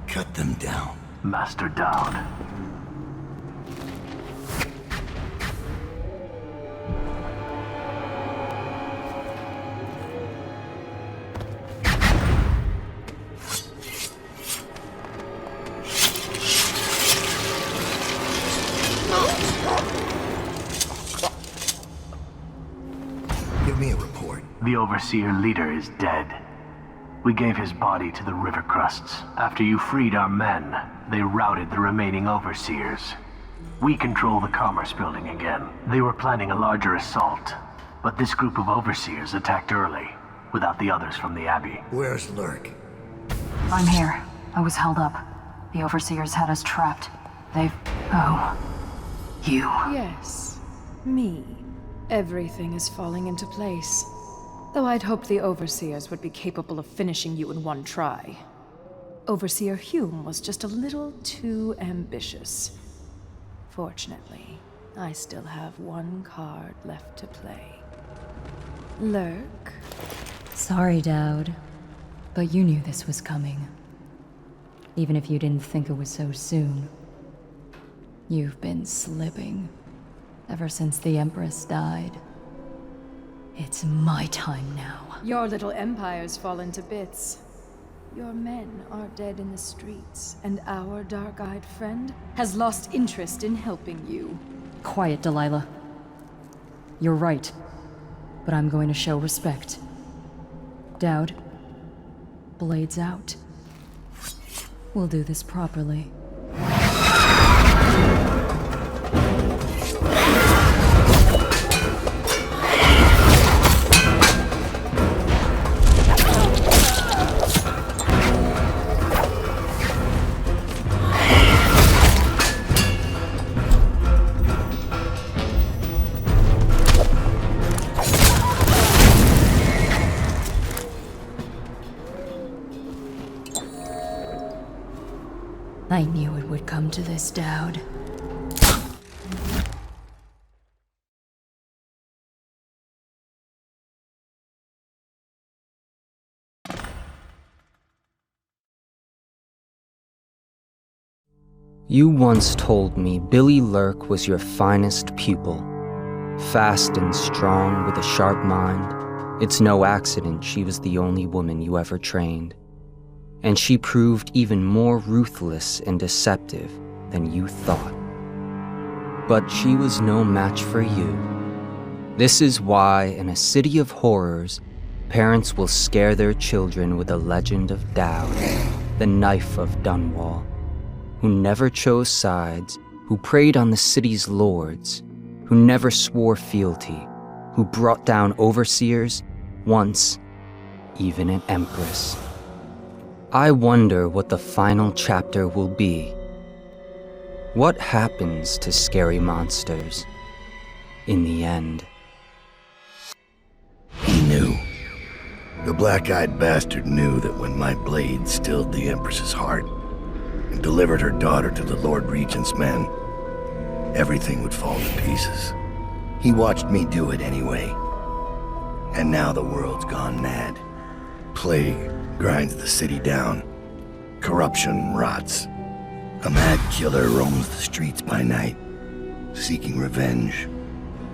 Cut them down. Master Dowd. Give me a report. The Overseer leader is dead. We gave his body to the river crusts. After you freed our men, they routed the remaining Overseers. We control the Commerce Building again. They were planning a larger assault, but this group of Overseers attacked early, without the others from the Abbey. Where's Lurk? I'm here. I was held up. The Overseers had us trapped. They've... Oh. You. Yes. Me. Everything is falling into place. Though I'd hoped the Overseers would be capable of finishing you in one try. Overseer Hume was just a little too ambitious. Fortunately, I still have one card left to play. Lurk? Sorry, Dowd. But you knew this was coming. Even if you didn't think it was so soon. You've been slipping. Ever since the Empress died. It's my time now. Your little empire's fallen to bits. Your men are dead in the streets, and our dark-eyed friend has lost interest in helping you. Quiet, Delilah. You're right. But I'm going to show respect. Dowd, blades out. We'll do this properly. I knew it would come to this, Dowd. You once told me Billy Lurk was your finest pupil. Fast and strong with a sharp mind. It's no accident she was the only woman you ever trained. And she proved even more ruthless and deceptive than you thought. But she was no match for you. This is why, in a city of horrors, parents will scare their children with the legend of Dowd, the knife of Dunwall, who never chose sides, who preyed on the city's lords, who never swore fealty, who brought down overseers, once even an empress. I wonder what the final chapter will be. What happens to scary monsters in the end? He knew. The black-eyed bastard knew that when my blade stilled the Empress's heart and delivered her daughter to the Lord Regent's men, everything would fall to pieces. He watched me do it anyway. And now the world's gone mad. Plague grinds the city down. Corruption rots. A mad killer roams the streets by night, seeking revenge.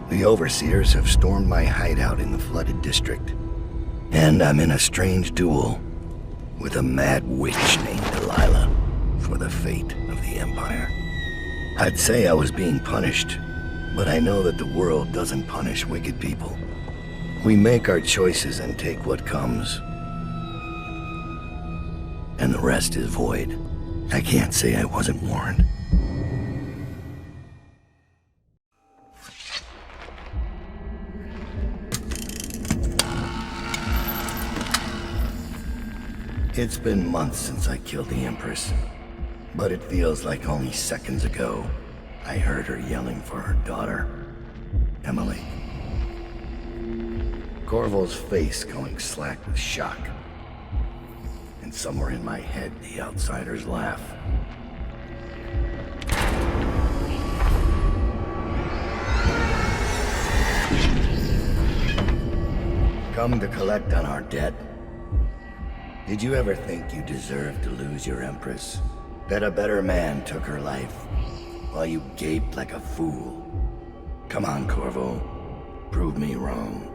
The Overseers have stormed my hideout in the flooded district. And I'm in a strange duel with a mad witch named Delilah for the fate of the Empire. I'd say I was being punished, but I know that the world doesn't punish wicked people. We make our choices and take what comes. And the rest is void. I can't say I wasn't warned. It's been months since I killed the Empress, but it feels like only seconds ago I heard her yelling for her daughter, Emily. Corvo's face going slack with shock. And somewhere in my head, the outsiders laugh. Come to collect on our debt? Did you ever think you deserved to lose your Empress? That a better man took her life, while you gaped like a fool? Come on, Corvo. Prove me wrong.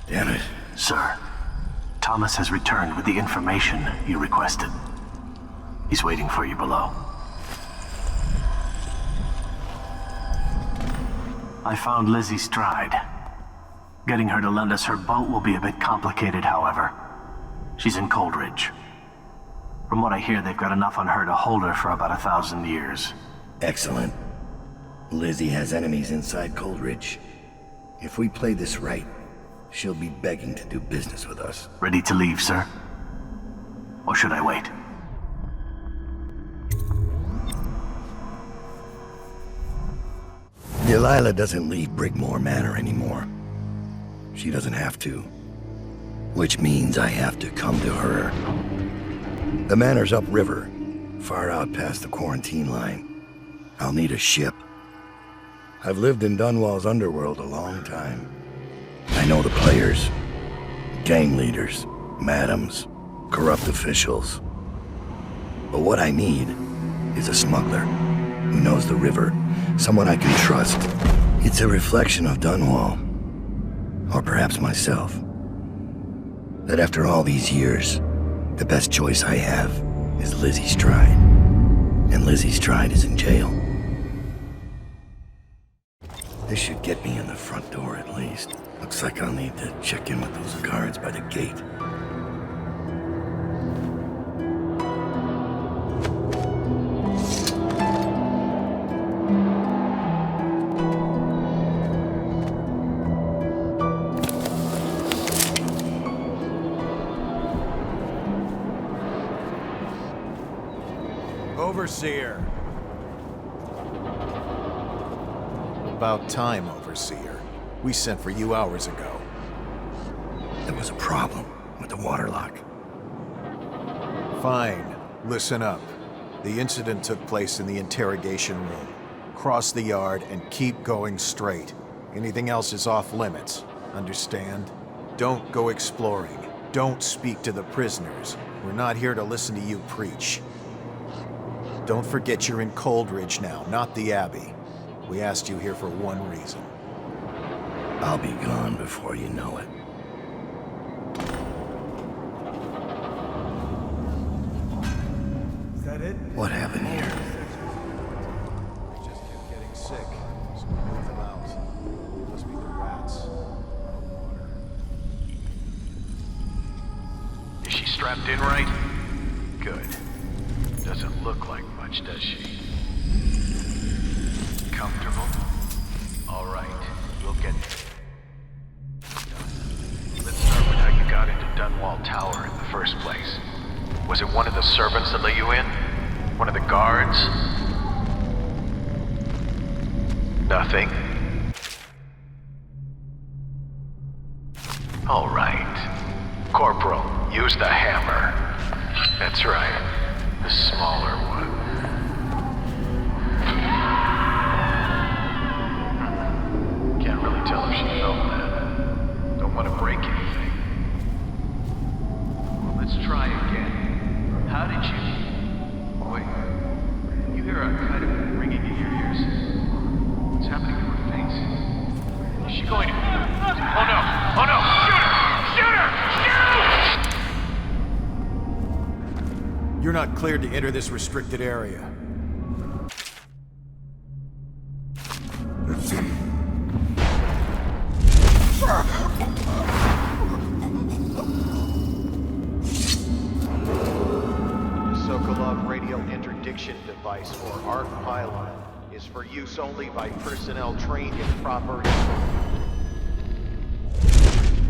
Damn it. Sir, Thomas has returned with the information you requested. He's waiting for you below. I found Lizzie Stride. Getting her to lend us her boat will be a bit complicated, however. She's in Coldridge. From what I hear, they've got enough on her to hold her for about 1,000 years. Excellent. Lizzie has enemies inside Coldridge. If we play this right, she'll be begging to do business with us. Ready to leave, sir? Or should I wait? Delilah doesn't leave Brigmore Manor anymore. She doesn't have to. Which means I have to come to her. The manor's upriver, far out past the quarantine line. I'll need a ship. I've lived in Dunwall's underworld a long time. I know the players. Gang leaders, madams, corrupt officials. But what I need is a smuggler who knows the river, someone I can trust. It's a reflection of Dunwall, or perhaps myself. That after all these years, the best choice I have is Lizzie Stride. And Lizzie Stride is in jail. This should get me in the front door at least. Looks like I'll need to check in with those guards by the gate. Overseer. About time, Overseer. We sent for you hours ago. There was a problem with the waterlock. Fine. Listen up. The incident took place in the interrogation room. Cross the yard and keep going straight. Anything else is off limits. Understand? Don't go exploring. Don't speak to the prisoners. We're not here to listen to you preach. Don't forget you're in Coldridge now, not the Abbey. We asked you here for one reason. I'll be gone before you know it. Is that it? What happened here? They just kept getting sick, so we moved them out. Must be the rats. Water. Is she strapped in right? Good. Doesn't look like much, does she? Comfortable? All right, we'll get there. Let's start with how you got into Dunwall Tower in the first place. Was it one of the servants that let you in? One of the guards? Nothing? All right. Corporal, use the hammer. That's right. The smaller one. Can't really tell if she felt that. Don't want to break anything. Well, let's try again. How did you... Wait. You hear a kind of ringing in your ears? What's happening to her face? Is she going to... Oh no! Oh no! Shoot her! Shoot her! Shoot! not cleared to enter this restricted area. Sokolov radio interdiction device, or ARC pylon, is for use only by personnel trained in proper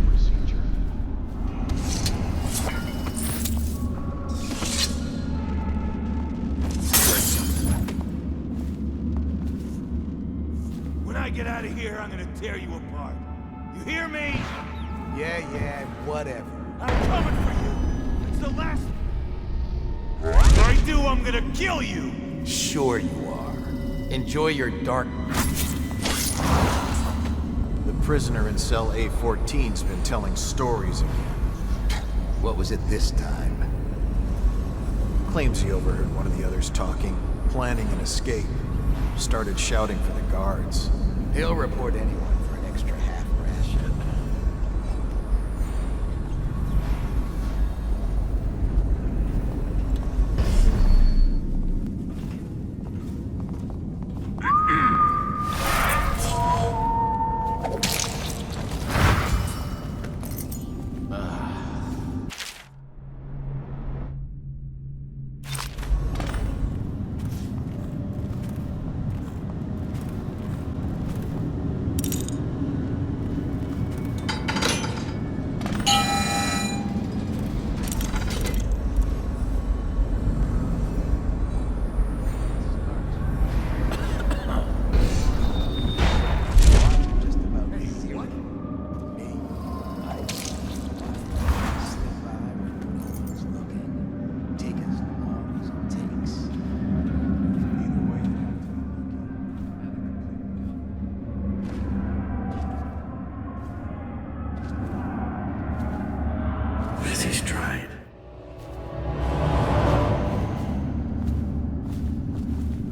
procedure. When I get out of here, I'm gonna tear you apart. You hear me? Yeah, whatever. I'm coming for you. It's the last... If I do, I'm gonna kill you! Sure you are. Enjoy your dark... The prisoner in cell A14's been telling stories again. What was it this time? Claims he overheard one of the others talking, planning an escape. Started shouting for the guards. He'll report anyone for an extra half ration.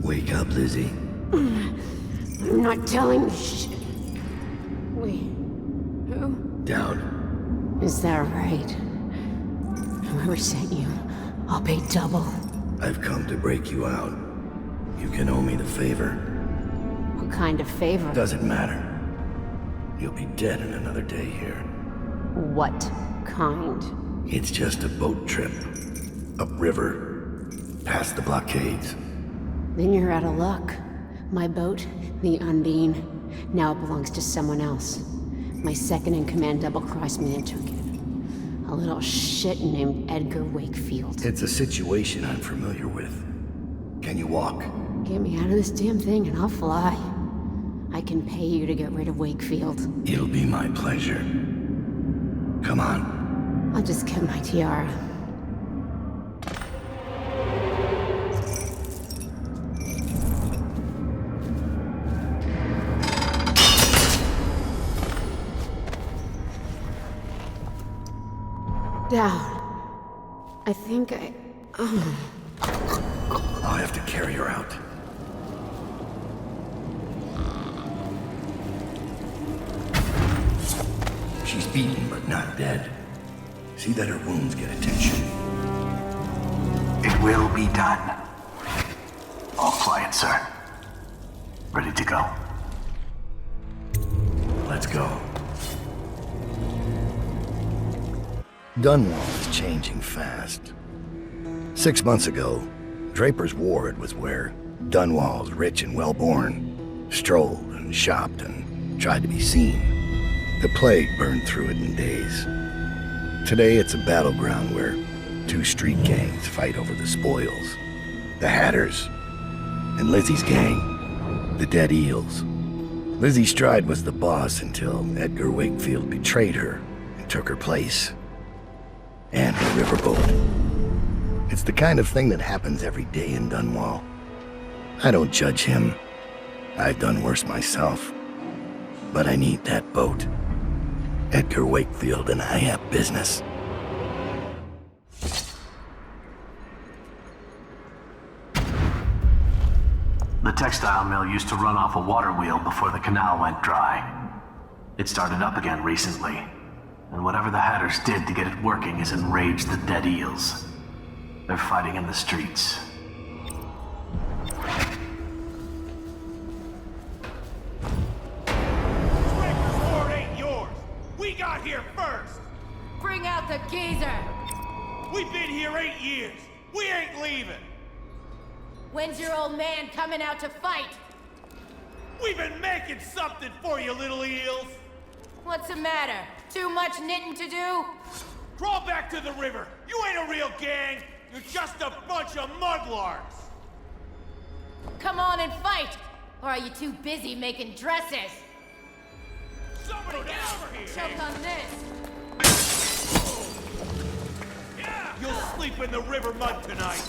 Wake up, Lizzie. I'm not telling shit. Wait, who? Down. Is that right? Whoever sent you, I'll pay double. I've come to break you out. You can owe me the favor. What kind of favor? Doesn't matter. You'll be dead in another day here. What kind? It's just a boat trip. Upriver. Past the blockades. Then you're out of luck. My boat, the Undine, now it belongs to someone else. My second-in-command double-crossed me and took it. A little shit named Edgar Wakefield. It's a situation I'm familiar with. Can you walk? Get me out of this damn thing and I'll fly. I can pay you to get rid of Wakefield. It'll be my pleasure. Come on. I'll just get my tiara. Down. I think I'll have to carry her out. She's beaten, but not dead. See that her wounds get attention. It will be done. All quiet, sir. Ready to go. Let's go. Dunwall is changing fast. 6 months ago, Draper's Ward was where Dunwall's rich and well-born strolled and shopped and tried to be seen. The plague burned through it in days. Today it's a battleground where 2 street gangs fight over the spoils. The Hatters and Lizzie's gang, the Dead Eels. Lizzie Stride was the boss until Edgar Wakefield betrayed her and took her place. And the riverboat. It's the kind of thing that happens every day in Dunwall. I don't judge him. I've done worse myself. But I need that boat. Edgar Wakefield and I have business. The textile mill used to run off a water wheel before the canal went dry. It started up again recently, and whatever the Hatters did to get it working has enraged the Dead Eels. They're fighting in the streets. Sword ain't yours! We got here first! Bring out the geezer! We've been here 8 years! We ain't leaving! When's your old man coming out to fight? We've been making something for you, little eels! What's the matter? Too much knitting to do? Crawl back to the river! You ain't a real gang! You're just a bunch of mudlarks! Come on and fight! Or are you too busy making dresses? Somebody get over here! Choke on this! You'll sleep in the river mud tonight!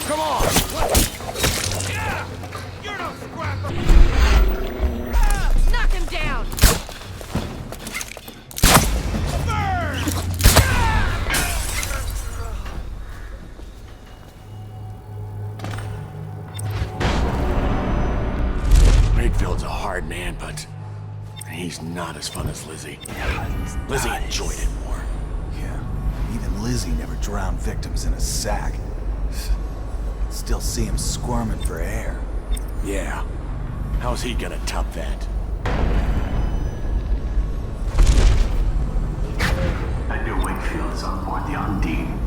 Come on! Yeah! You're no scrapper! Knock him down! Burn! Wakefield's a hard man, but he's not as fun as Lizzie. Lizzie enjoyed it more. Yeah, even Lizzie never drowned victims in a sack. Still see him squirming for air. Yeah. How's he gonna top that? Edgar Wakefield is on board the Undine.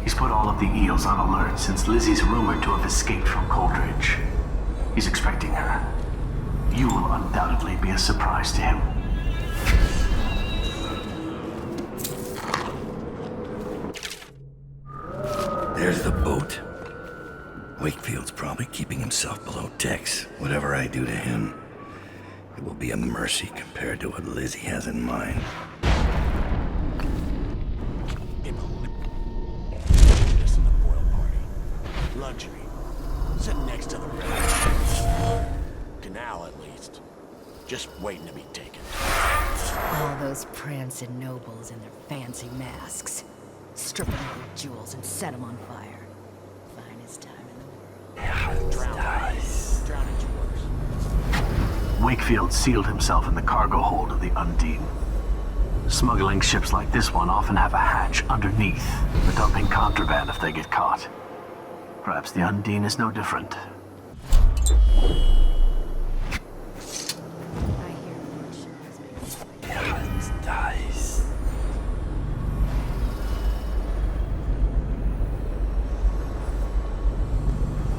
He's put all of the eels on alert since Lizzie's rumored to have escaped from Coldridge. He's expecting her. You will undoubtedly be a surprise to him. There's the boat. Wakefield's probably keeping himself below decks. Whatever I do to him, it will be a mercy compared to what Lizzie has in mind. This in the boil party. Luxury. Sitting next to the river. Canal, at least. Just waiting to be taken. All those prancing nobles in their fancy masks. Strip them of their jewels and set them on fire. Finest time in the world. Drown at yours. Wakefield sealed himself in the cargo hold of the Undine. Smuggling ships like this one often have a hatch underneath for dumping contraband if they get caught. Perhaps the Undine is no different.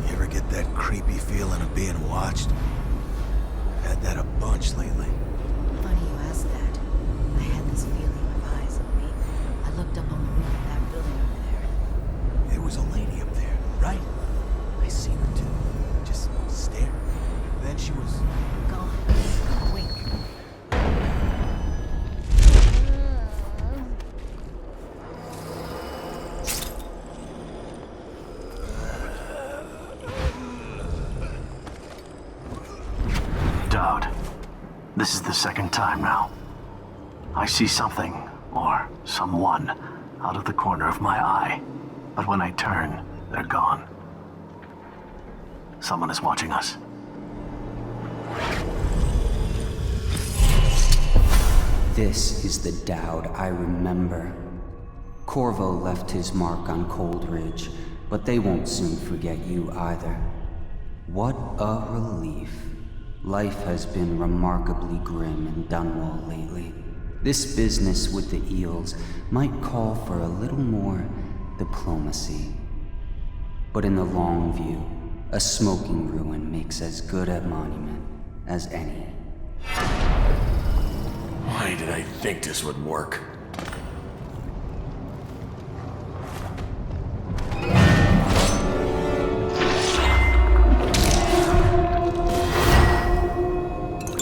You ever get that creepy feeling of being watched? I've had that a bunch lately. Funny you ask that. I had this feeling of eyes on me. I looked up on the roof of that building over there. There was a lady up there, right? I seen her too. Just staring. Then she was gone. Wink. Dowd, this is the second time now. I see something, or someone, out of the corner of my eye. But when I turn, they're gone. Someone is watching us. This is the Dowd I remember. Corvo left his mark on Coldridge, but they won't soon forget you either. What a relief. Life has been remarkably grim in Dunwall lately. This business with the eels might call for a little more diplomacy. But in the long view, a smoking ruin makes as good a monument as any. Why did I think this would work?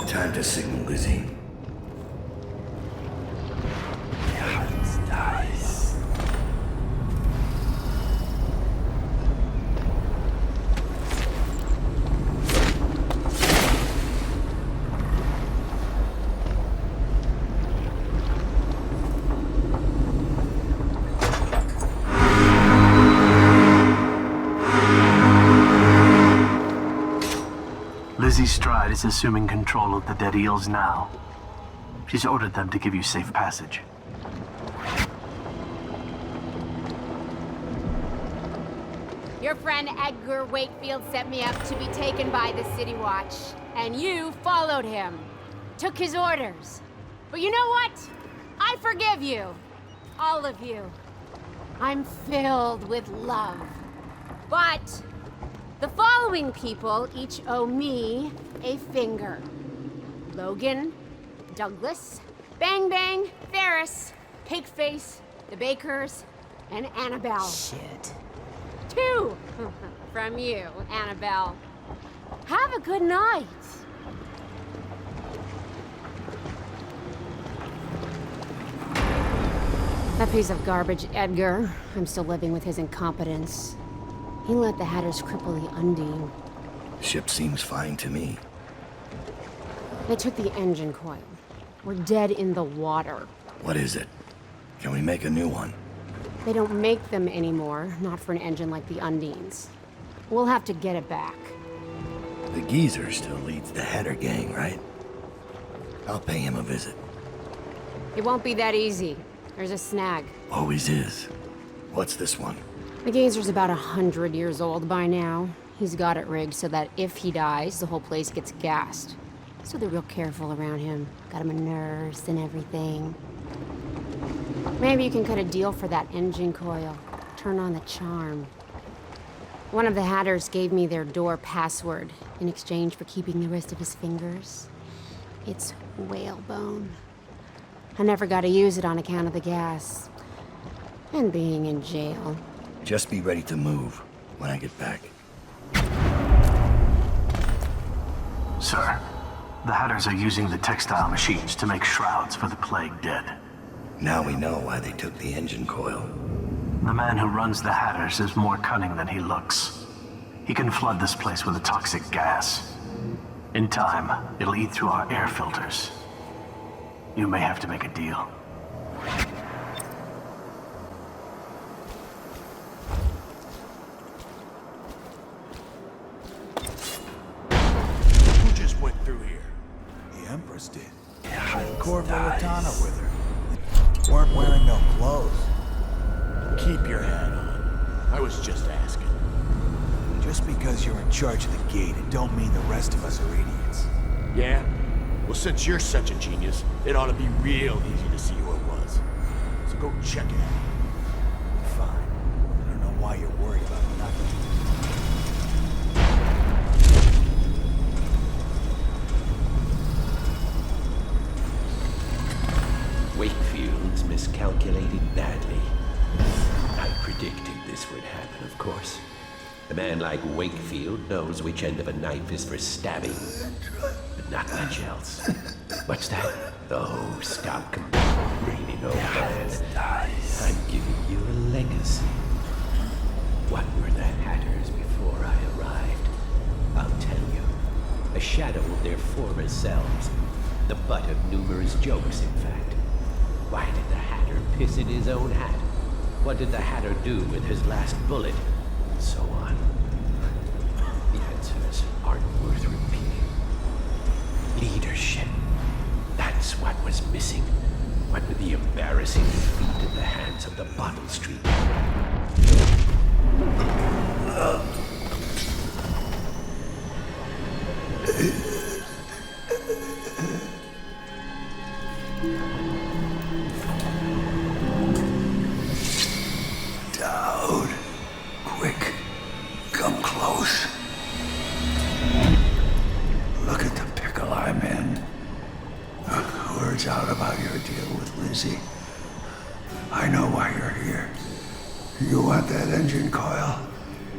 Time to signal Lizzie. Lizzie's Stride is assuming control of the dead eels now. She's ordered them to give you safe passage. Your friend Edgar Wakefield set me up to be taken by the City Watch, and you followed him. Took his orders. But you know what? I forgive you. All of you. I'm filled with love. But the following people each owe me a finger. Logan, Douglas, Bang Bang, Ferris, Pigface, the Bakers, and Annabelle. Shit. 2 from you, Annabelle. Have a good night. That piece of garbage, Edgar. I'm still living with his incompetence. He let the Hatters cripple the Undine. Ship seems fine to me. They took the engine coil. We're dead in the water. What is it? Can we make a new one? They don't make them anymore, not for an engine like the Undine's. We'll have to get it back. The geezer still leads the Hatter gang, right? I'll pay him a visit. It won't be that easy. There's a snag. Always is. What's this one? The geezer's about 100 years old by now. He's got it rigged so that if he dies, the whole place gets gassed. So they're real careful around him. Got him a nurse and everything. Maybe you can cut a deal for that engine coil. Turn on the charm. One of the Hatters gave me their door password in exchange for keeping the rest of his fingers. It's whalebone. I never got to use it on account of the gas. And being in jail. Just be ready to move when I get back. Sir, the Hatters are using the textile machines to make shrouds for the plague dead. Now we know why they took the engine coil. The man who runs the Hatters is more cunning than he looks. He can flood this place with a toxic gas. In time, it'll eat through our air filters. You may have to make a deal. Who just went through here? The Empress did. Had Corvo Attano with her. Weren't wearing no clothes. Keep your hat on. I was just asking. Just because you're in charge of the gate, it don't mean the rest of us are idiots. Yeah? Well, since you're such a genius, it ought to be real easy to see who it was. So go check it out. Fine. I don't know why you're worried about nothing. Wakefield's miscalculated badly. I predicted this would happen, of course. A man like Wakefield knows which end of a knife is for stabbing, but not much else. What's that? Oh, stop complaining, old man. I'm giving you a legacy. What were the Hatters before I arrived? I'll tell you. A shadow of their former selves. The butt of numerous jokes, in fact. Why did the Hatter piss in his own hat? What did the Hatter do with his last bullet? And so on. The answers aren't worth repeating. Leadership. That's what was missing. What with the embarrassing defeat at the hands of the Bottle Street. Dowd. Quick. Come close. Look at the pickle I'm in. Words out about your deal with Lizzie. I know why you're here. You want that engine coil?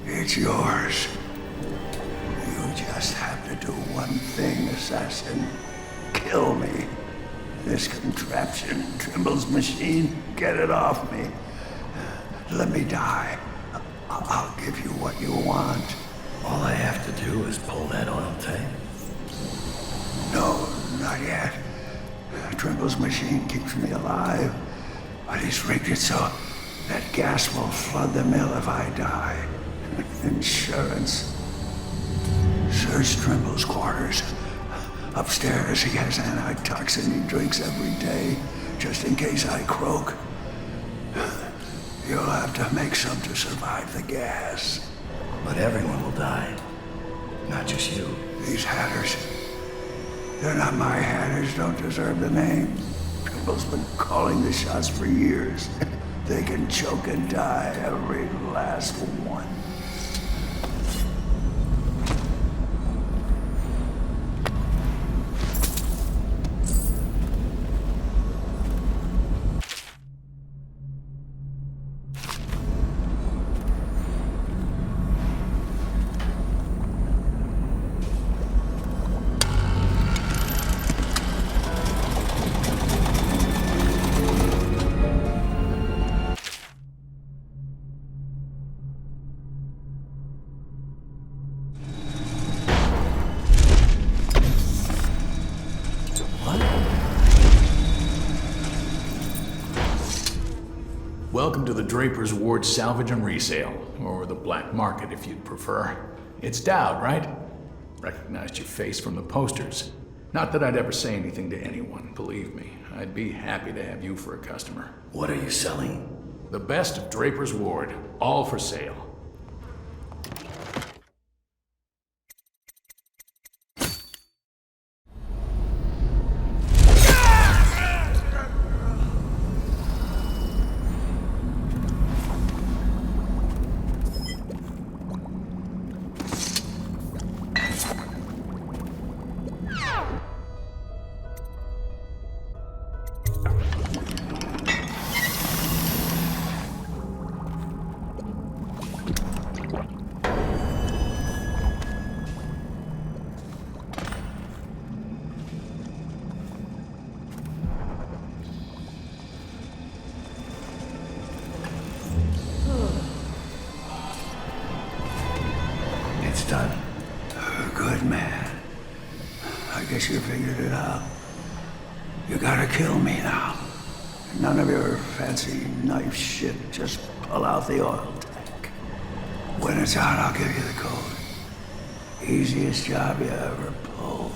It's yours. You just have to do one thing, assassin. Kill me. This contraption, Trimble's machine, get it off me. Let me die. I'll give you what you want. All I have to do is pull that oil tank. No, not yet. Trimble's machine keeps me alive, but he's rigged it so that gas will flood the mill if I die. Insurance. Search Trimble's quarters. Upstairs, he has antitoxin he drinks every day, just in case I croak. You'll have to make some to survive the gas. But everyone will die. Not just you. These hatters. They're not my hatters, don't deserve the name. Campbell's been calling the shots for years. They can choke and die, every last one. Welcome to the Draper's Ward Salvage and Resale, or the Black Market if you'd prefer. It's Dowd, right? Recognized your face from the posters. Not that I'd ever say anything to anyone, believe me. I'd be happy to have you for a customer. What are you selling? The best of Draper's Ward, all for sale. Done. Good man. I guess you figured it out. You gotta kill me now. None of your fancy knife shit. Just pull out the oil tank. When it's out, I'll give you the code. Easiest job you ever pulled.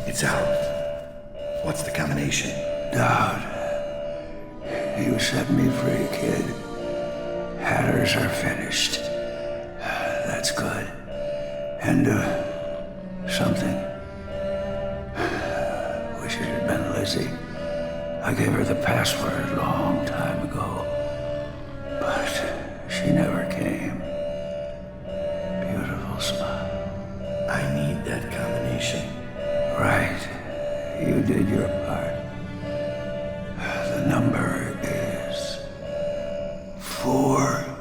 It's out. What's the combination? Dowd. You set me free, kid. Hatters are finished. That's good. And, something. Wish it had been Lizzie. I gave her the password a long time ago. But she never came. Beautiful smile. I need that combination. Right. You did your part. The number is 40.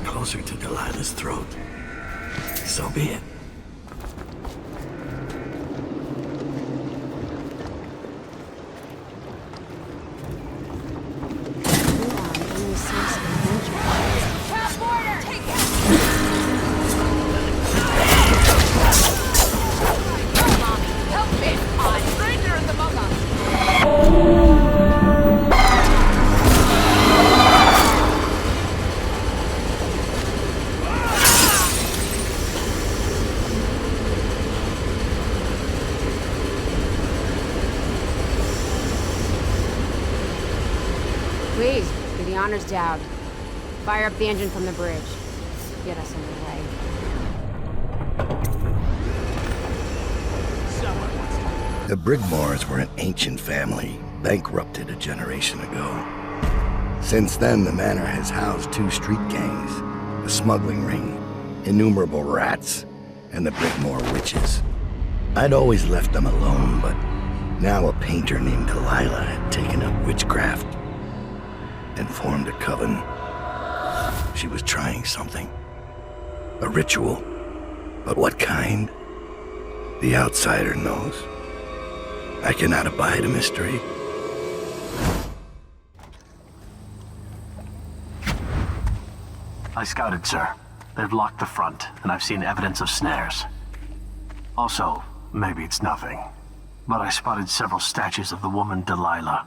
Closer to Delilah's throat. So be it. honor's Dowd. Fire up the engine from the bridge. Get us underway. The Brigmores were an ancient family, bankrupted a generation ago. Since then, the manor has housed 2 street gangs, a smuggling ring, innumerable rats, and the Brigmore witches. I'd always left them alone, but now a painter named Delilah had taken up witchcraft and formed a coven. She was trying something. A ritual. But what kind? The outsider knows. I cannot abide a mystery. I scouted, sir. They've locked the front, and I've seen evidence of snares. Also, maybe it's nothing, but I spotted several statues of the woman Delilah.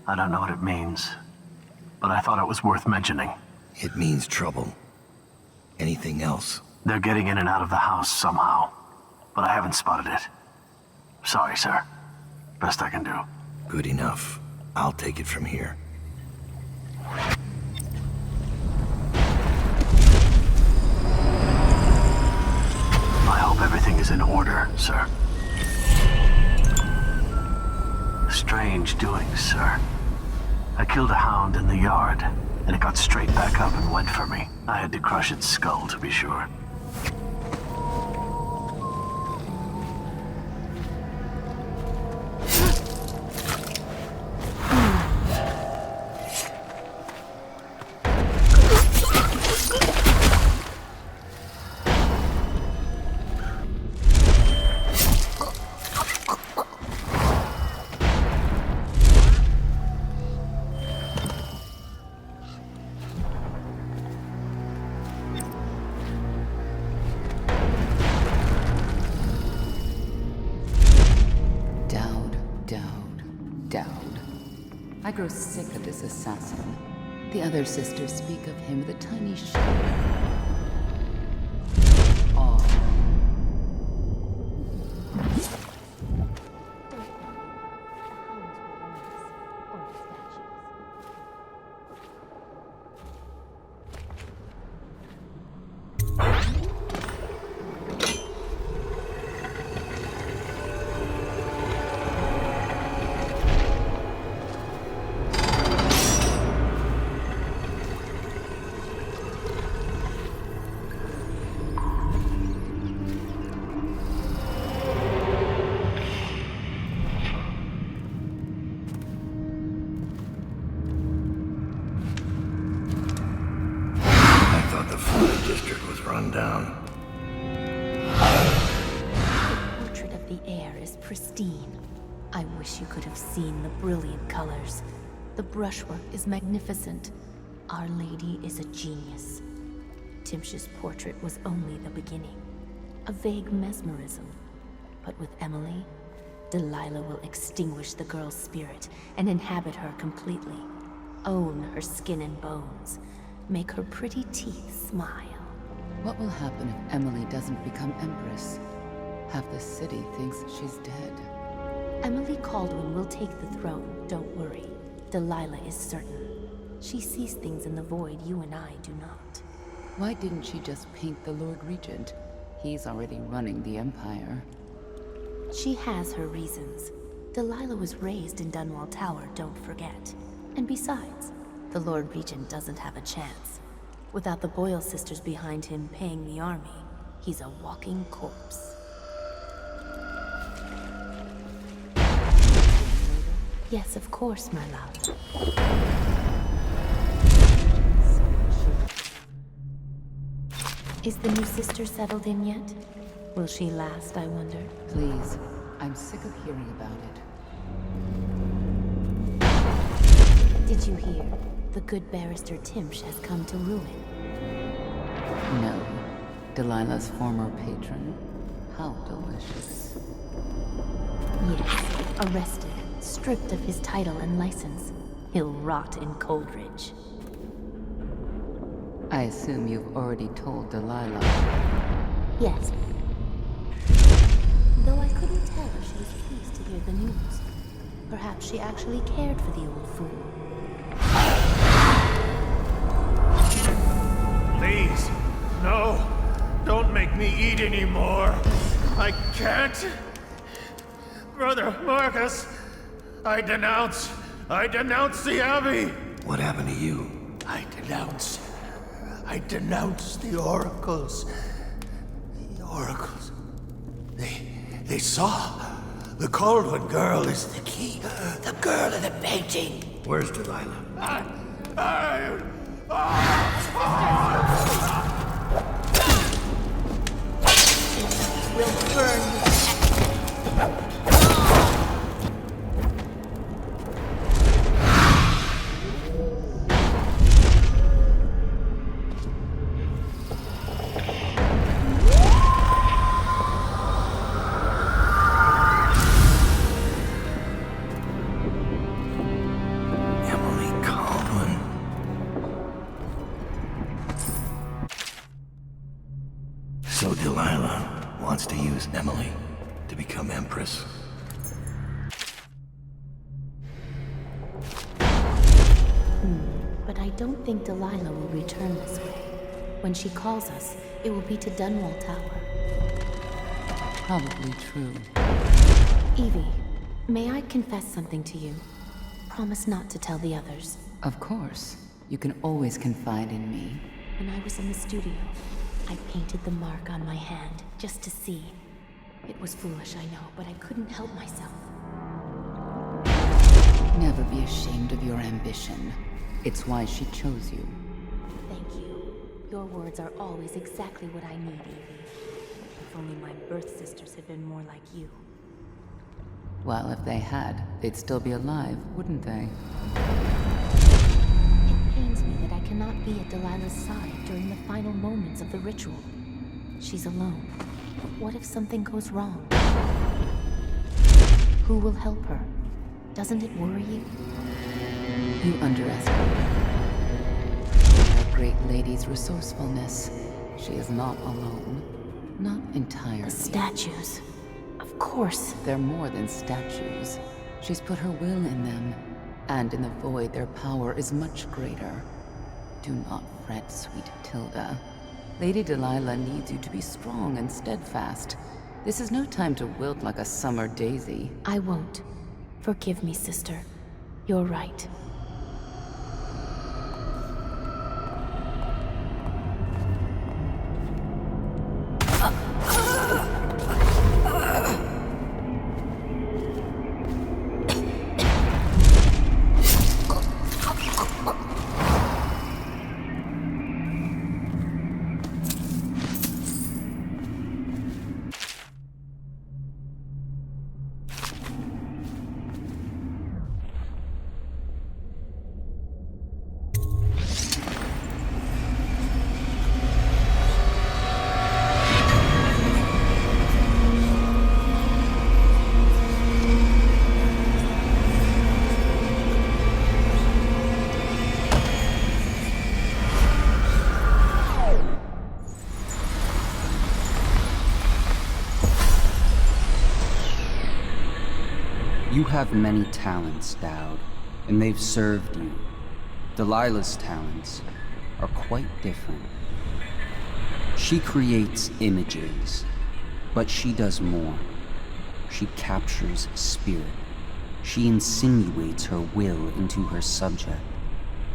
I don't know what it means, but I thought it was worth mentioning. It means trouble. Anything else? They're getting in and out of the house somehow, but I haven't spotted it. Sorry, sir. Best I can do. Good enough. I'll take it from here. I hope everything is in order, sir. Strange doings, sir. I killed a hound in the yard, and it got straight back up and went for me. I had to crush its skull, to be sure. I grow sick of this assassin. The other sisters speak of him with a tiny shudder. Awe. You could have seen the brilliant colors. The brushwork is magnificent. Our Lady is a genius. Timsh's portrait was only the beginning. A vague mesmerism. But with Emily, Delilah will extinguish the girl's spirit and inhabit her completely. Own her skin and bones. Make her pretty teeth smile. What will happen if Emily doesn't become Empress? Half the city thinks she's dead. Emily Kaldwin will take the throne, don't worry. Delilah is certain. She sees things in the void you and I do not. Why didn't she just paint the Lord Regent? He's already running the Empire. She has her reasons. Delilah was raised in Dunwall Tower, don't forget. And besides, the Lord Regent doesn't have a chance. Without the Boyle sisters behind him paying the army, he's a walking corpse. Yes, of course, my love. Is the new sister settled in yet? Will she last, I wonder? Please, I'm sick of hearing about it. Did you hear? The good barrister Timsh has come to ruin. No. Delilah's former patron? How delicious. Yes, arrested. Stripped of his title and license. He'll rot in Coldridge. I assume you've already told Delilah. Yes. Though I couldn't tell if she was pleased to hear the news. Perhaps she actually cared for the old fool. Please, no. Don't make me eat anymore. I can't. Brother Marcus, I denounce the Abbey. What happened to you? I denounce the oracles. The oracles. They saw. The Coldridge girl is the key. The girl in the painting. Where's Delilah? Will burn you. So Delilah wants to use Emily to become Empress. But I don't think Delilah will return this way. When she calls us, it will be to Dunwall Tower. Probably true. Evie, may I confess something to you? Promise not to tell the others. Of course. You can always confide in me. When I was in the studio, I painted the mark on my hand, just to see. It was foolish, I know, but I couldn't help myself. Never be ashamed of your ambition. It's why she chose you. Thank you. Your words are always exactly what I need, Evie. If only my birth sisters had been more like you. Well, if they had, they'd still be alive, wouldn't they? It pains me that I cannot be at Delilah's side during the final moments of the ritual. She's alone. What if something goes wrong? Who will help her? Doesn't it worry you? You underestimate our great lady's resourcefulness. She is not alone. Not entirely. The statues. Of course. They're more than statues. She's put her will in them. And in the void, their power is much greater. Do not fret, sweet Tilda. Lady Delilah needs you to be strong and steadfast. This is no time to wilt like a summer daisy. I won't. Forgive me, sister. You're right. You have many talents, Dowd, and they've served you. Delilah's talents are quite different. She creates images, but she does more. She captures spirit. She insinuates her will into her subject,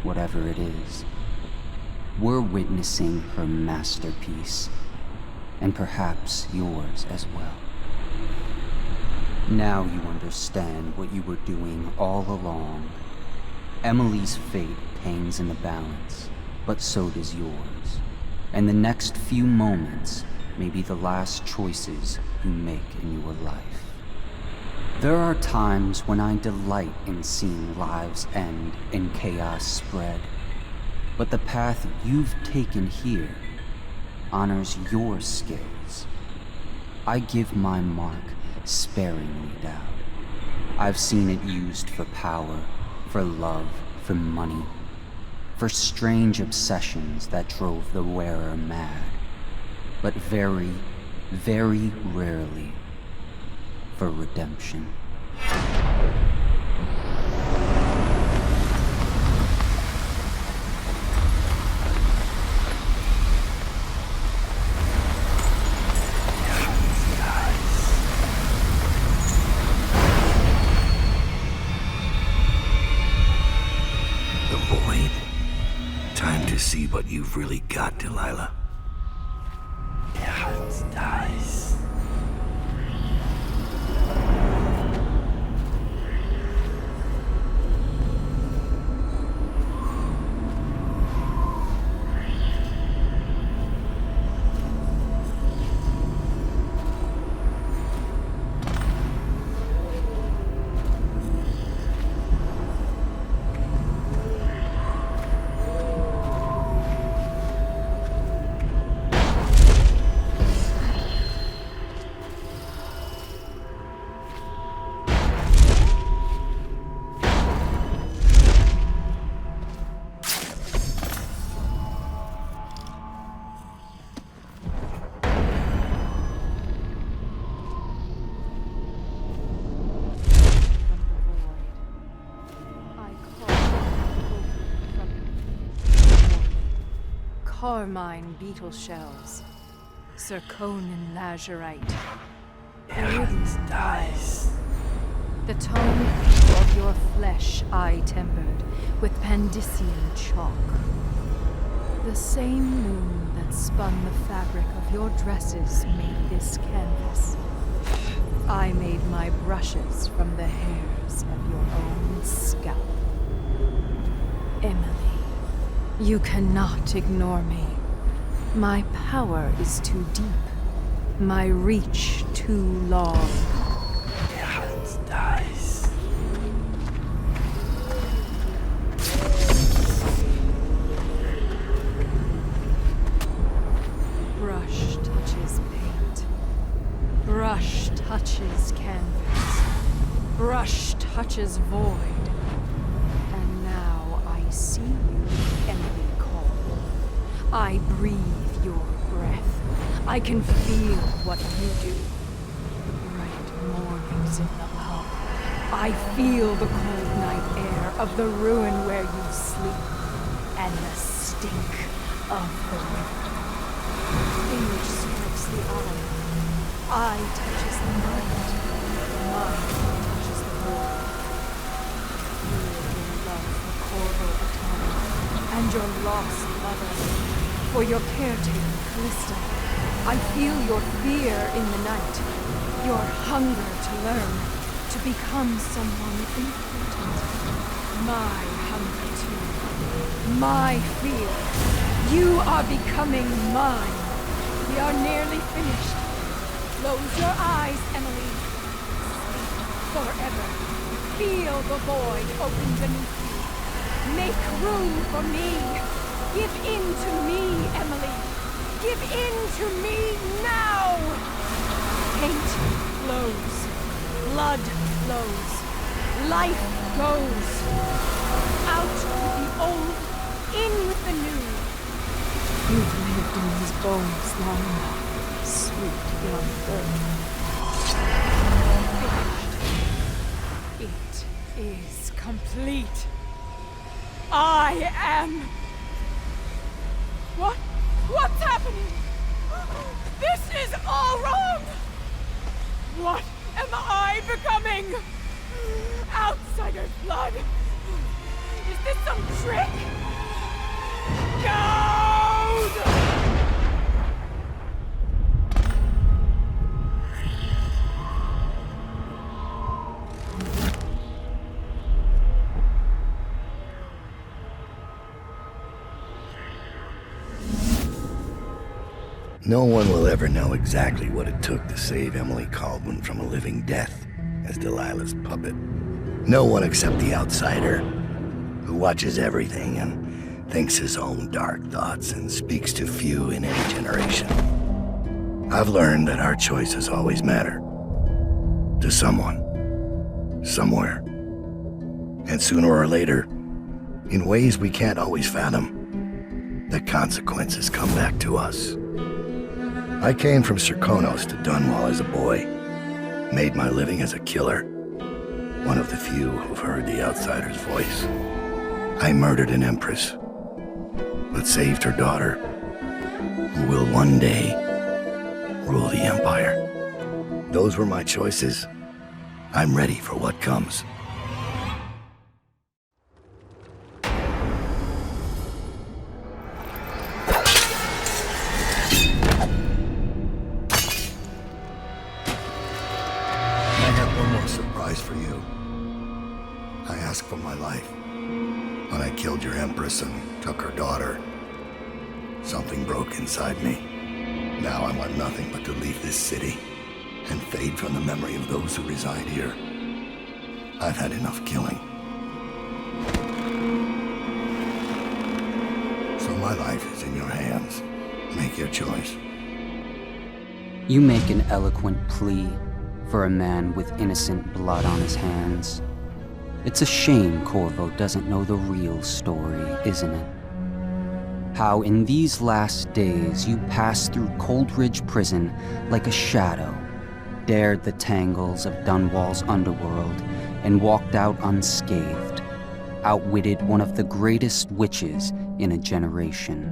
whatever it is. We're witnessing her masterpiece, and perhaps yours as well. Now you understand what you were doing all along. Emily's fate hangs in the balance, but so does yours. And the next few moments may be the last choices you make in your life. There are times when I delight in seeing lives end and chaos spread. But the path you've taken here honors your skills. I give my mark sparingly, Dowd. I've seen it used for power, for love, for money, for strange obsessions that drove the wearer mad. But very, very rarely for redemption. you've really got, Delilah. Your heart dies. Carmine beetle shells, zirconin lazurite, ridden dies. The tone of your flesh I tempered with Pandician chalk. The same moon that spun the fabric of your dresses made this canvas. I made my brushes from the hairs of your own scalp. Emily. You cannot ignore me. My power is too deep. My reach too long. Your heart dies. Brush touches paint. Brush touches canvas. Brush touches void. And now I see you, Emily. I breathe your breath. I can feel what you do. The bright mornings in the pub. I feel the cold night air of the ruin where you sleep. And the stink of the river. Image strikes the eye touches the mind. Mind touches the void. Feel your love for Corvo Attano and your lost lover. For your caretaker, Callista. I feel your fear in the night. Your hunger to learn. To become someone important. My hunger too. My fear. You are becoming mine. We are nearly finished. Close your eyes, Emily. Sleep forever. Feel the void open beneath you. Make room for me. Give in to me, Emily. Give in to me now! Paint flows. Blood flows. Life goes. Out with the old, in with the new. You've lived in these bones long enough, sweet young girl. Finished. It is complete. I am... What's happening? This is all wrong! What am I becoming? Outsider blood! Is this some trick? Gold! No one will ever know exactly what it took to save Emily Caldwell from a living death as Delilah's puppet. No one except the outsider, who watches everything and thinks his own dark thoughts and speaks to few in any generation. I've learned that our choices always matter. To someone. Somewhere. And sooner or later, in ways we can't always fathom, the consequences come back to us. I came from Serkonos to Dunwall as a boy, made my living as a killer, one of the few who've heard the outsider's voice. I murdered an Empress, but saved her daughter, who will one day rule the Empire. Those were my choices. I'm ready for what comes. is for you. I asked for my life. When I killed your Empress and took her daughter, something broke inside me. Now I want nothing but to leave this city and fade from the memory of those who reside here. I've had enough killing. So my life is in your hands. Make your choice. You make an eloquent plea for a man with innocent blood on his hands. It's a shame Corvo doesn't know the real story, isn't it? How in these last days you passed through Coldridge prison like a shadow, dared the tangles of Dunwall's underworld, and walked out unscathed, outwitted one of the greatest witches in a generation,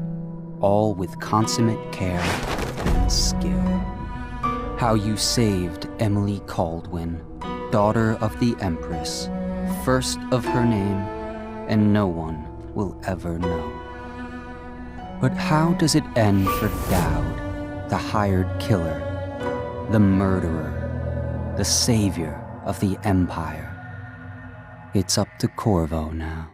all with consummate care and skill. How you saved Emily Caldwin, daughter of the Empress, first of her name, and no one will ever know. But how does it end for Dowd, the hired killer, the murderer, the savior of the Empire? It's up to Corvo now.